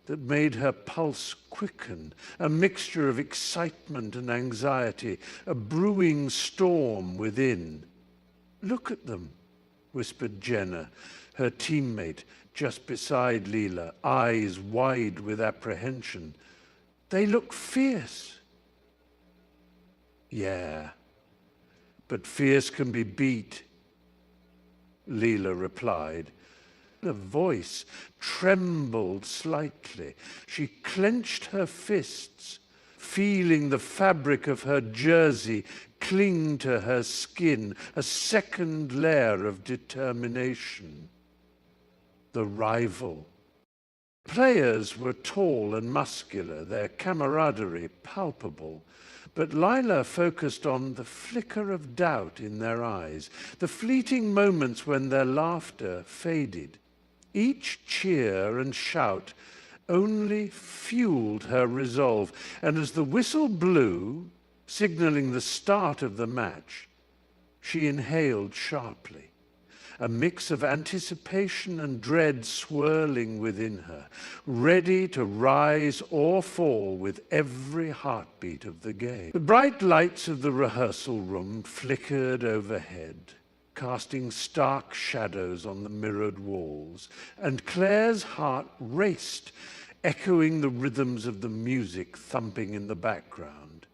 that made her pulse quicken, a mixture of excitement and anxiety, a brewing storm within. "Look at them," whispered Jenna, her teammate, just beside Leela, eyes wide with apprehension. "They look fierce." "Yeah, but fierce can be beat," Leela replied. Her voice trembled slightly. She clenched her fists, feeling the fabric of her jersey cling to her skin, a second layer of determination. The rival. Players were tall and muscular, their camaraderie palpable. But Lila focused on the flicker of doubt in their eyes, the fleeting moments when their laughter faded. Each cheer and shout only fueled her resolve, and as the whistle blew, signaling the start of the match, she inhaled sharply, a mix of anticipation and dread swirling within her, ready to rise or fall with every heartbeat of the game. The bright lights of the rehearsal room flickered overhead, casting stark shadows on the mirrored walls, and Claire's heart raced, echoing the rhythms of the music thumping in the background.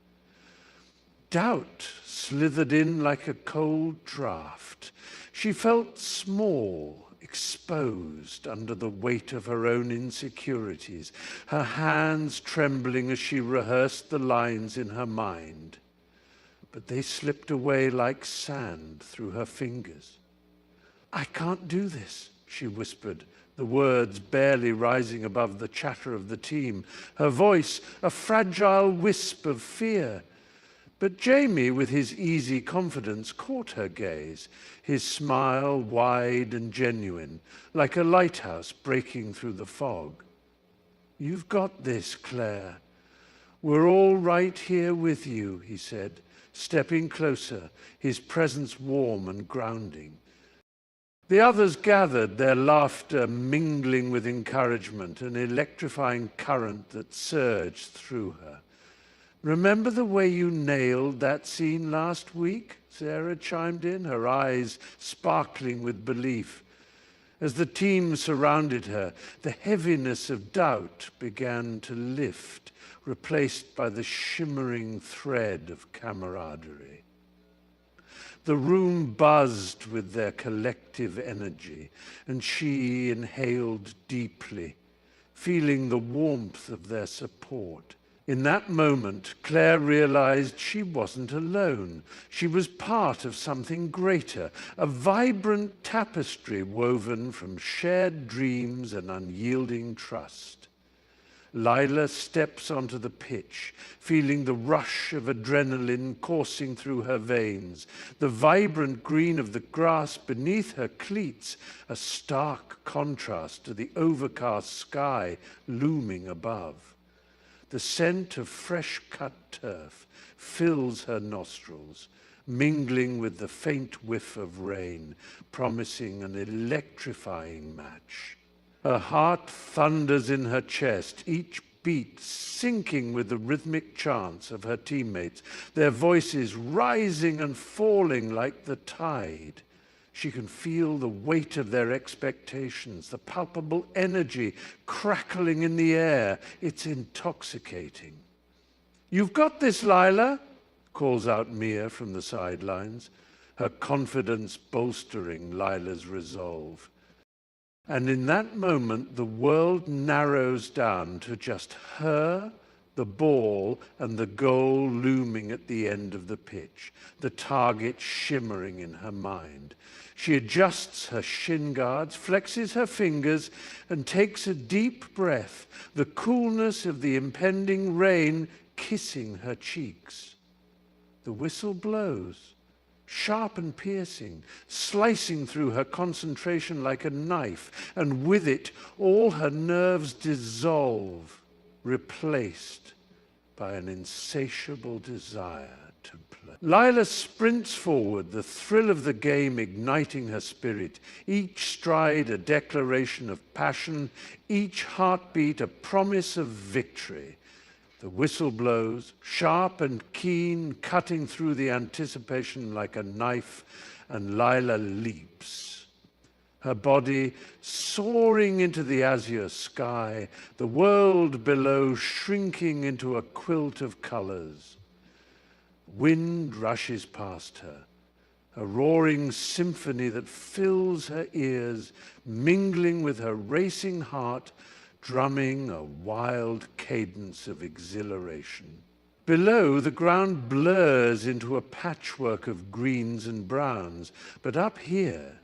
Doubt slithered in like a cold draft. She felt small, exposed under the weight of her own insecurities, her hands trembling as she rehearsed the lines in her mind. But they slipped away like sand through her fingers. "I can't do this," she whispered, the words barely rising above the chatter of the team, her voice a fragile wisp of fear. But Jamie, with his easy confidence, caught her gaze, his smile wide and genuine, like a lighthouse breaking through the fog. "You've got this, Claire. We're all right here with you," he said, stepping closer, his presence warm and grounding. The others gathered, their laughter mingling with encouragement, an electrifying current that surged through her. "Remember the way you nailed that scene last week?" Sarah chimed in, her eyes sparkling with belief. As the team surrounded her, the heaviness of doubt began to lift, replaced by the shimmering thread of camaraderie. The room buzzed with their collective energy, and she inhaled deeply, feeling the warmth of their support. In that moment, Claire realized she wasn't alone. She was part of something greater, a vibrant tapestry woven from shared dreams and unyielding trust. Lila steps onto the pitch, feeling the rush of adrenaline coursing through her veins, the vibrant green of the grass beneath her cleats, a stark contrast to the overcast sky looming above. The scent of fresh-cut turf fills her nostrils, mingling with the faint whiff of rain, promising an electrifying match. Her heart thunders in her chest, each beat syncing with the rhythmic chants of her teammates, their voices rising and falling like the tide. She can feel the weight of their expectations, the palpable energy crackling in the air. It's intoxicating. "You've got this, Lila," calls out Mia from the sidelines, her confidence bolstering Lila's resolve. And in that moment, the world narrows down to just her, the ball and the goal looming at the end of the pitch, the target shimmering in her mind. She adjusts her shin guards, flexes her fingers, and takes a deep breath, the coolness of the impending rain kissing her cheeks. The whistle blows, sharp and piercing, slicing through her concentration like a knife, and with it all her nerves dissolve, replaced by an insatiable desire to play. Lila sprints forward, the thrill of the game igniting her spirit, each stride a declaration of passion, each heartbeat a promise of victory. The whistle blows, sharp and keen, cutting through the anticipation like a knife, and Lila leaps. Her body soaring into the azure sky, the world below shrinking into a quilt of colors. Wind rushes past her, a roaring symphony that fills her ears, mingling with her racing heart, drumming a wild cadence of exhilaration. Below, the ground blurs into a patchwork of greens and browns, but up here,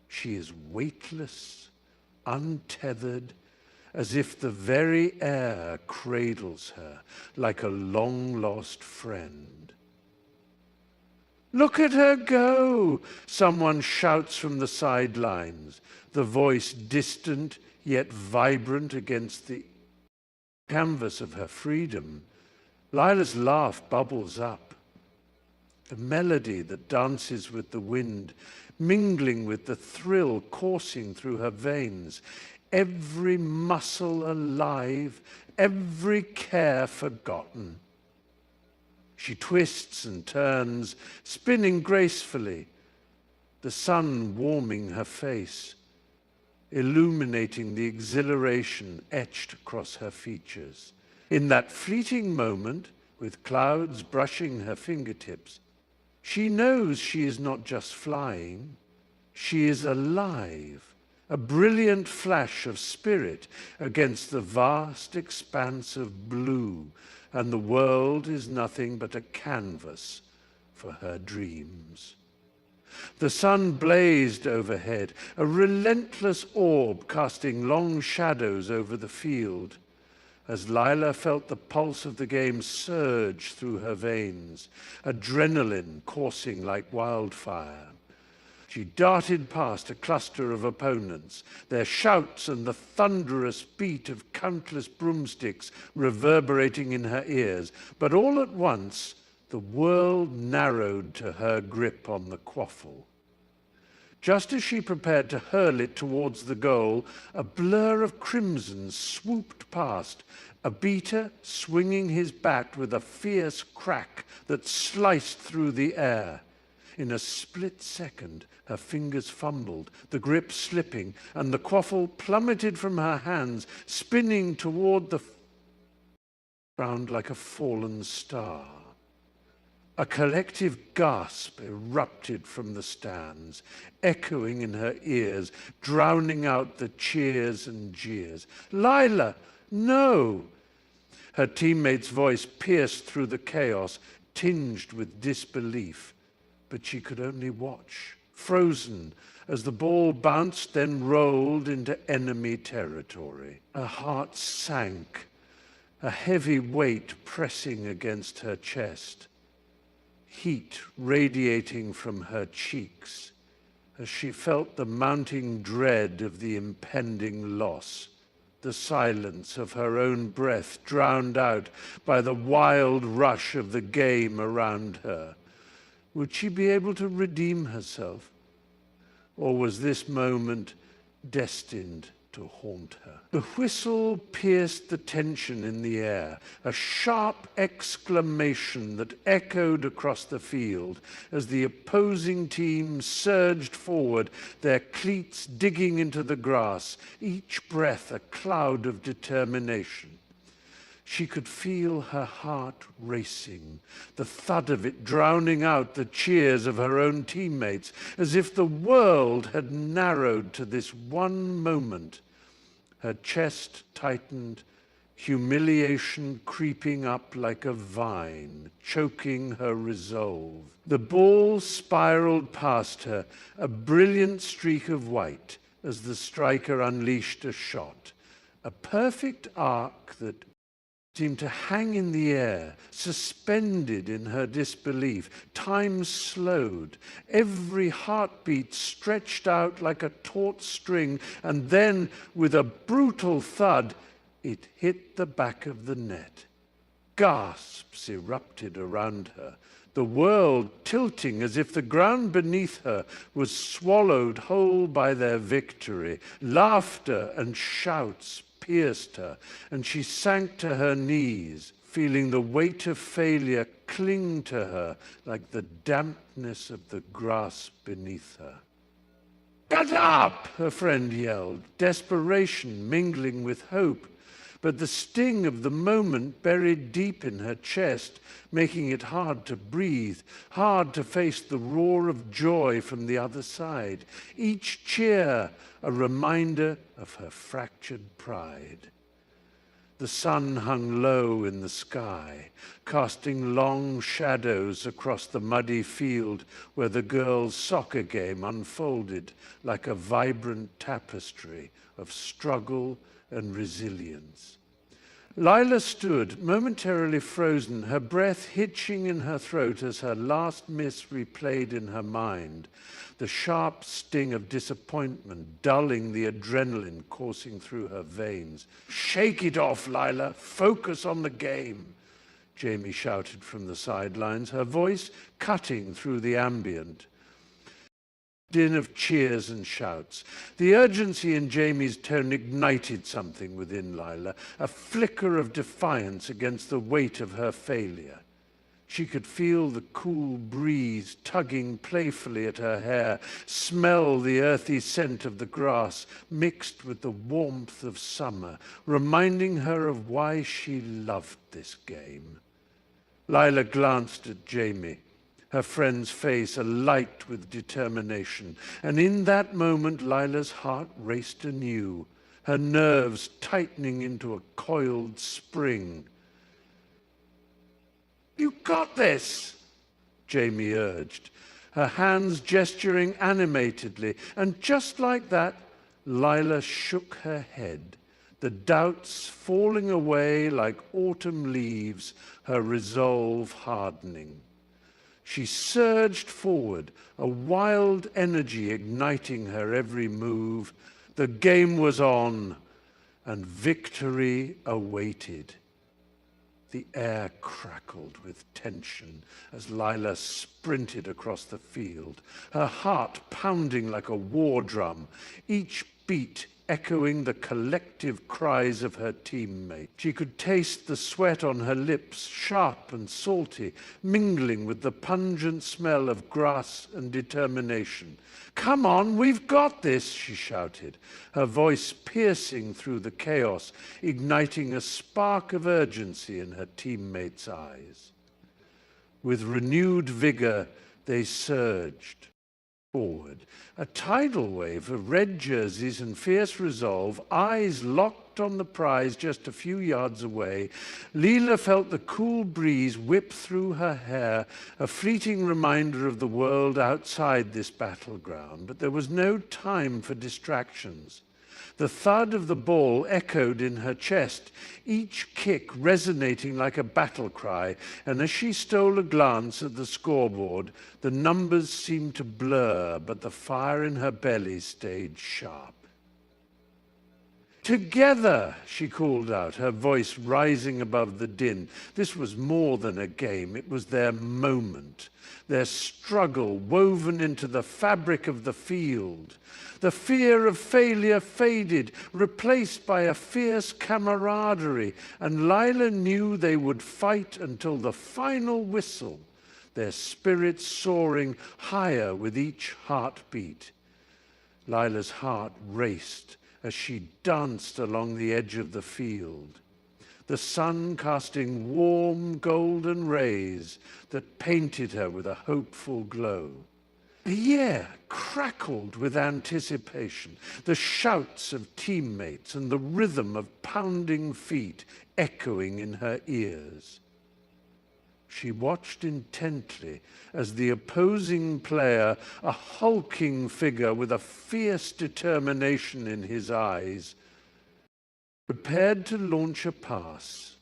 she is weightless, untethered, as if the very air cradles her like a long-lost friend. "Look at her go!" someone shouts from the sidelines, the voice distant yet vibrant against the canvas of her freedom. Lila's laugh bubbles up, a melody that dances with the wind, mingling with the thrill coursing through her veins, every muscle alive, every care forgotten. She twists and turns, spinning gracefully, the sun warming her face, illuminating the exhilaration etched across her features. In that fleeting moment, with clouds brushing her fingertips, she knows she is not just flying, she is alive, a brilliant flash of spirit against the vast expanse of blue, and the world is nothing but a canvas for her dreams. The sun blazed overhead, a relentless orb casting long shadows over the field. As Lila felt the pulse of the game surge through her veins, adrenaline coursing like wildfire, she darted past a cluster of opponents, their shouts and the thunderous beat of countless broomsticks reverberating in her ears. But all at once, the world narrowed to her grip on the quaffle. Just as she prepared to hurl it towards the goal, a blur of crimson swooped past, a beater swinging his bat with a fierce crack that sliced through the air. In a split second, her fingers fumbled, the grip slipping, and the quaffle plummeted from her hands, spinning toward the ground like a fallen star. A collective gasp erupted from the stands, echoing in her ears, drowning out the cheers and jeers. "Lila, no!" Her teammate's voice pierced through the chaos, tinged with disbelief. But she could only watch, frozen, as the ball bounced, then rolled into enemy territory. Her heart sank, a heavy weight pressing against her chest. Heat radiating from her cheeks as she felt the mounting dread of the impending loss, the silence of her own breath drowned out by the wild rush of the game around her. Would she be able to redeem herself? Or was this moment destined to haunt her? The whistle pierced the tension in the air, a sharp exclamation that echoed across the field as the opposing team surged forward, their cleats digging into the grass, each breath a cloud of determination. She could feel her heart racing, the thud of it drowning out the cheers of her own teammates, as if the world had narrowed to this one moment. Her chest tightened, humiliation creeping up like a vine, choking her resolve. The ball spiraled past her, a brilliant streak of white, as the striker unleashed a shot. A perfect arc that seemed to hang in the air, suspended in her disbelief. Time slowed, every heartbeat stretched out like a taut string, and then, with a brutal thud, it hit the back of the net. Gasps erupted around her, the world tilting as if the ground beneath her was swallowed whole by their victory. Laughter and shouts pierced her, and she sank to her knees, feeling the weight of failure cling to her like the dampness of the grass beneath her. "Get up!" her friend yelled, desperation mingling with hope. But the sting of the moment buried deep in her chest, making it hard to breathe, hard to face the roar of joy from the other side. Each cheer a reminder of her fractured pride. The sun hung low in the sky, casting long shadows across the muddy field where the girls' soccer game unfolded like a vibrant tapestry of struggle and resilience. Lila stood, momentarily frozen, her breath hitching in her throat as her last miss replayed in her mind, the sharp sting of disappointment dulling the adrenaline coursing through her veins. "Shake it off, Lila. Focus on the game," Jamie shouted from the sidelines, her voice cutting through the ambient din of cheers and shouts. The urgency in Jamie's tone ignited something within Lila, a flicker of defiance against the weight of her failure. She could feel the cool breeze tugging playfully at her hair, smell the earthy scent of the grass mixed with the warmth of summer, reminding her of why she loved this game. Lila glanced at Jamie, her friend's face alight with determination. And in that moment, Lila's heart raced anew, her nerves tightening into a coiled spring. "You got this," Jamie urged, her hands gesturing animatedly. And just like that, Lila shook her head, the doubts falling away like autumn leaves, her resolve hardening. She surged forward, a wild energy igniting her every move. The game was on, and victory awaited. The air crackled with tension as Lila sprinted across the field, her heart pounding like a war drum, each beat echoing the collective cries of her teammates. She could taste the sweat on her lips, sharp and salty, mingling with the pungent smell of grass and determination. "Come on, we've got this," she shouted, her voice piercing through the chaos, igniting a spark of urgency in her teammates' eyes. With renewed vigor, they surged forward, a tidal wave of red jerseys and fierce resolve, eyes locked on the prize just a few yards away. Lila felt the cool breeze whip through her hair, a fleeting reminder of the world outside this battleground. But there was no time for distractions. The thud of the ball echoed in her chest, each kick resonating like a battle cry, and as she stole a glance at the scoreboard, the numbers seemed to blur, but the fire in her belly stayed sharp. "Together," she called out, her voice rising above the din. This was more than a game. It was their moment, their struggle woven into the fabric of the field. The fear of failure faded, replaced by a fierce camaraderie, and Lila knew they would fight until the final whistle, their spirits soaring higher with each heartbeat. Lila's heart raced as she danced along the edge of the field, the sun casting warm golden rays that painted her with a hopeful glow. The air crackled with anticipation, the shouts of teammates and the rhythm of pounding feet echoing in her ears. She watched intently as the opposing player, a hulking figure with a fierce determination in his eyes, prepared to launch a pass.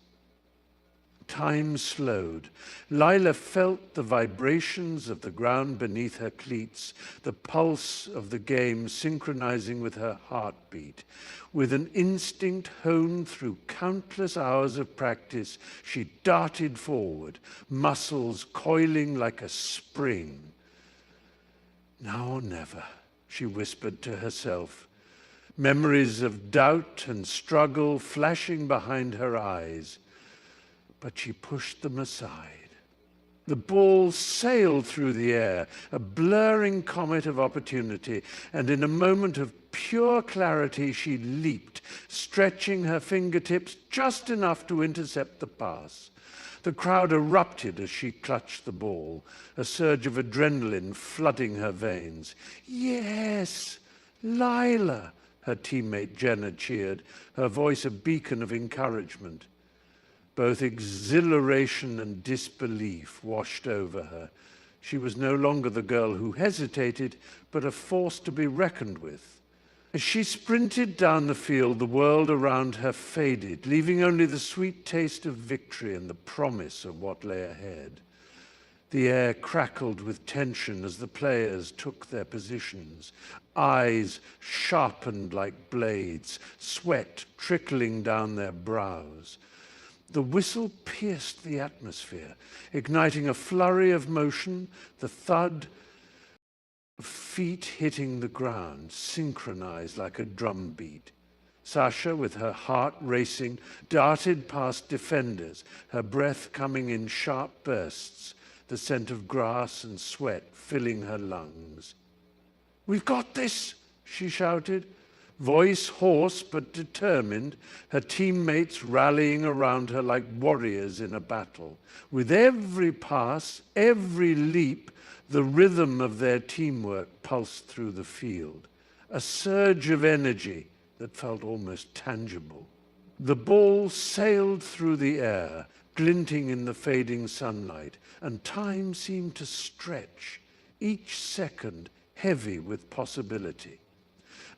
Time slowed. Lila felt the vibrations of the ground beneath her cleats, the pulse of the game synchronizing with her heartbeat. With an instinct honed through countless hours of practice, she darted forward, muscles coiling like a spring. Now or never, she whispered to herself, memories of doubt and struggle flashing behind her eyes. But she pushed them aside. The ball sailed through the air, a blurring comet of opportunity, and in a moment of pure clarity she leaped, stretching her fingertips just enough to intercept the pass. The crowd erupted as she clutched the ball, a surge of adrenaline flooding her veins. "Yes, Lila!" her teammate Jenna cheered, her voice a beacon of encouragement. Both exhilaration and disbelief washed over her. She was no longer the girl who hesitated, but a force to be reckoned with. As she sprinted down the field, the world around her faded, leaving only the sweet taste of victory and the promise of what lay ahead. The air crackled with tension as the players took their positions, eyes sharpened like blades, sweat trickling down their brows. The whistle pierced the atmosphere, igniting a flurry of motion, the thud of feet hitting the ground, synchronized like a drum beat. Sasha, with her heart racing, darted past defenders, her breath coming in sharp bursts, the scent of grass and sweat filling her lungs. "We've got this!" she shouted. Voice hoarse but determined, her teammates rallying around her like warriors in a battle. With every pass, every leap, the rhythm of their teamwork pulsed through the field, a surge of energy that felt almost tangible. The ball sailed through the air, glinting in the fading sunlight, and time seemed to stretch, each second heavy with possibility.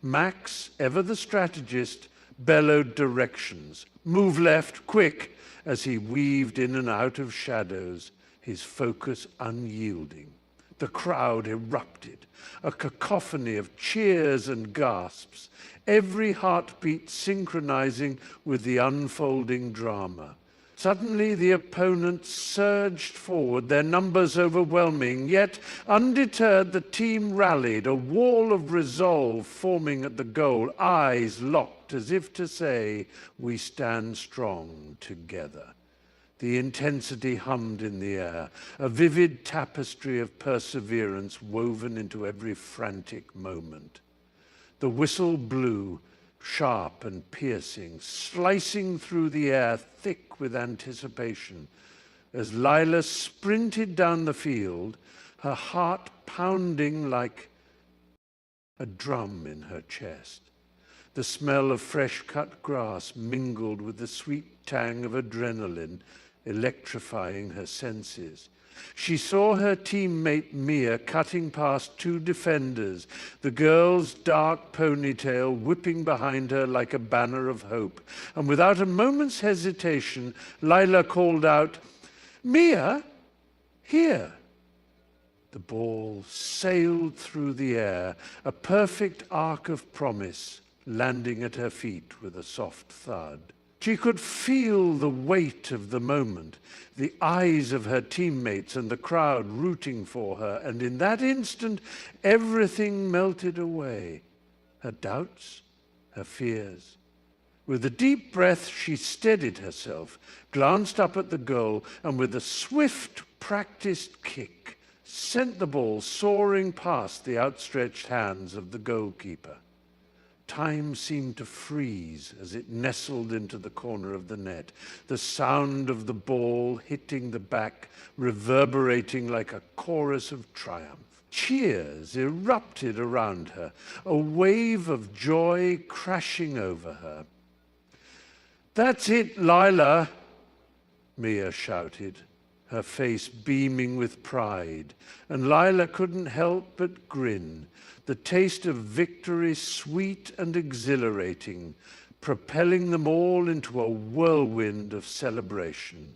Max, ever the strategist, bellowed directions. "Move left, quick," as he weaved in and out of shadows, his focus unyielding. The crowd erupted, a cacophony of cheers and gasps, every heartbeat synchronizing with the unfolding drama. Suddenly the opponents surged forward, their numbers overwhelming, yet undeterred the team rallied, a wall of resolve forming at the goal, eyes locked as if to say, "We stand strong together." The intensity hummed in the air, a vivid tapestry of perseverance woven into every frantic moment. The whistle blew, sharp and piercing, slicing through the air thick with anticipation. As Lila sprinted down the field, her heart pounding like a drum in her chest. The smell of fresh-cut grass mingled with the sweet tang of adrenaline, electrifying her senses. She saw her teammate Mia cutting past two defenders, the girl's dark ponytail whipping behind her like a banner of hope. And without a moment's hesitation, Lila called out, "Mia, here!" The ball sailed through the air, a perfect arc of promise, landing at her feet with a soft thud. She could feel the weight of the moment, the eyes of her teammates and the crowd rooting for her, and in that instant, everything melted away. Her doubts, her fears. With a deep breath, she steadied herself, glanced up at the goal, and with a swift, practiced kick, sent the ball soaring past the outstretched hands of the goalkeeper. Time seemed to freeze as it nestled into the corner of the net, the sound of the ball hitting the back reverberating like a chorus of triumph. Cheers erupted around her, a wave of joy crashing over her. "That's it, Lila," Mia shouted, her face beaming with pride, and Lila couldn't help but grin, the taste of victory sweet and exhilarating, propelling them all into a whirlwind of celebration.